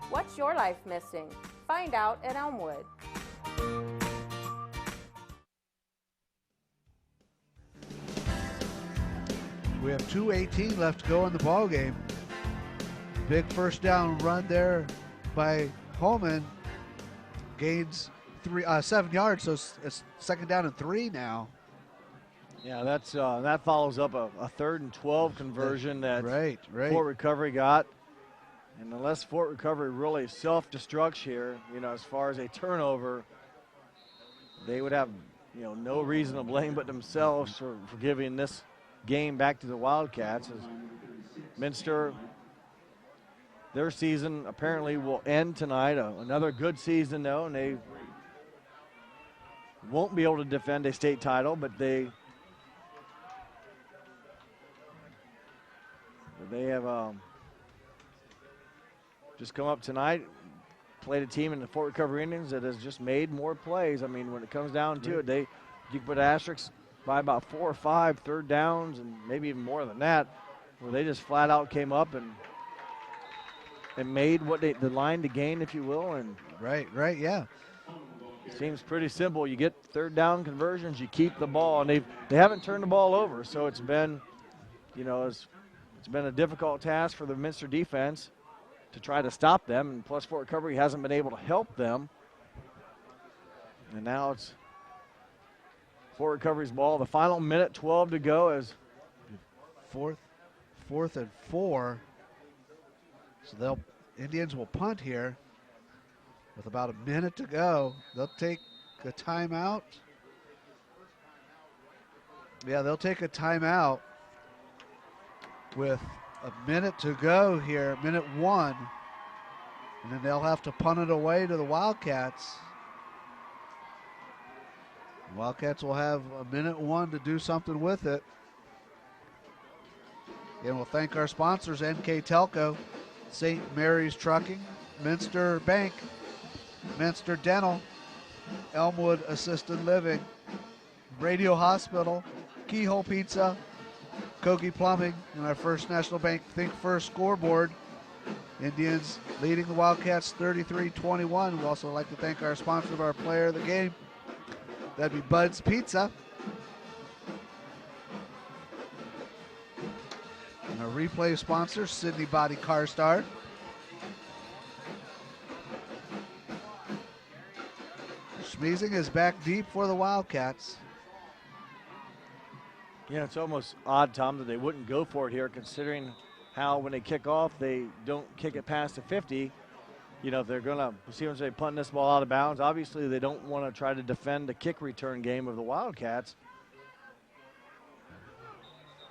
What's your life missing? Find out at Elmwood. We have 2:18 left to go in the ball game. Big 1st down run there by Holman. Gains 7 yards, so it's 2nd down and 3 now. Yeah, that's that follows up a 3rd and 12 conversion that right. Fort Recovery got. And unless Fort Recovery really self-destructs here, as far as a turnover, they would have, no reason to blame but themselves for giving this game back to the Wildcats. As Minster, their season apparently will end tonight. Another good season, though, and they won't be able to defend a state title, but they have just come up tonight, played a team in the Fort Recovery Indians that has just made more plays. I mean, when it comes down to it, you can put asterisks by about 4 or 5 3rd downs and maybe even more than that, where they just flat out came up and made the line to gain, if you will. And right, yeah. It seems pretty simple. You get 3rd down conversions, you keep the ball, and they haven't turned the ball over. So it's been, it's been a difficult task for the Minster defense to try to stop them, and plus Fort Recovery hasn't been able to help them. And now it's Fort Recovery's ball. The final minute 12 to go as Fourth and 4. So Indians will punt here with about a minute to go. They'll take a timeout. Yeah, they'll take a timeout with a minute to go here, minute 1. And then they'll have to punt it away to the Wildcats. The Wildcats will have a minute 1 to do something with it. And we'll thank our sponsors, NKTelco, St. Mary's Trucking, Minster Bank, Minster Dental, Elmwood Assisted Living, Radio Hospital, Keyhole Pizza, Kogi Plumbing, and our First National Bank Think First scoreboard. Indians leading the Wildcats 33-21. We'd also like to thank our sponsor of our player of the game. That'd be Bud's Pizza. And our replay sponsor, Sidney Body Car Star. Schmeezing is back deep for the Wildcats. Yeah, it's almost odd, Tom, that they wouldn't go for it here, considering how when they kick off, they don't kick it past the 50. You know, if they're going to see when they punt this ball out of bounds, obviously they don't want to try to defend the kick return game of the Wildcats.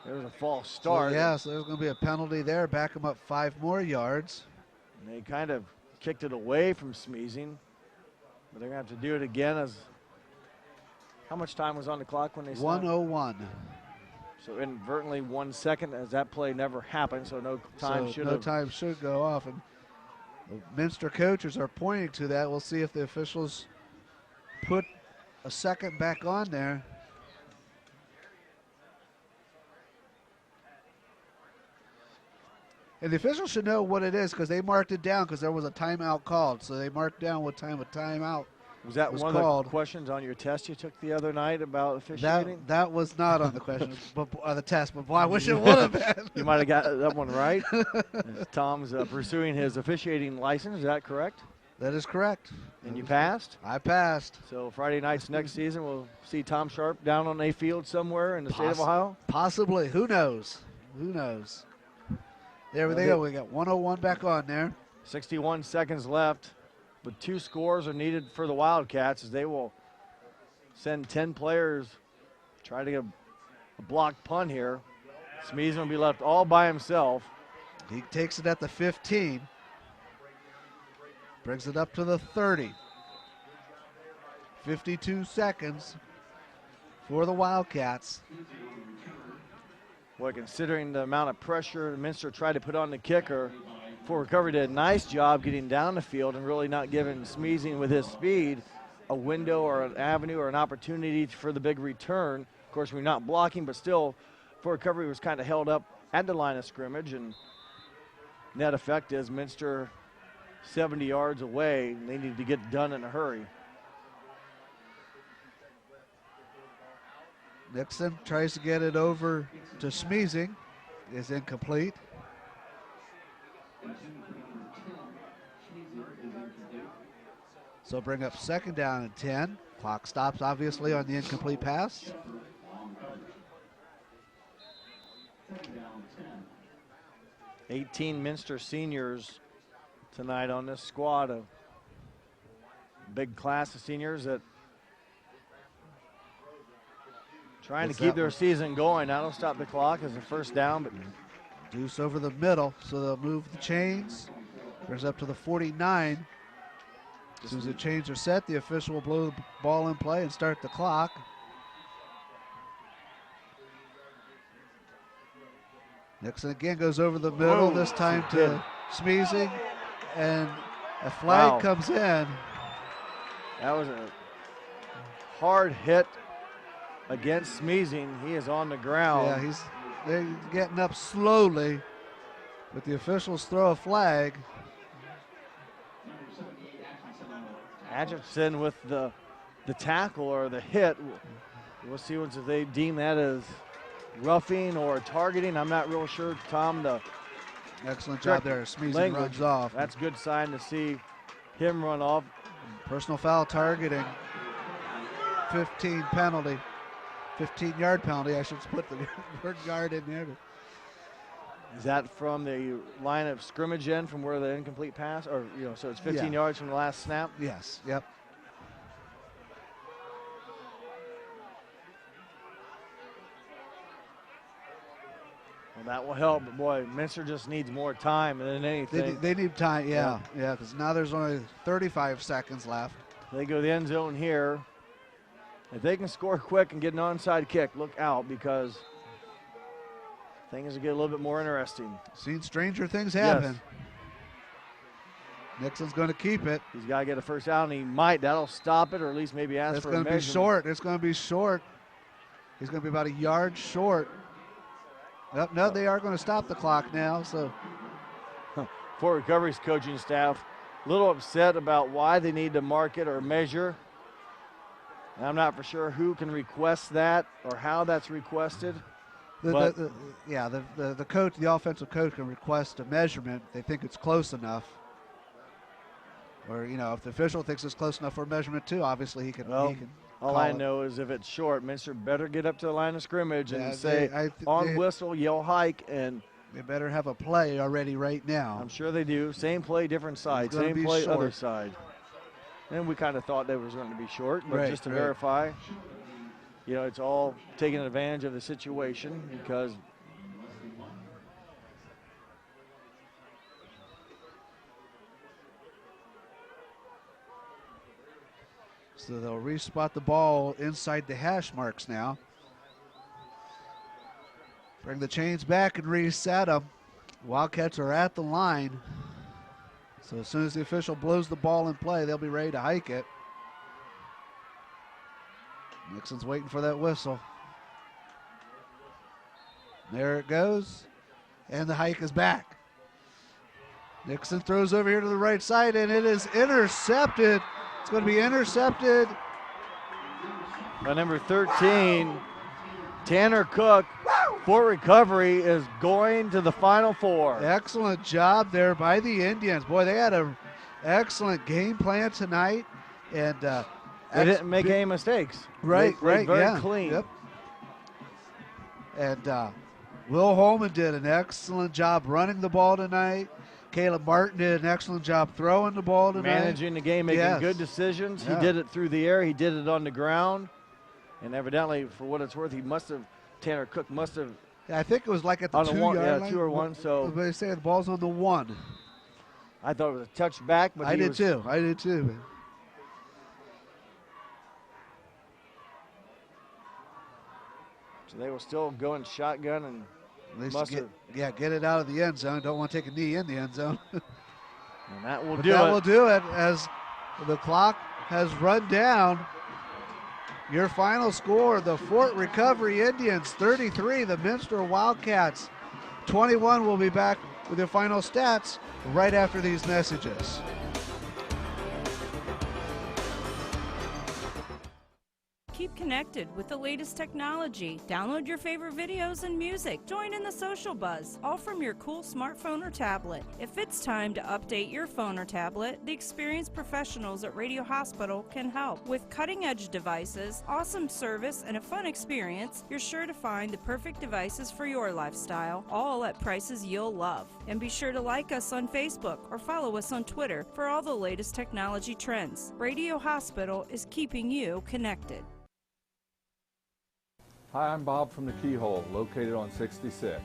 There's a false start. So there's going to be a penalty there. Back them up 5 more yards. And they kind of kicked it away from Schmeezing. But they're going to have to do it again. As how much time was on the clock when they stopped? 1:01. So inadvertently 1 second, as that play never happened, so no time should go off. And the Minster coaches are pointing to that. We'll see if the officials put a second back on there. And the officials should know what it is because they marked it down because there was a timeout called. So they marked down what time a timeout was that was one called. Of the questions on your test you took the other night about officiating? That was not on the questions, but the test. But boy, I wish it would have been. You might have got that one right. Tom's pursuing his officiating license. Is that correct? That is correct. And you passed? I passed. So Friday nights next season, we'll see Tom Sharp down on a field somewhere in the state of Ohio? Possibly. Who knows? Who knows? There they go. We got 1:01 back on there. 61 seconds left, but 2 scores are needed for the Wildcats as they will send 10 players, try to get a blocked punt here. Schmeezing will be left all by himself. He takes it at the 15. Brings it up to the 30. 52 seconds for the Wildcats. Boy, considering the amount of pressure Minster tried to put on the kicker, Fort Recovery did a nice job getting down the field and really not giving Schmeezing with his speed a window or an avenue or an opportunity for the big return. Of course, we're not blocking, but still, Fort Recovery was kind of held up at the line of scrimmage, and net effect is Minster 70 yards away, and they need to get done in a hurry. Nixon tries to get it over to Schmeezing. Is incomplete. So bring up 2nd down and 10. Clock stops obviously on the incomplete pass. $18 Minster seniors tonight on this squad. A big class of seniors that trying to keep their season going. That'll stop the clock as a 1st down, but Deuce over the middle, so they'll move the chains. Brings up to the 49. As soon as the chains are set, the official will blow the ball in play and start the clock. Nixon again goes over the middle, this time to Schmeezing, and a flag comes in. That was a hard hit against Schmeezing. He is on the ground. Yeah, they're getting up slowly, but the officials throw a flag. Atchison with the tackle or the hit. We'll see if they deem that as roughing or targeting. I'm not real sure, Tom. Excellent job there. Schmeezing runs off. That's a good sign to see him run off. Personal foul targeting. 15 penalty. 15-yard penalty. I should put the word yard in there. Is that from the line of scrimmage end from where the incomplete pass, or so it's 15 yards from the last snap? Yes. Yep. Well, that will help, but boy, Minster just needs more time than anything. They need time, yeah, because now there's only 35 seconds left. They go to the end zone here. If they can score quick and get an onside kick, look out, because things will get a little bit more interesting. Seen stranger things happen. Yes. Nixon's going to keep it. He's got to get a first down, and he might. That'll stop it, or at least maybe ask for a measurement. It's going to be short. It's going to be short. He's going to be about a yard short. No, they are going to stop the clock now. So, Fort Recovery's coaching staff a little upset about why they need to mark it or measure. And I'm not for sure who can request that or how that's requested. the coach, the offensive coach, can request a measurement. They think it's close enough. Or, if the official thinks it's close enough for a measurement too, obviously he can. All I know is if it's short, Minster better get up to the line of scrimmage and say, on whistle, yell hike, and they better have a play already right now. I'm sure they do. Same play, different side. Same play, short. Other side. And we kind of thought that was going to be short, but just to verify, it's all taking advantage of the situation because so they'll respot the ball inside the hash marks now. Bring the chains back and reset them. Wildcats are at the line. So as soon as the official blows the ball in play, they'll be ready to hike it. Nixon's waiting for that whistle. There it goes. And the hike is back. Nixon throws over here to the right side, and it is intercepted. It's going to be intercepted by number 13, Tanner Cook. Fort Recovery is going to the Final Four. Excellent job there by the Indians. Boy, they had an excellent game plan tonight. And they didn't make any mistakes. Right, very clean. Yep. And Will Holman did an excellent job running the ball tonight. Caleb Martin did an excellent job throwing the ball tonight. Managing the game, making good decisions. Yeah. He did it through the air. He did it on the ground. And evidently, for what it's worth, Tanner Cook must have. Yeah, I think it was like at the 2 yard line. Yeah, 2 or 1. So they say the ball's on the 1. I thought it was a touchback, but I did too. Man. So they were still going shotgun and at least get it out of the end zone. Don't want to take a knee in the end zone. And that will do it as the clock has run down. Your final score, the Fort Recovery Indians 33, the Minster Wildcats 21. We'll be back with your final stats right after these messages. Keep connected with the latest technology. Download your favorite videos and music. Join in the social buzz, all from your cool smartphone or tablet. If it's time to update your phone or tablet, the experienced professionals at Radio Hospital can help. With cutting-edge devices, awesome service, and a fun experience, you're sure to find the perfect devices for your lifestyle, all at prices you'll love. And be sure to like us on Facebook or follow us on Twitter for all the latest technology trends. Radio Hospital is keeping you connected. Hi, I'm Bob from the Keyhole, located on 66.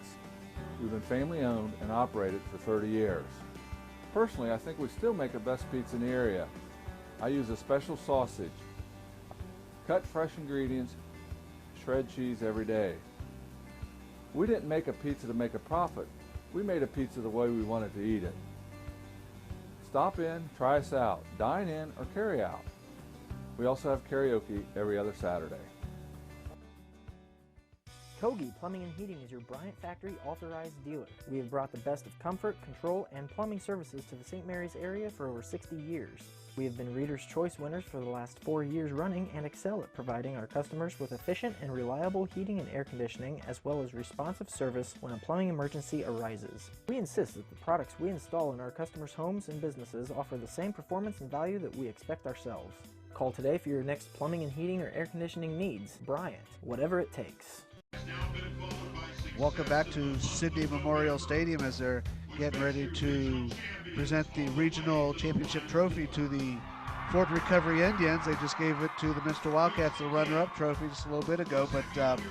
We've been family owned and operated for 30 years. Personally, I think we still make the best pizza in the area. I use a special sausage. Cut fresh ingredients, shred cheese every day. We didn't make a pizza to make a profit. We made a pizza the way we wanted to eat it. Stop in, try us out, dine in, or carry out. We also have karaoke every other Saturday. Kogi Plumbing and Heating is your Bryant Factory authorized dealer. We have brought the best of comfort, control, and plumbing services to the St. Mary's area for over 60 years. We have been Reader's Choice winners for the last 4 years running and excel at providing our customers with efficient and reliable heating and air conditioning, as well as responsive service when a plumbing emergency arises. We insist that the products we install in our customers' homes and businesses offer the same performance and value that we expect ourselves. Call today for your next plumbing and heating or air conditioning needs. Bryant, whatever it takes. Welcome back to Sidney Memorial Stadium as they're getting ready to present the regional championship trophy to the Fort Recovery Indians. They just gave it to the Minster Wildcats, the runner-up trophy, just a little bit ago. But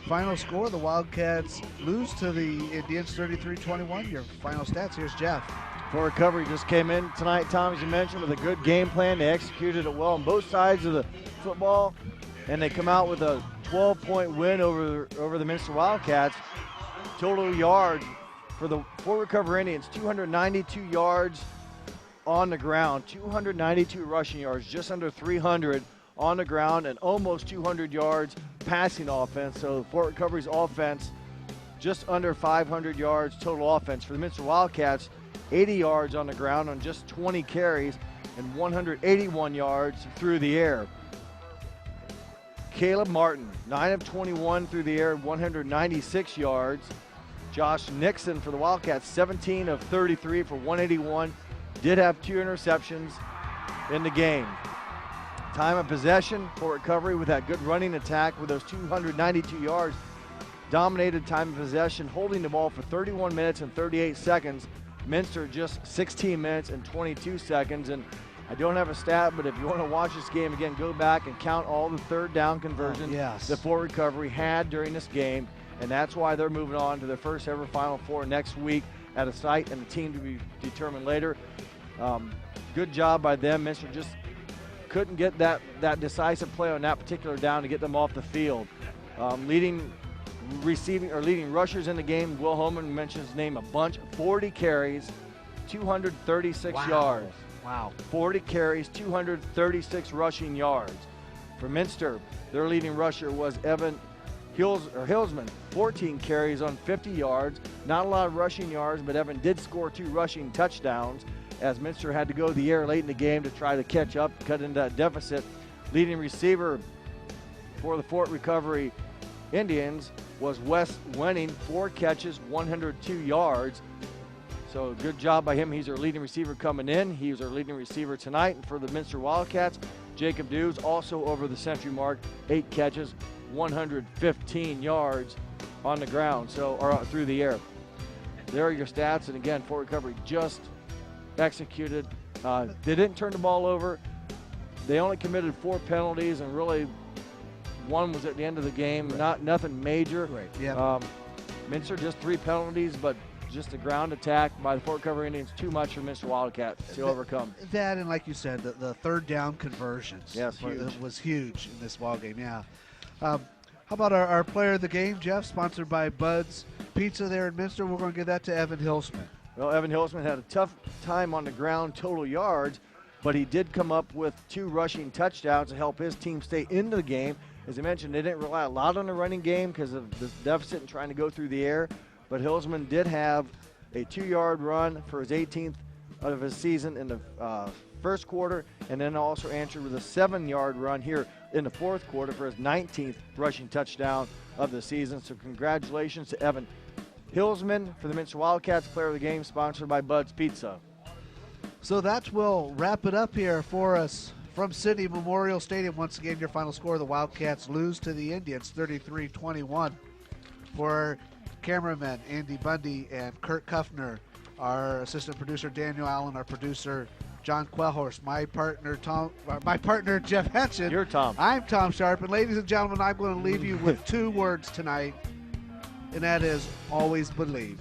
final score, the Wildcats lose to the Indians 33-21. Your final stats, here's Jeff. Fort Recovery just came in tonight, Tom, as you mentioned, with a good game plan. They executed it well on both sides of the football, and they come out with a 12-point win over the Minster Wildcats. Total yard for the Fort Recovery Indians, 292 yards on the ground, 292 rushing yards, just under 300 on the ground, and almost 200 yards passing offense. So Fort Recovery's offense, just under 500 yards total offense. For the Minster Wildcats, 80 yards on the ground on just 20 carries and 181 yards through the air. Caleb Martin, 9 of 21 through the air, 196 yards. Josh Nixon for the Wildcats, 17 of 33 for 181. Did have 2 interceptions in the game. Time of possession for Recovery with that good running attack with those 292 yards. Dominated time of possession, holding the ball for 31 minutes and 38 seconds. Minster just 16 minutes and 22 seconds. And I don't have a stat, but if you want to watch this game again, go back and count all the third down conversions that Fort Recovery had during this game. And that's why they're moving on to their first ever Final Four next week at a site and a team to be determined later. Good job by them. Minster just couldn't get that decisive play on that particular down to get them off the field. Leading rushers in the game, Will Holman mentions his name a bunch, 40 carries, 236 yards. Wow. 40 carries, 236 rushing yards. For Minster, their leading rusher was Evan Hilsman, 14 carries on 50 yards. Not a lot of rushing yards, but Evan did score 2 rushing touchdowns as Minster had to go to the air late in the game to try to catch up, cut into that deficit. Leading receiver for the Fort Recovery Indians was Wes Wenning, 4 catches, 102 yards. So good job by him. He's our leading receiver coming in. He was our leading receiver tonight. And for the Minster Wildcats, Jacob Dews also over the century mark, 8 catches, 115 yards on the ground, or through the air. There are your stats. And again, Fort Recovery just executed. They didn't turn the ball over. They only committed 4 penalties, and really one was at the end of the game. Nothing major. Right. Yeah. Minster just 3 penalties, but just a ground attack by the Fort Recovery Indians, too much for Minster Wildcats to overcome. That, and like you said, the third down conversions was huge in this ball game. Yeah. How about our player of the game, Jeff? Sponsored by Bud's Pizza there in Minster. We're going to give that to Evan Hilsman. Well, Evan Hilsman had a tough time on the ground, total yards, but he did come up with 2 rushing touchdowns to help his team stay in the game. As I mentioned, they didn't rely a lot on the running game because of this deficit and trying to go through the air. But Hilsman did have a 2-yard run for his 18th of his season in the first quarter, and then also answered with a 7-yard run here in the fourth quarter for his 19th rushing touchdown of the season. So congratulations to Evan Hilsman for the Minster Wildcats player of the game, sponsored by Bud's Pizza. So that will wrap it up here for us from Sidney Memorial Stadium. Once again, your final score, the Wildcats lose to the Indians 33-21. For cameramen Andy Bundy and Kurt Kuffner, our assistant producer Daniel Allen, our producer John Quellhorst, my partner Jeff Henson. You're Tom. I'm Tom Sharp, and ladies and gentlemen, I'm going to leave you with 2 words tonight, and that is always believe.